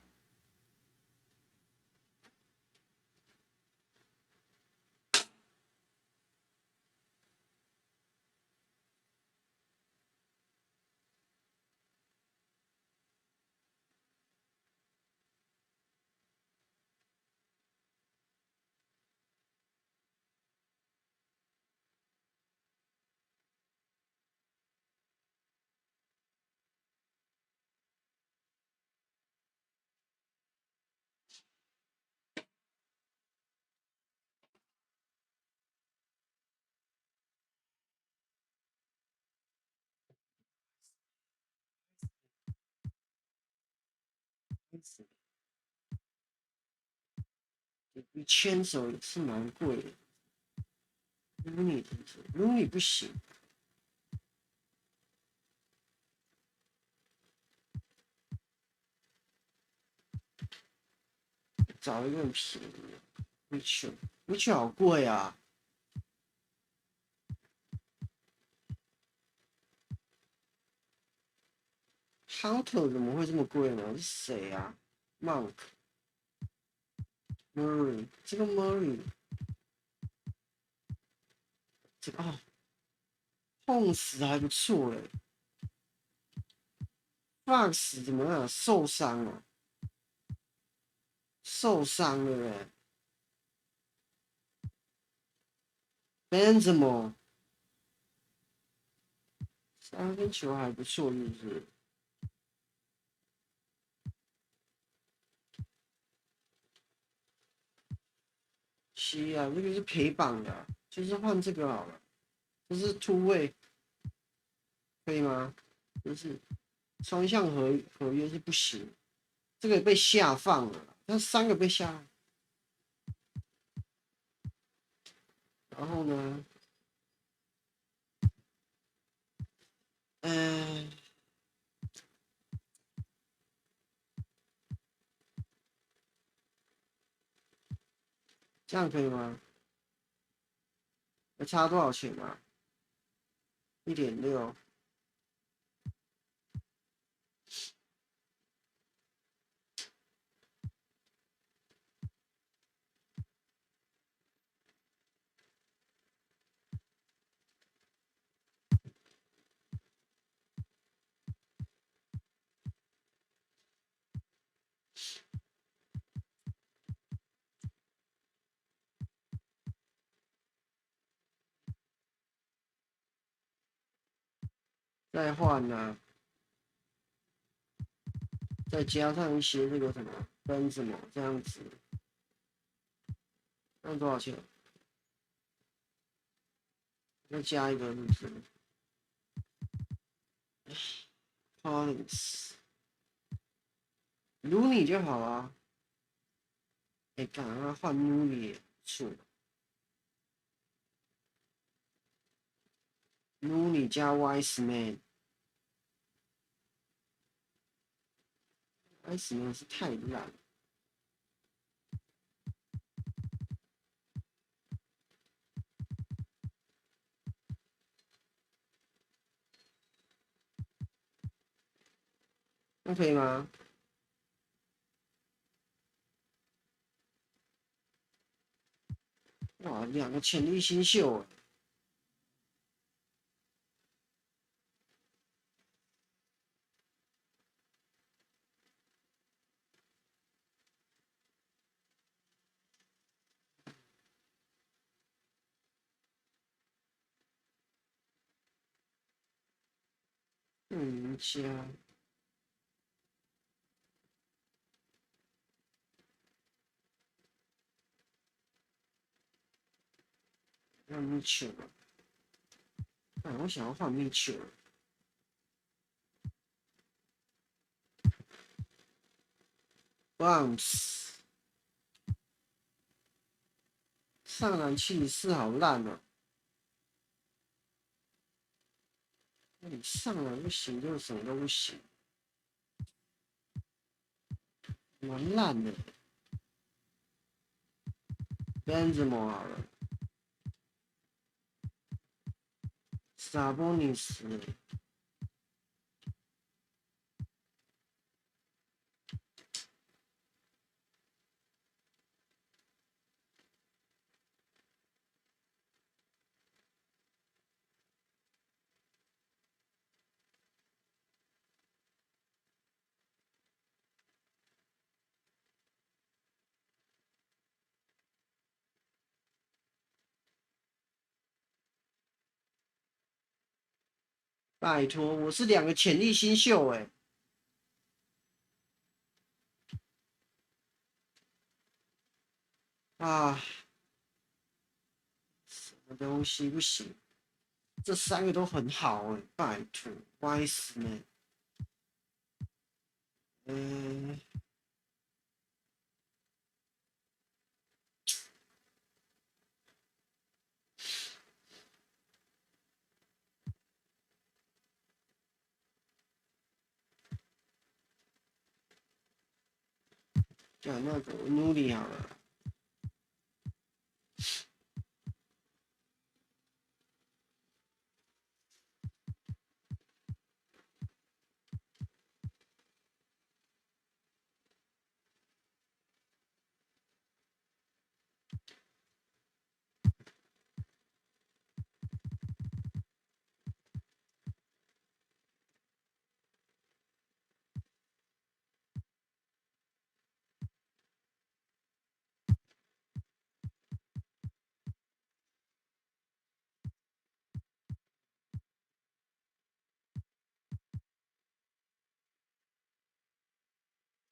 你牵手也是蛮贵的。Looney 不行。找一个很便宜的 Mitchell 好贵啊。Hunter 怎么会这么贵呢？是谁啊 ？Monk、Murray， 这个 Murray， 这个哦，碰死还不错嘞。Fox 怎么样？受伤了，受伤了嘞。Benzema 3分球还不错，是不是？系啊，这个是陪绑的、啊，就是换这个好了。这是突位，可以吗？就是双向合约是不行，这个被下放了，那3个被下放。然后呢，这样可以吗？要差多少钱啊？1.6。再换呢、再加上一些这个什么跟什么这样子，那多少钱？再加一个是不是？Collins，卢尼就好啊。赶快换卢尼错。卢尼加 Wiseman，Wiseman 是太烂。那可以吗？哇，2个潜力新秀哎！加那米球，我想要换米球。Bounce， 上篮74好烂哦。那你上篮不行，就什么都不行，蛮烂的。Benzema 好了，Sabonis。拜托，我是2个潜力新秀哎！啊，什么东西不行？这3个都很好哎，拜托，Wiseman，讲那个努力好了。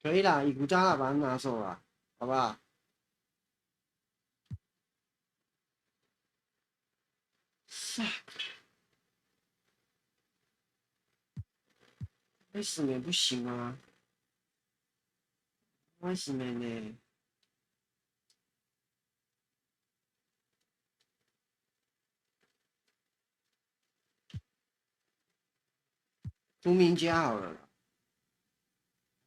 可以啦，伊古扎拉把它拿走了，好不好？为什么不行啊？为什么呢？库明加好了，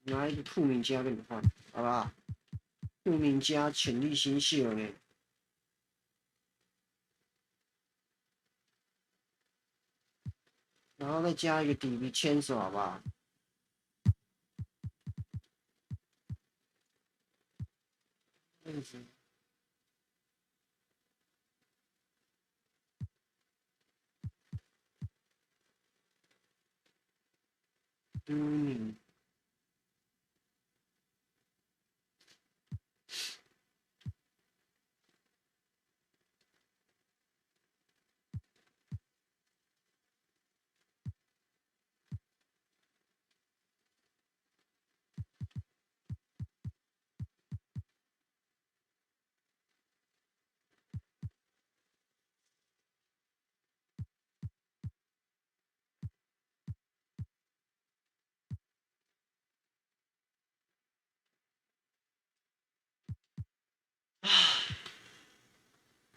拿一个库明加跟你换，好不好？库明加潜力新秀呢？然后再加一个底比牵手，好不好？这样子。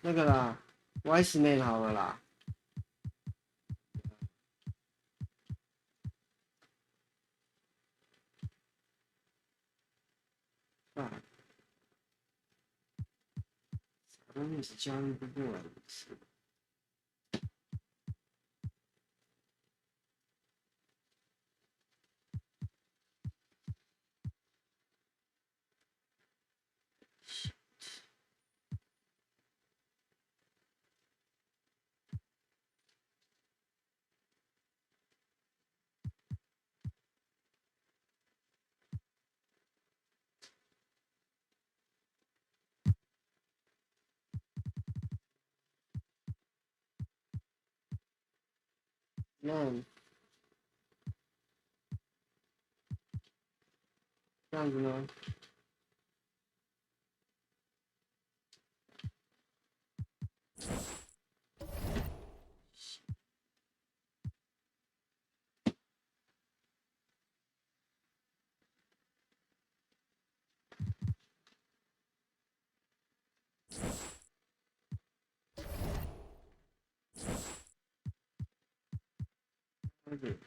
那个啦 ，Wiseman 好了啦。啊，我也是交易不过来的事。那这样子呢？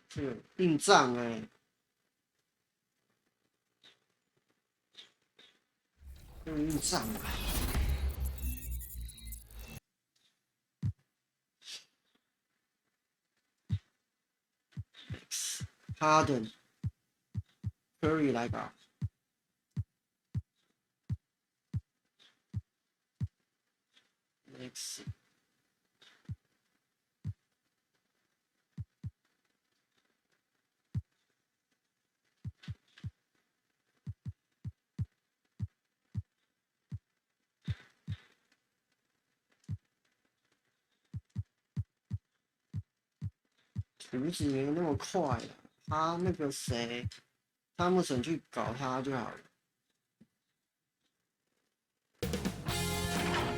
这个硬仗哎、这个硬仗啊！Harden Curry 来吧。Next。图纸没那么快了，他那个谁，汤姆森去搞他就好了。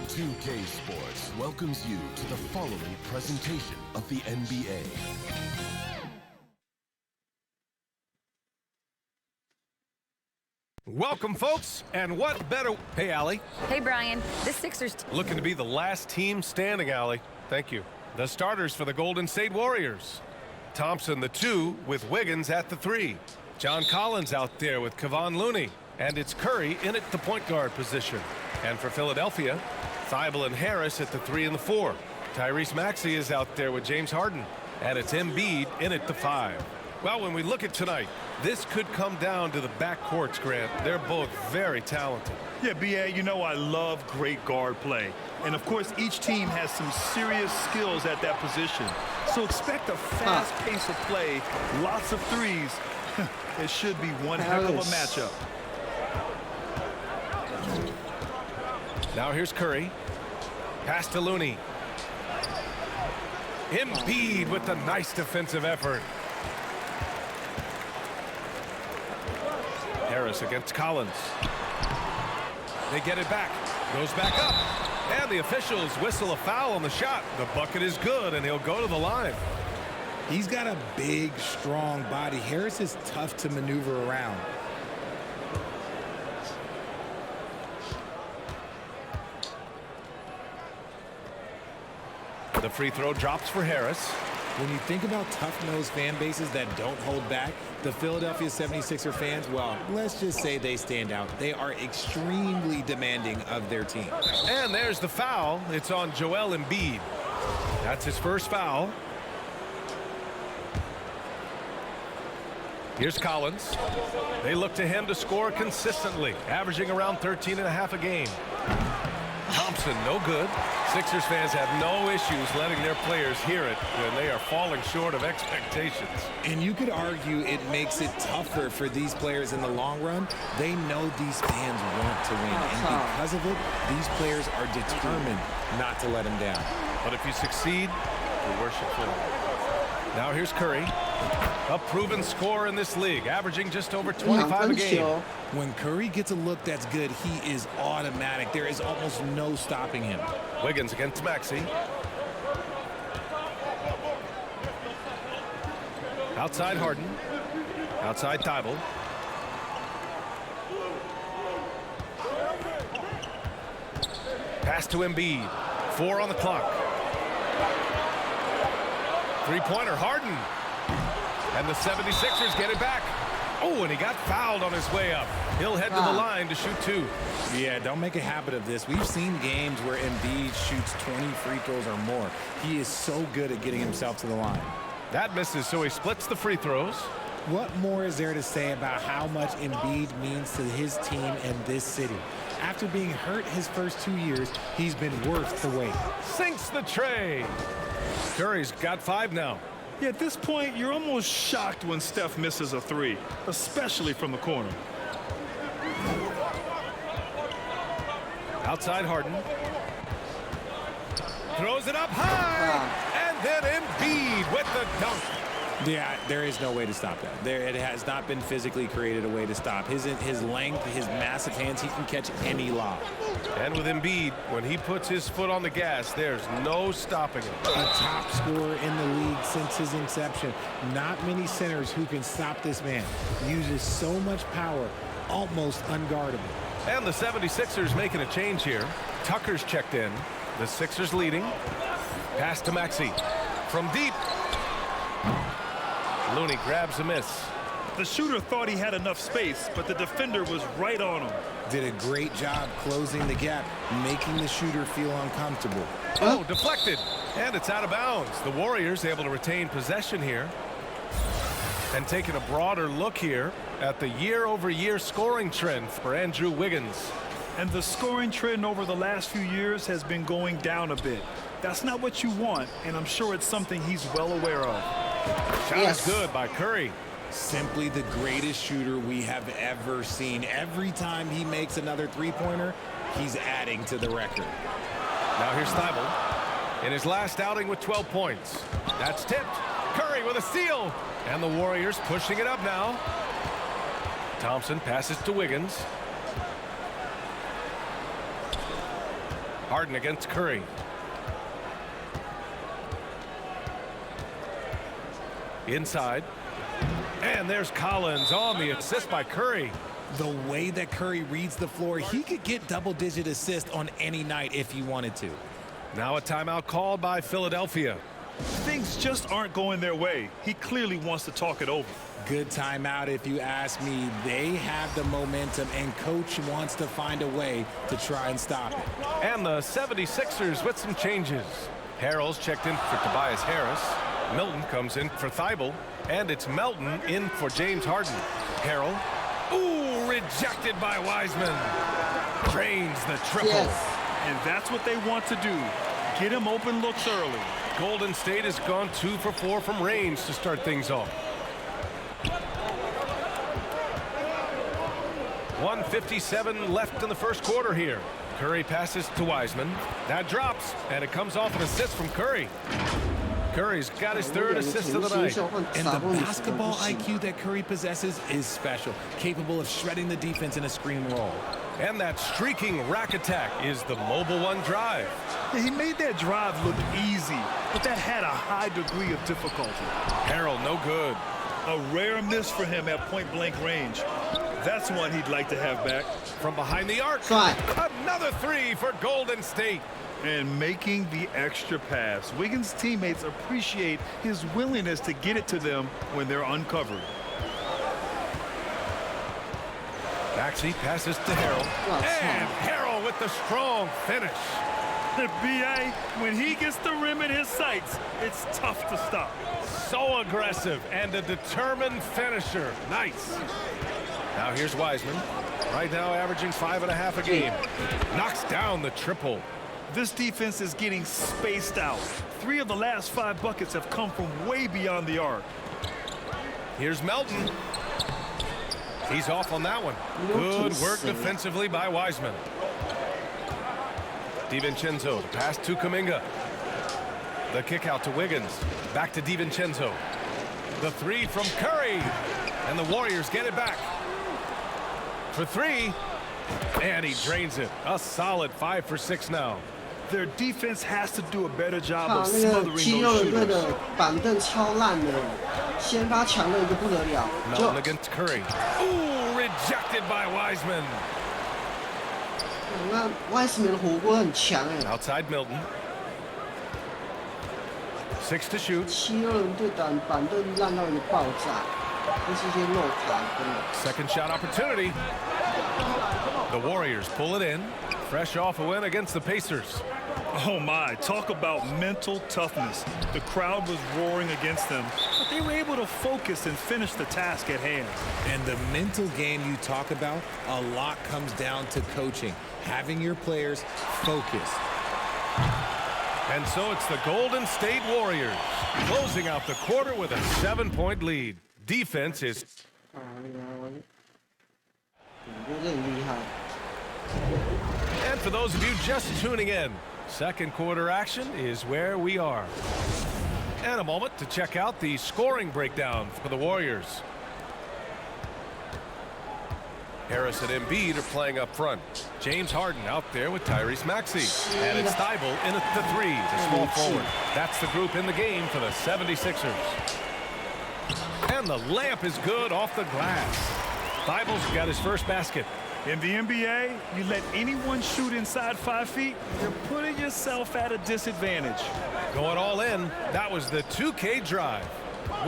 2K Sports welcomes you to the following presentation of the NBA. Welcome, folks, and what better... Hey, Allie. Hey, Brian. This Sixers... Looking to be the last team standing, Allie. Thank you. The starters for the Golden State Warriors. Thompson, the 2, with Wiggins at the 3. John Collins out there with Kevon Looney. And it's Curry in at the point guard position. And for Philadelphia, Thibault and Harris at the 3 and the 4. Tyrese Maxey is out there with James Harden. And it's Embiid in at the 5. Well, when we look at tonight, this could come down to the backcourts, Grant. They're both very talented. Yeah, B.A., you know I love great guard play. And, of course, each team has some serious skills at that position. So expect a fast pace of play, lots of threes. It should be one heck of a matchup. Now here's Curry. Pass to Looney. Embiid with the nice defensive effort. Harris against Collins. They get it back. Goes back up. And the officials whistle a foul on the shot. The bucket is good, and he'll go to the line. He's got a big, strong body. Harris is tough to maneuver around. The free throw drops for Harris. When you think about tough-nosed fan bases that don't hold back, the Philadelphia 76er fans, well, let's just say they stand out. They are extremely demanding of their team. And there's the foul. It's on Joel Embiid. That's his first foul. Here's Collins. They look to him to score consistently, averaging around 13.5 a game. Thompson, no good. Sixers fans have no issues letting their players hear it when they are falling short of expectations. And you could argue it makes it tougher for these players in the long run. They know these fans want to win, and because of it, these players are determined not to let them down. But if you succeed, you worship Philly. Now here's Curry, a proven scorer in this league, averaging just over 25 a game. When Curry gets a look that's good, he is automatic. There is almost no stopping him. Wiggins against Maxey. Outside Harden. Outside Thibault. Pass to Embiid. 4 on the clock. Three-pointer, Harden. And the 76ers get it back. Oh, and he got fouled on his way up. He'll head to the line to shoot 2. Yeah, don't make a habit of this. We've seen games where Embiid shoots 20 free throws or more. He is so good at getting himself to the line. That misses, so he splits the free throws. What more is there to say about how much Embiid means to his team and this city? After being hurt his first 2 years, he's been worth the wait. Sinks the tray. Curry's got 5 now. Yeah, at this point, you're almost shocked when Steph misses a 3, especially from the corner. Outside Harden. Throws it up high. And then Embiid with the dunk. Yeah, there is no way to stop that. It has not been physically created a way to stop. His length, his massive hands, he can catch any lob. And with Embiid, when he puts his foot on the gas, there's no stopping him. A top scorer in the league since his inception. Not many centers who can stop this man. Uses so much power, almost unguardable. And the 76ers making a change here. Tucker's checked in. The Sixers leading. Pass to Maxey. From deep. Looney grabs a miss. The shooter thought he had enough space, but the defender was right on him. Did a great job closing the gap, making the shooter feel uncomfortable. Oh, deflected. And it's out of bounds. The Warriors able to retain possession here. And taking a broader look here at the year-over-year scoring trend for Andrew Wiggins. And the scoring trend over the last few years has been going down a bit. That's not what you want, and I'm sure it's something he's well aware of. Shot is good by Curry. Simply the greatest shooter we have ever seen. Every time he makes another three-pointer, he's adding to the record. Now here's Thibault in his last outing with 12 points. That's tipped. Curry with a steal. And the Warriors pushing it up now. Thompson passes to Wiggins. Harden against Curry. Inside. And there's Collins on the assist by Curry. The way that Curry reads the floor, he could get double-digit assists on any night if he wanted to. Now a timeout called by Philadelphia. Things just aren't going their way. He clearly wants to talk it over. Good timeout if you ask me. They have the momentum, and coach wants to find a way to try and stop it. And the 76ers with some changes. Harrell's checked in for Tobias Harris. Milton comes in for Thibault. And it's Melton in for James Harden. Harrell. Ooh, rejected by Wiseman. Drains the triple. Yes. And that's what they want to do. Get him open looks early. Golden State has gone 2 for 4 from range to start things off. 1:57 left in the first quarter here. Curry passes to Wiseman. That drops, and it comes off an assist from Curry. Curry's got his 3rd assist of the night. And the basketball IQ that Curry possesses is special, capable of shredding the defense in a screen roll. And that streaking rack attack is the Mobile One drive. Yeah, he made that drive look easy, but that had a high degree of difficulty. Harrell, no good. A rare miss for him at point-blank range. That's one he'd like to have back. From behind the arc. Another three for Golden State. And making the extra pass. Wiggins' teammates appreciate his willingness to get it to them when they're uncovered. Maxey passes to Harrell. And Harrell with the strong finish. The BA, when he gets the rim in his sights, it's tough to stop. So aggressive and a determined finisher. Nice. Now here's Wiseman. Right now averaging 5.5 a game. Knocks down the triple. This defense is getting spaced out. 3 of the last 5 buckets have come from way beyond the arc. Here's Melton. He's off on that one. Good work defensively by Wiseman. DiVincenzo, the pass to Kuminga. The kick out to Wiggins. Back to DiVincenzo. The three from Curry. And the Warriors get it back. For 3. And he drains it. A solid 5 for 6 now. Their defense has to do a better job of 那个 smothering 肌肉 those 人队 shooters. 的板凳超烂的，先发强的一个不得了。 Melton against Curry. Ooh, rejected by Wiseman. 那 Wiseman 的火锅很强哎。 Outside Milton. 6 to shoot. 肌肉人队板凳烂到一个爆炸，这是一些漏卡根本。 Second shot opportunity. The Warriors pull it in. Fresh off a win against the Pacers. Oh my, talk about mental toughness. The crowd was roaring against them, but they were able to focus and finish the task at hand. And the mental game you talk about, a lot comes down to coaching, having your players focused. And so it's the Golden State Warriors closing out the quarter with a 7-point lead. Defense is... 有点厉害。 And for those of you just tuning in, second quarter action is where we are. And a moment to check out the scoring breakdown for the Warriors. Harris and Embiid are playing up front. James Harden out there with Tyrese Maxey. And it's Thibault in at the 3, the small forward. That's the group in the game for the 76ers. And the layup is good off the glass. Thibault's got his first basket. In the NBA, you let anyone shoot inside 5 feet, you're putting yourself at a disadvantage. Going all in, that was the 2K drive.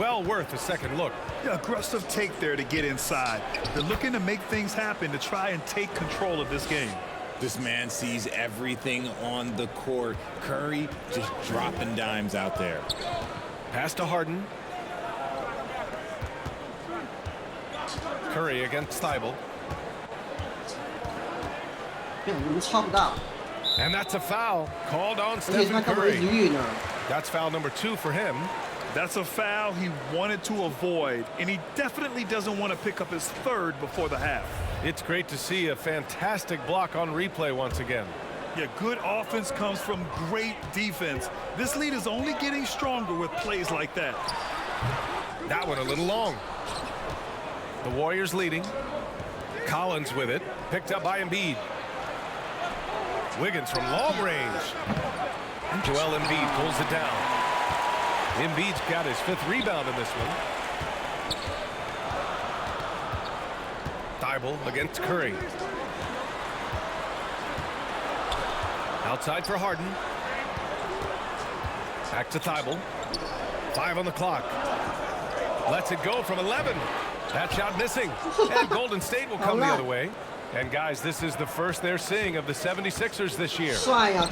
Well worth a second look. The aggressive take there to get inside. They're looking to make things happen to try and take control of this game. This man sees everything on the court. Curry just dropping dimes out there. Pass to Harden. Curry against Thibault. And that's a foul called on Stephen Curry. That's foul number 2 for him. That's a foul he wanted to avoid, and he definitely doesn't want to pick up his 3rd before the half. It's great to see a fantastic block on replay once again. Yeah, good offense comes from great defense. This lead is only getting stronger with plays like that. That one a little long. The Warriors leading. Collins with it. Picked up by Embiid. Wiggins from long range. Joel Embiid pulls it down. Embiid's got his 5th rebound in this one. Thibault against Curry. Outside for Harden. Back to Thibault. 5 on the clock. Lets it go from 11. That shot missing. And Golden State will come the other way. And guys, this is the first they're seeing of the 76ers this year.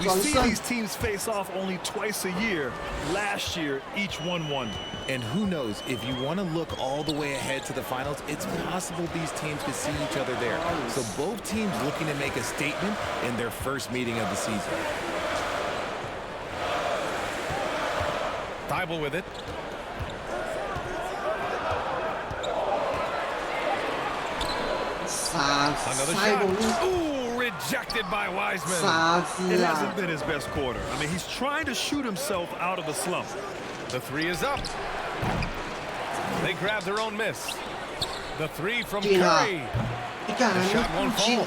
We see these teams face off only twice a year. Last year, each won. And who knows, if you want to look all the way ahead to the finals, it's possible these teams could see each other there. So both teams looking to make a statement in their first meeting of the season. Thibault with it. Another shot. Ooh, rejected by Wiseman. It hasn't been his best quarter. I mean, he's trying to shoot himself out of the slump. The 3 is up. They grab their own miss. The 3 from Curry. The shot won't fall.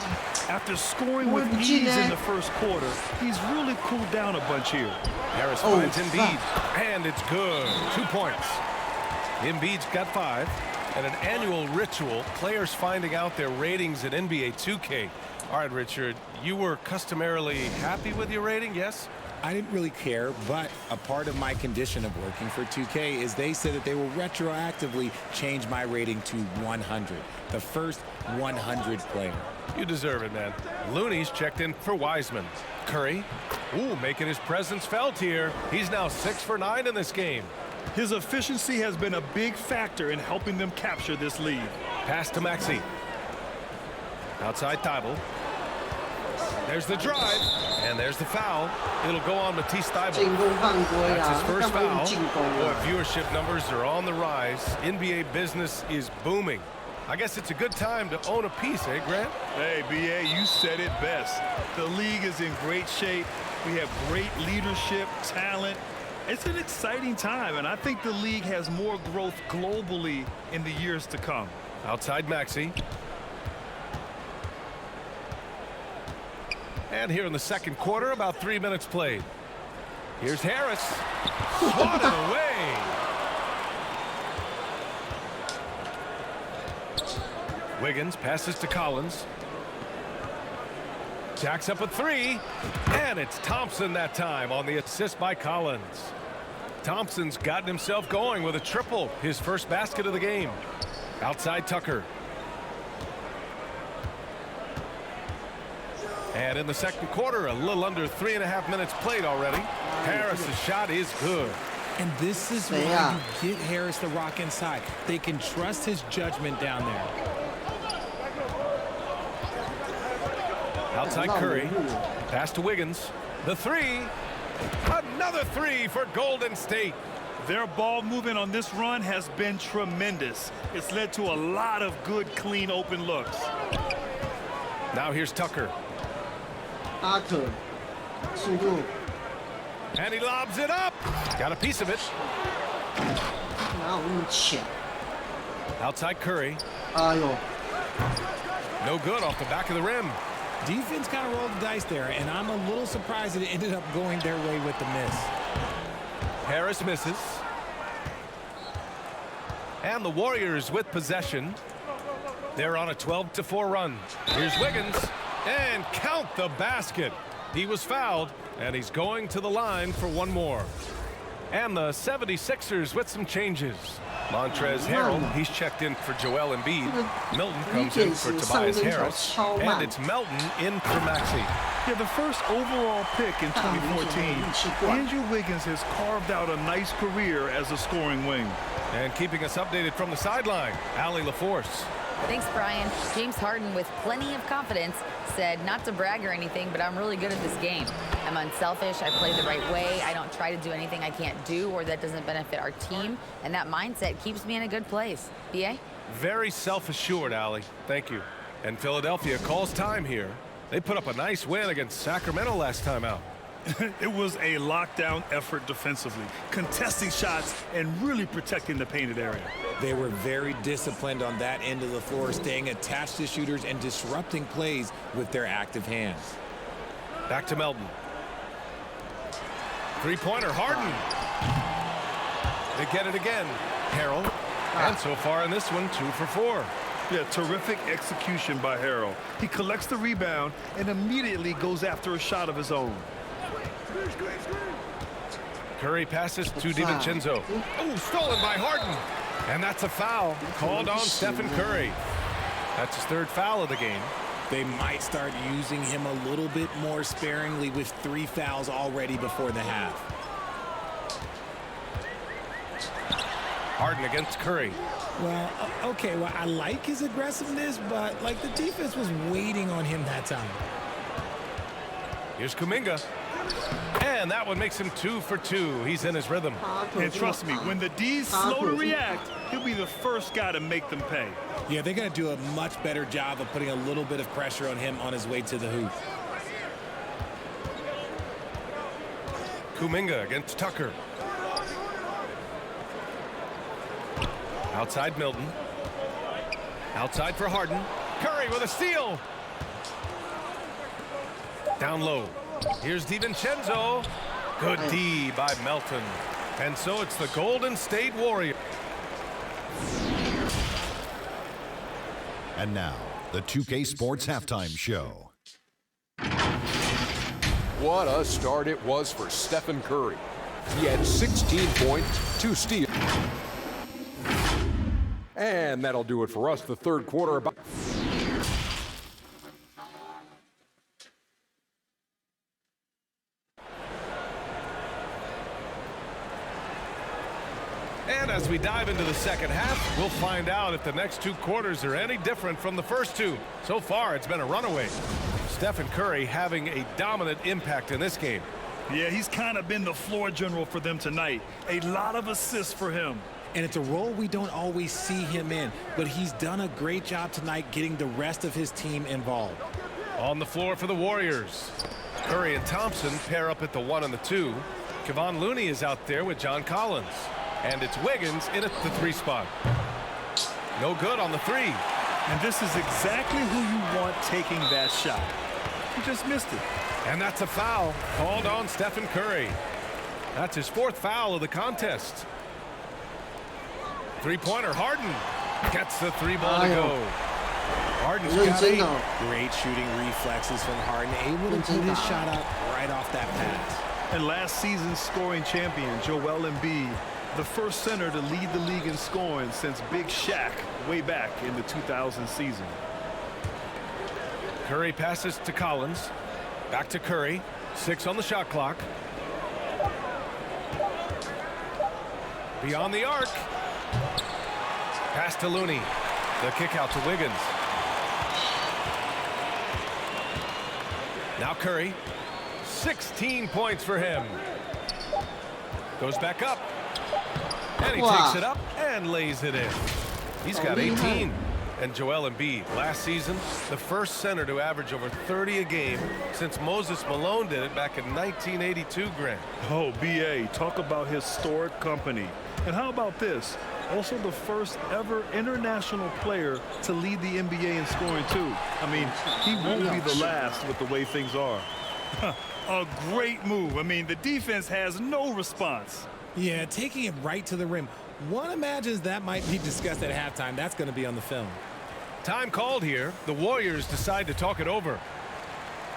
After scoring with ease in the first quarter, he's really cooled down a bunch here. Harris finds Embiid, and it's good. 2 points. Embiid's got 5. And an annual ritual, players finding out their ratings in NBA 2K. All right, Richard, you were customarily happy with your rating, yes? I didn't really care, but a part of my condition of working for 2K is they said that they will retroactively change my rating to 100, the first 100 player. You deserve it, man. Looney's checked in for Wiseman. Curry, making his presence felt here. He's now 6 for 9 in this game. His efficiency has been a big factor in helping them capture this lead. Pass to Maxey. Outside Thibault. There's the drive, and there's the foul. It'll go on Matisse Thibault. That's his first foul. Boy, viewership numbers are on the rise. NBA business is booming. I guess it's a good time to own a piece, eh, Grant? Hey, B.A., you said it best. The league is in great shape. We have great leadership, talent. It's an exciting time, and I think the league has more growth globally in the years to come. Outside Maxey. And here in the second quarter, about 3 minutes played. Here's Harris. Swatted away. Wiggins passes to Collins. Jacks up a 3. And it's Thompson that time on the assist by Collins. Thompson's gotten himself going with a triple, his first basket of the game. Outside Tucker. And in the second quarter, a little under 3.5 minutes played already. Harris's shot is good. And this is why you get Harris to rock inside. They can trust his judgment down there. Outside Curry. Pass to Wiggins. The 3. Another 3 for Golden State. Their ball movement on this run has been tremendous. It's led to a lot of good, clean, open looks. Now here's Tucker. And he lobs it up. Got a piece of it. Outside Curry. No good off the back of the rim. Defense kind of rolled the dice there, and I'm a little surprised that it ended up going their way with the miss. Harris misses. And the Warriors with possession. They're on a 12-4 run. Here's Wiggins. And count the basket. He was fouled, and he's going to the line for one more. And the 76ers with some changes. Montrezl Harrell, he's checked in for Joel Embiid. Milton comes in for Tobias Harris. And it's Melton in for Maxey. Yeah, the first overall pick in 2014, Andrew Wiggins has carved out a nice career as a scoring wing. And keeping us updated from the sideline, Allie LaForce. Thanks, Brian. James Harden, with plenty of confidence, said not to brag or anything, but I'm really good at this game. I'm unselfish. I play the right way. I don't try to do anything I can't do or that doesn't benefit our team. And that mindset keeps me in a good place. B.A.? Very self-assured, Allie. Thank you. And Philadelphia calls time here. They put up a nice win against Sacramento last time out. It was a lockdown effort defensively, contesting shots and really protecting the painted area. They were very disciplined on that end of the floor, staying attached to shooters and disrupting plays with their active hands. Back to Melton. Three-pointer, Harden. They get it again. Harrell. And so far in this one, 2 for 4. Yeah, terrific execution by Harrell. He collects the rebound and immediately goes after a shot of his own. Curry passes to DiVincenzo. Oh, stolen by Harden. And that's a foul called on Stephen Curry. That's his 3rd foul of the game. They might start using him a little bit more sparingly with 3 fouls already before the half. Harden against Curry. Well, okay, well, I like his aggressiveness, but like the defense was waiting on him that time. Here's Kuminga. And that one makes him 2 for 2. He's in his rhythm. And trust me, when the D's slow to react, he'll be the first guy to make them pay. Yeah, they're going to do a much better job of putting a little bit of pressure on him on his way to the hoop. Kuminga against Tucker. Outside Milton. Outside for Harden. Curry with a steal. Down low. Here's DiVincenzo. Good D by Melton. And so it's the Golden State Warriors. And now, the 2K Sports Halftime Show. What a start it was for Stephen Curry. He had 16 points, 2 steals. And that'll do it for us. The third quarter. And as we dive into the second half, we'll find out if the next 2 quarters are any different from the first 2. So far, it's been a runaway. Stephen Curry having a dominant impact in this game. Yeah, he's kind of been the floor general for them tonight. A lot of assists for him. And it's a role we don't always see him in, but he's done a great job tonight getting the rest of his team involved. On the floor for the Warriors. Curry and Thompson pair up at the 1 and the 2. Kevon Looney is out there with John Collins. And it's Wiggins in at the 3 spot. No good on the 3. And this is exactly who you want taking that shot. He just missed it. And that's a foul called on Stephen Curry. That's his 4th foul of the contest. 3-pointer, Harden gets the 3-ball to go. Harden's got 8. Great shooting reflexes from Harden, able to put his shot up right off that pass. And last season's scoring champion, Joel Embiid, the first center to lead the league in scoring since Big Shaq way back in the 2000 season. Curry passes to Collins. Back to Curry. 6 on the shot clock. Beyond the arc. Pass to Looney. The kick out to Wiggins. Now Curry. 16 points for him. Goes back up. And he takes it up and lays it in. He's got 18. And Joel Embiid, last season, the first center to average over 30 a game since Moses Malone did it back in 1982, Grant. Oh, B.A., talk about historic company. And how about this? Also the first ever international player to lead the NBA in scoring, too. I mean, he won't be the last with the way things are. A great move. I mean, the defense has no response. Yeah, taking it right to the rim. One imagines that might be discussed at halftime. That's going to be on the film. Time called here. The Warriors decide to talk it over.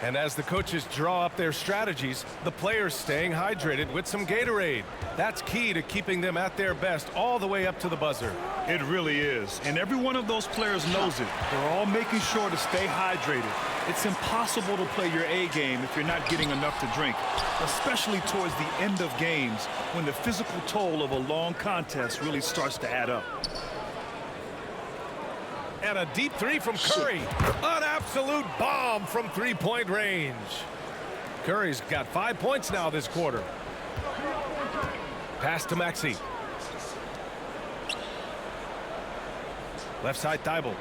And as the coaches draw up their strategies, the players staying hydrated with some Gatorade. That's key to keeping them at their best all the way up to the buzzer. It really is. And every one of those players knows it. They're all making sure to stay hydrated. It's impossible to play your A game if you're not getting enough to drink, especially towards the end of games when the physical toll of a long contest really starts to add up. And a deep 3 from Curry. An absolute bomb from 3-point range. Curry's got 5 points now this quarter. Pass to Maxey. Left side Thibault.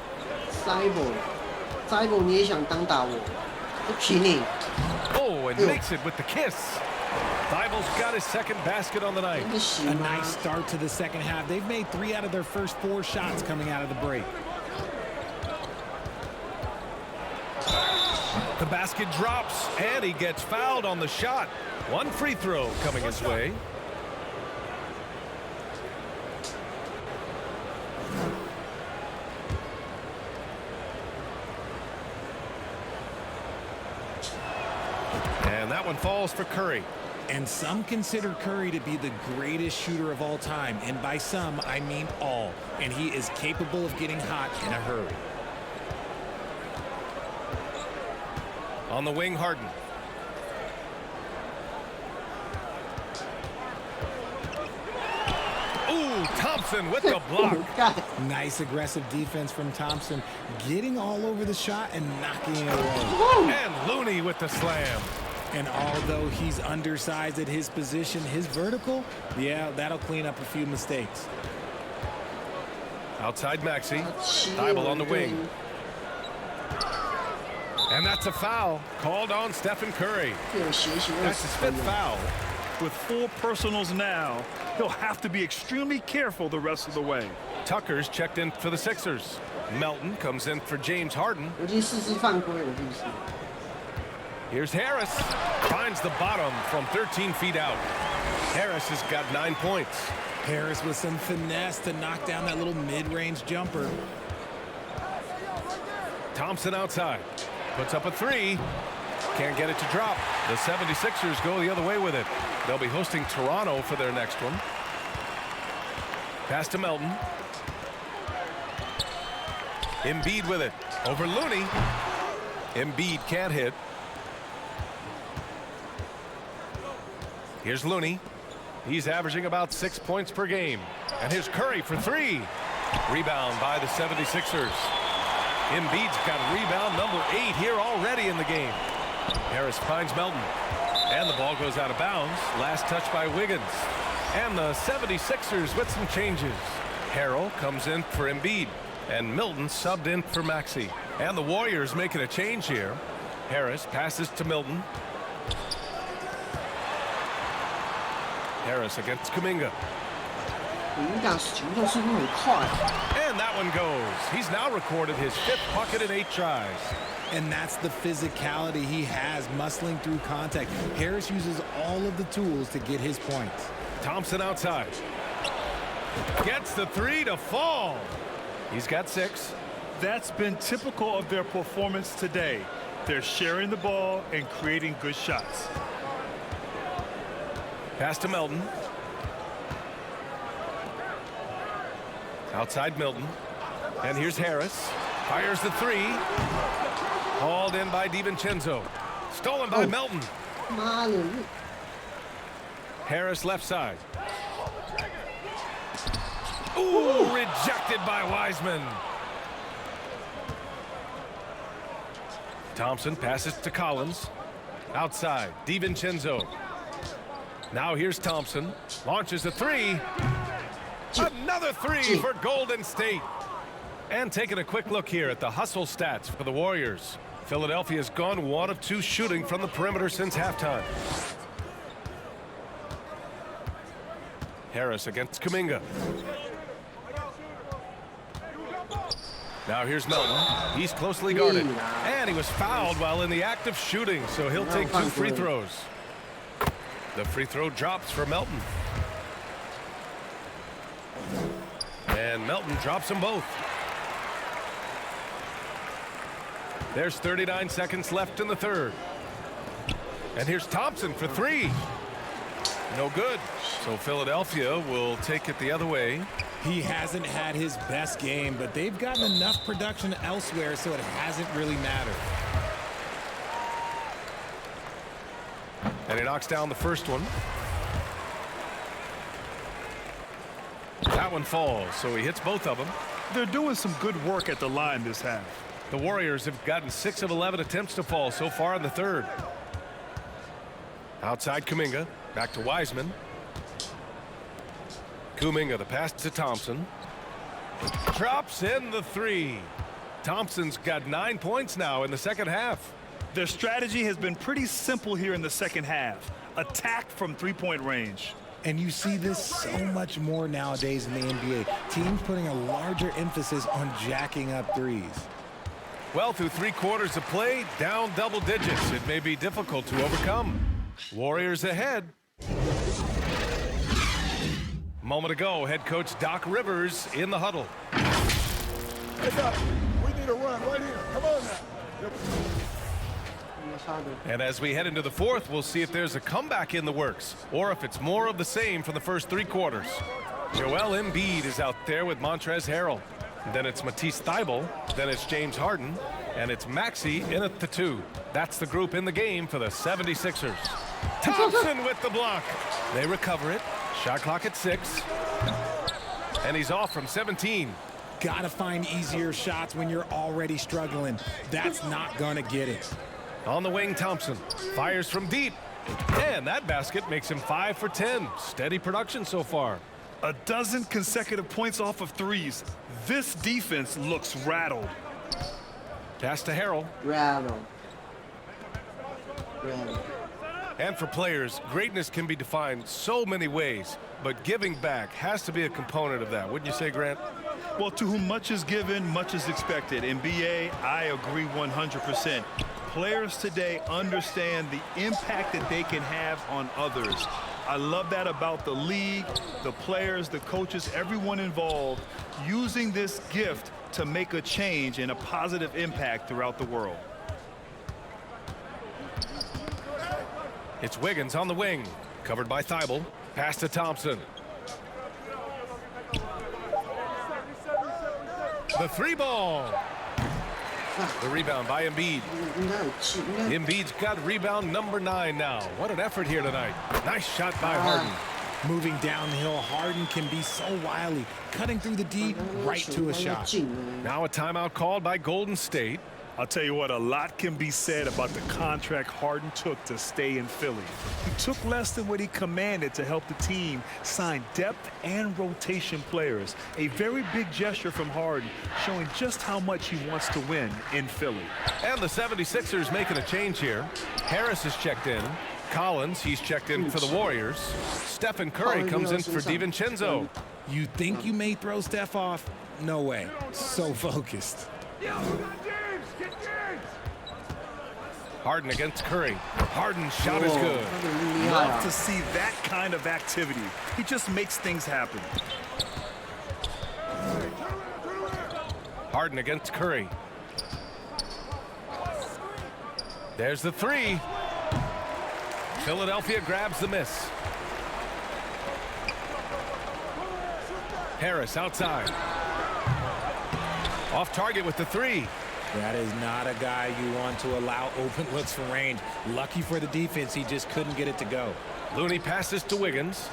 Thibault 你也想当打我？不凭你。 Oh, and makes it with the kiss. Thibault's got his 2nd basket on the night. A nice start to the second half. They've made 3 out of their first 4 shots coming out of the break. The basket drops, and he gets fouled on the shot. 1 free throw coming his way. And that one falls for Curry. And some consider Curry to be the greatest shooter of all time. And by some, I mean all. And he is capable of getting hot in a hurry. On the wing, Harden. Ooh, Thompson with the block. Nice aggressive defense from Thompson, getting all over the shot and knocking it away. And Looney with the slam. And although he's undersized at his position, his vertical, yeah, that'll clean up a few mistakes. Outside Maxey. Thibault on the wing. And that's a foul called on Stephen Curry. That's his 5th foul. With 4 personals now, he'll have to be extremely careful the rest of the way. Tucker's checked in for the Sixers. Melton comes in for James Harden. Here's Harris. Finds the bottom from 13 feet out. Harris has got 9 points. Harris with some finesse to knock down that little mid-range jumper. Thompson outside. Puts up a three. Can't get it to drop. The 76ers go the other way with it. They'll be hosting Toronto for their next one. Pass to Melton. Embiid with it. Over Looney. Embiid can't hit. Here's Looney. He's averaging about 6 points per game. And here's Curry for three. Rebound by the 76ers. Embiid's got rebound number 8 here already in the game. Harris finds Melton. And the ball goes out of bounds. Last touch by Wiggins. And the 76ers with some changes. Harrell comes in for Embiid. And Milton subbed in for Maxey. And the Warriors making a change here. Harris passes to Milton. Harris against Kuminga. And that one goes. He's now recorded his 5th bucket in 8 tries. And that's the physicality he has, muscling through contact. Harris uses all of the tools to get his points. Thompson outside. Gets the three to fall. He's got 6. That's been typical of their performance today. They're sharing the ball and creating good shots. Pass to Melton. Outside Milton. And here's Harris. Fires the three. Hauled in by DiVincenzo. Stolen by Melton. Harris left side. Ooh, rejected by Wiseman. Thompson passes to Collins. Outside, DiVincenzo. Now here's Thompson. Launches a three. Another three for Golden State. And taking a quick look here at the hustle stats for the Warriors. Philadelphia's gone 1 of 2 shooting from the perimeter since halftime. Harris against Kuminga. Now here's Melton. He's closely guarded. And he was fouled while in the act of shooting, so he'll take 2 free throws. The free throw drops for Melton. And Melton drops them both. There's 39 seconds left in the third. And here's Thompson for three. No good. So Philadelphia will take it the other way. He hasn't had his best game, but they've gotten enough production elsewhere, so it hasn't really mattered. And he knocks down the first one. That one falls, so he hits both of them. They're doing some good work at the line this half. The Warriors have gotten 6 of 11 attempts to fall so far in the third. Outside Kuminga, back to Wiseman. Kuminga, the pass to Thompson. Drops in the three. Thompson's got 9 points now in the second half. Their strategy has been pretty simple here in the second half. Attack from three-point range. And you see this so much more nowadays in the NBA. Teams putting a larger emphasis on jacking up threes. Well, through 3 quarters of play, down double digits. It may be difficult to overcome. Warriors ahead. Moment ago, head coach Doc Rivers in the huddle. Hey, Doc, we need a run right here. Come on now. And as we head into the fourth, we'll see if there's a comeback in the works or if it's more of the same from the first 3 quarters. Joel Embiid is out there with Montrezl Harrell. Then it's Matisse Thybulle. Then it's James Harden. And it's Maxey in at the 2. That's the group in the game for the 76ers. Thompson with the block. They recover it. Shot clock at 6. And he's off from 17. Gotta find easier shots when you're already struggling. That's not gonna get it. On the wing, Thompson fires from deep. And that basket makes him 5 for 10. Steady production so far. 12 consecutive points off of threes. This defense looks rattled. Pass to Harrell. Rattled. And for players, greatness can be defined so many ways, but giving back has to be a component of that. Wouldn't you say, Grant? Well, to whom much is given, much is expected. In BA, I agree 100%. Players today understand the impact that they can have on others. I love that about the league, the players, the coaches, everyone involved, using this gift to make a change and a positive impact throughout the world. It's Wiggins on the wing, covered by Thibault. Pass to Thompson. The three ball. The rebound by Embiid. Embiid's got rebound number 9 now. What an effort here tonight. Nice shot by Harden. Moving downhill, Harden can be so wily, cutting through the D right to a shot. Now a timeout called by Golden State. I'll tell you what, a lot can be said about the contract Harden took to stay in Philly. He took less than what he commanded to help the team sign depth and rotation players. A very big gesture from Harden, showing just how much he wants to win in Philly. And the 76ers making a change here. Harris is checked in. Collins, he's checked in for the Warriors. Stephen Curry comes in for DiVincenzo. You think you may throw Steph off? No way. So focused. Harden against Curry. Harden's shot is good. Love to see that kind of activity. He just makes things happen. Harden against Curry. There's the three. Philadelphia grabs the miss. Harris outside. Off target with the three. That is not a guy you want to allow open looks from range. Lucky for the defense, he just couldn't get it to go. Looney passes to Wiggins.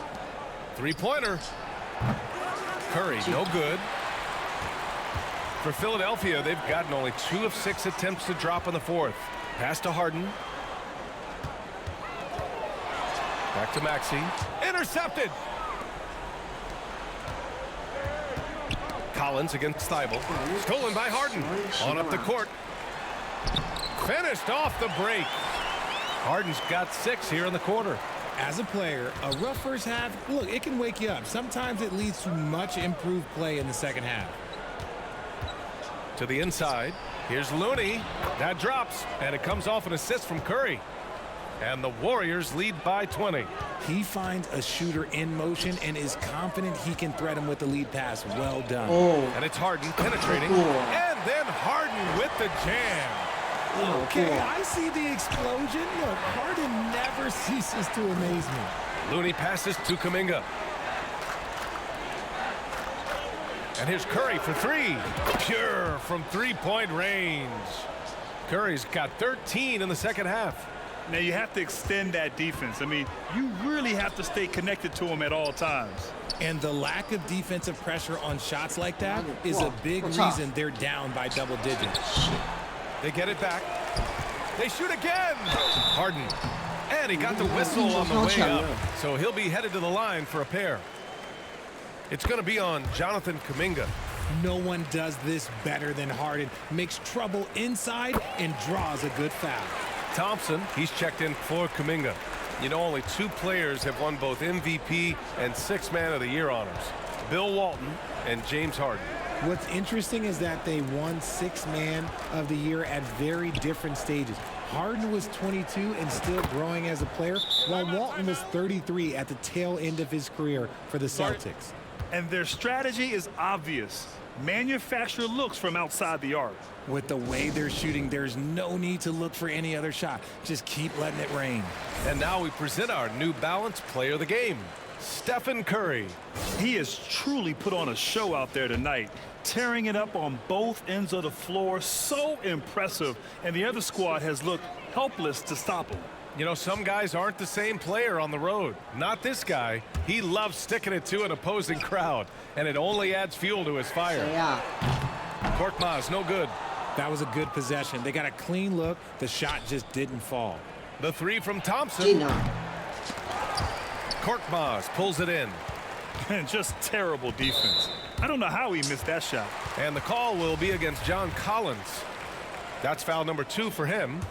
Three-pointer. Curry, no good. For Philadelphia, they've gotten only 2 of 6 attempts to drop in the fourth. Pass to Harden. Back to Maxey. Intercepted. Collins against Thibault. Stolen by Harden. On up the court. Finished off the break. Harden's got 6 here in the quarter. As a player, a rough first half, look, it can wake you up. Sometimes it leads to much improved play in the second half. To the inside. Here's Looney. That drops, and it comes off an assist from Curry. And the Warriors lead by 20. He finds a shooter in motion and is confident he can threat him with the lead pass. Well done. And it's Harden penetrating. And then Harden with the jam. Okay, I see the explosion. Look, Harden never ceases to amaze me. Looney passes to Kuminga. And here's Curry for 3. Pure from three-point range. Curry's got 13 in the second half. Now you have to extend that defense. I mean, you really have to stay connected to him at all times. And the lack of defensive pressure on shots like that is a big reason they're down by double digits. They get it back. They shoot again. Harden. And he got the whistle on the way up. So he'll be headed to the line for a pair. It's going to be on Jonathan Kuminga. No one does this better than Harden. Makes trouble inside and draws a good foul. Thompson, he's checked in for Kuminga. You know, only 2 players have won both MVP and 6th Man of the Year honors. Bill Walton and James Harden. What's interesting is that they won 6th Man of the Year at very different stages. Harden was 22 and still growing as a player, while Walton was 33 at the tail end of his career for the Celtics. And their strategy is obvious. Manufacture looks from outside the arc. With the way they're shooting, there's no need to look for any other shot. Just keep letting it rain. And now we present our New Balance Player of the Game, Stephen Curry. He has truly put on a show out there tonight, tearing it up on both ends of the floor. So impressive. And the other squad has looked helpless to stop him. You know, some guys aren't the same player on the road. Not this guy. He loves sticking it to an opposing crowd, and it only adds fuel to his fire. Korkmaz, no good. That was a good possession. They got a clean look. The shot just didn't fall. The 3 from Thompson. Korkmaz pulls it in. And just terrible defense. I don't know how he missed that shot. And the call will be against John Collins. That's foul number 2 for him.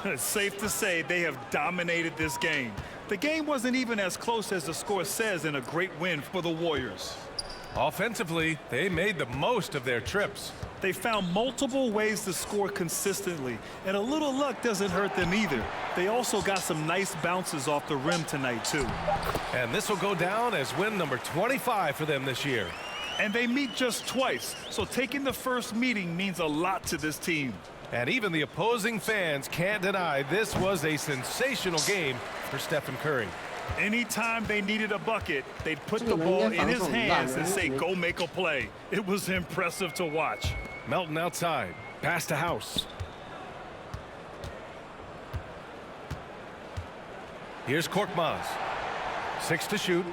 It's safe to say they have dominated this game. The game wasn't even as close as the score says in a great win for the Warriors. Offensively, they made the most of their trips. They found multiple ways to score consistently, and a little luck doesn't hurt them either. They also got some nice bounces off the rim tonight, too. And this will go down as win number 25 for them this year. And they meet just twice, so taking the first meeting means a lot to this team. And even the opposing fans can't deny this was a sensational game for Stephen Curry. Anytime they needed a bucket, they'd put the ball in his hands and say, go make a play. It was impressive to watch. Melton outside, pass to House. Here's Korkmaz. 6 to shoot.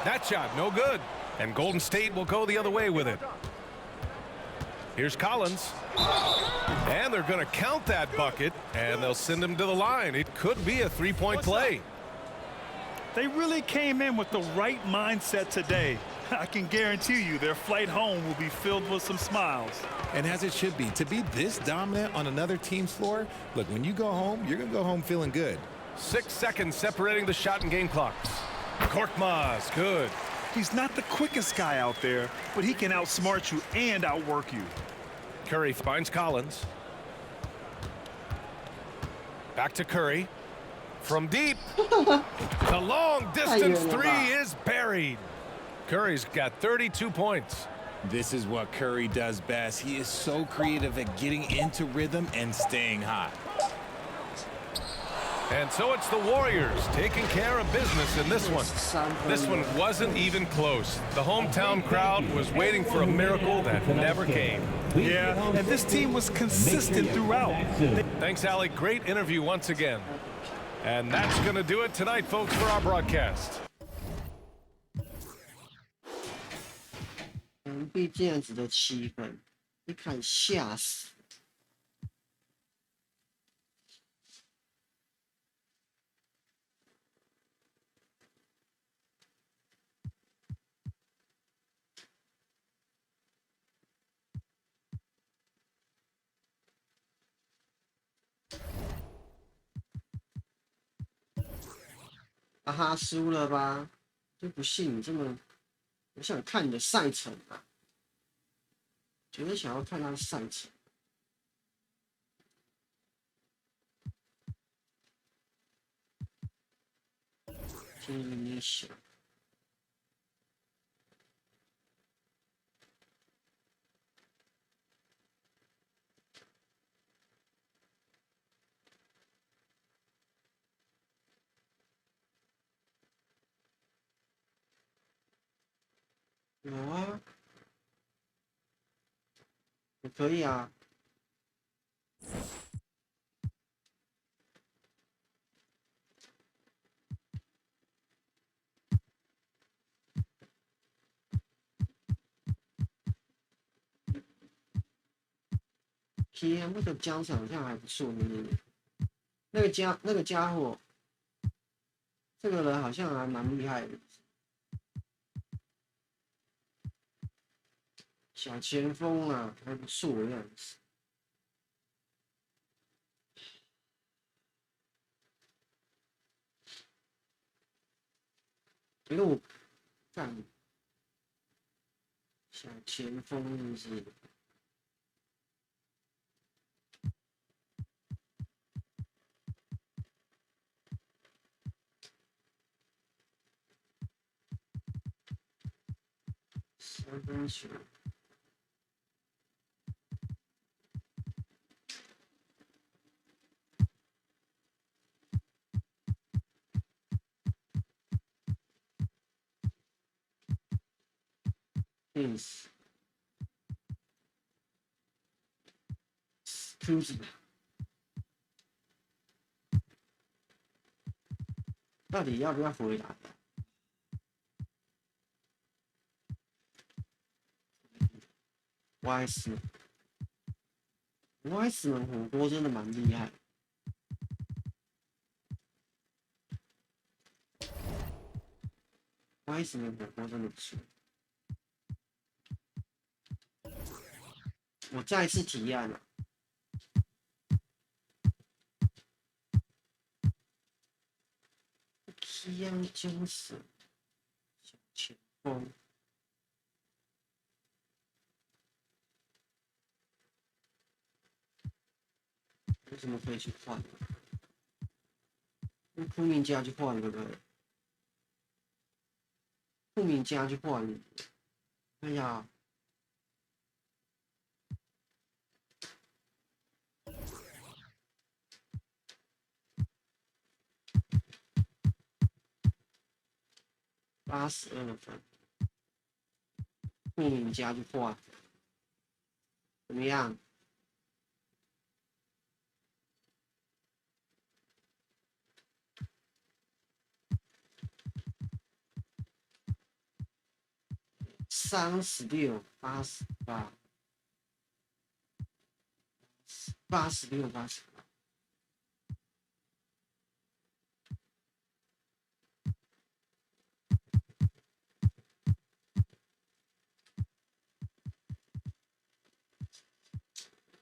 That shot, no good. And Golden State will go the other way with it. Here's Collins. And they're going to count that bucket, and they'll send him to the line. It could be a three-point play. They really came in with the right mindset today. I can guarantee you their flight home will be filled with some smiles. And as it should be, to be this dominant on another team's floor, look, when you go home, you're going to go home feeling good. 6 seconds separating the shot and game clocks. Korkmaz, good. He's not the quickest guy out there, but he can outsmart you and outwork you. Curry finds Collins. Back to Curry. From deep. The long distance three is buried. Curry's got 32 points. This is what Curry does best. He is so creative at getting into rhythm and staying hot. And so it's the Warriors taking care of business in this one. This one wasn't even close. The hometown crowd was waiting for a miracle that never came. Yeah, and this team was consistent throughout. Thanks, Allie. Great interview once again. And that's going to do it tonight, folks, for our broadcast. 被这样子的气氛，一看吓死。啊哈，输了吧？就不信你这么，我想看你的赛程啊，绝对想要看他的赛程。心里面想，有啊，也可以啊。天，那个江场好像还不错，那个家伙，这个人好像还蛮厉害的。小前锋啊，还不错的样子。哎呦，干！小前锋是不是？三分球。Kuzma， 到底要不要回来？Wiseman 火锅真的蛮厉害。Wiseman 火锅真的不错。我再次提案了。西洋精神，小前锋。为什么可以去换？用库明加去换，对不对？库明加去换。哎呀！82分，库明加去换，怎么样？36、88、86、88。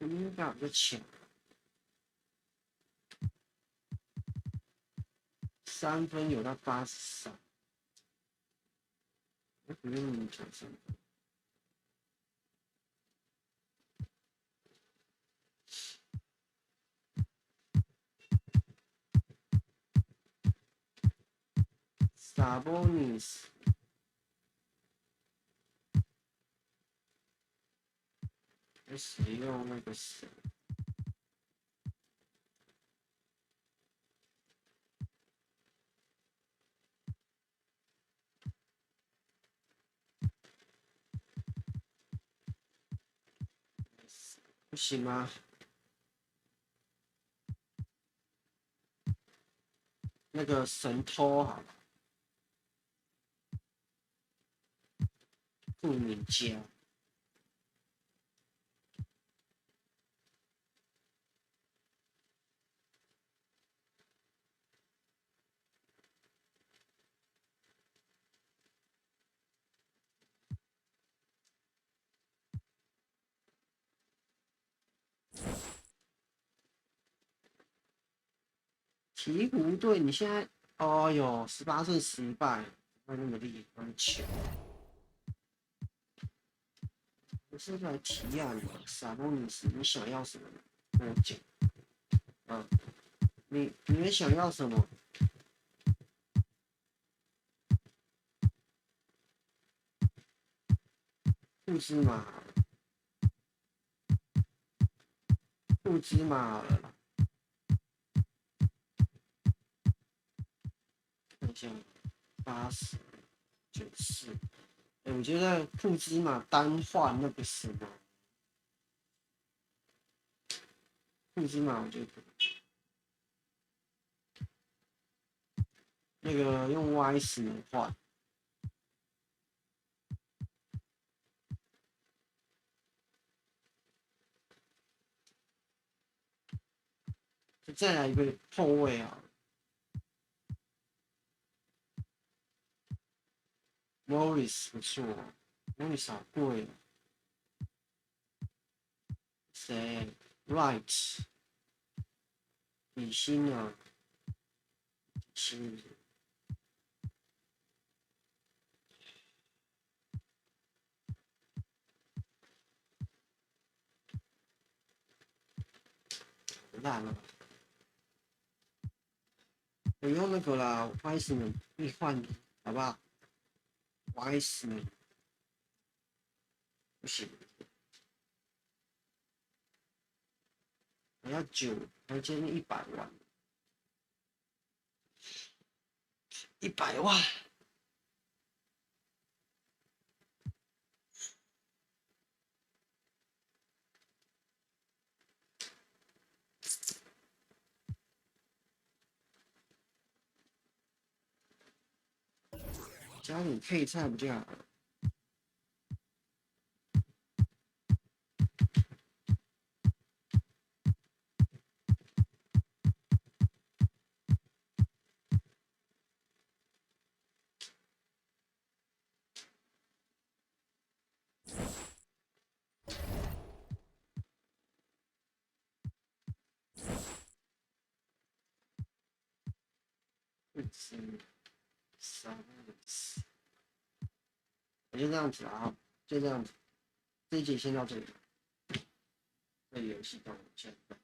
应该比较强，3分有到83，不用讲3分。Sabonis 使用那个谁？不行吗？那个神偷好了，库明加。鹈鹕队，你现在，哦哟，18胜10败，那么厉害，那么强。我是来提案的，萨博尼斯，你想要什么？跟我讲。啊，你们想要什么？库兹马，库兹马了啦。看一下，80、94。我觉得库兹马单换那个什么，库兹马我觉得那个用 Y10换。再来一个后卫啊 ，Morris 不错 ，Morris 好贵哦。谁 ？Right， 李欣啊，欣。烂了，我用那个啦 ，Wiseman 可以换，好不好 ？Wiseman 不行，还要9，还接近100万，100万。加点配菜不就好了？我就这样子啊，就这样子，这一集先到这里。这个游戏到我们下一段。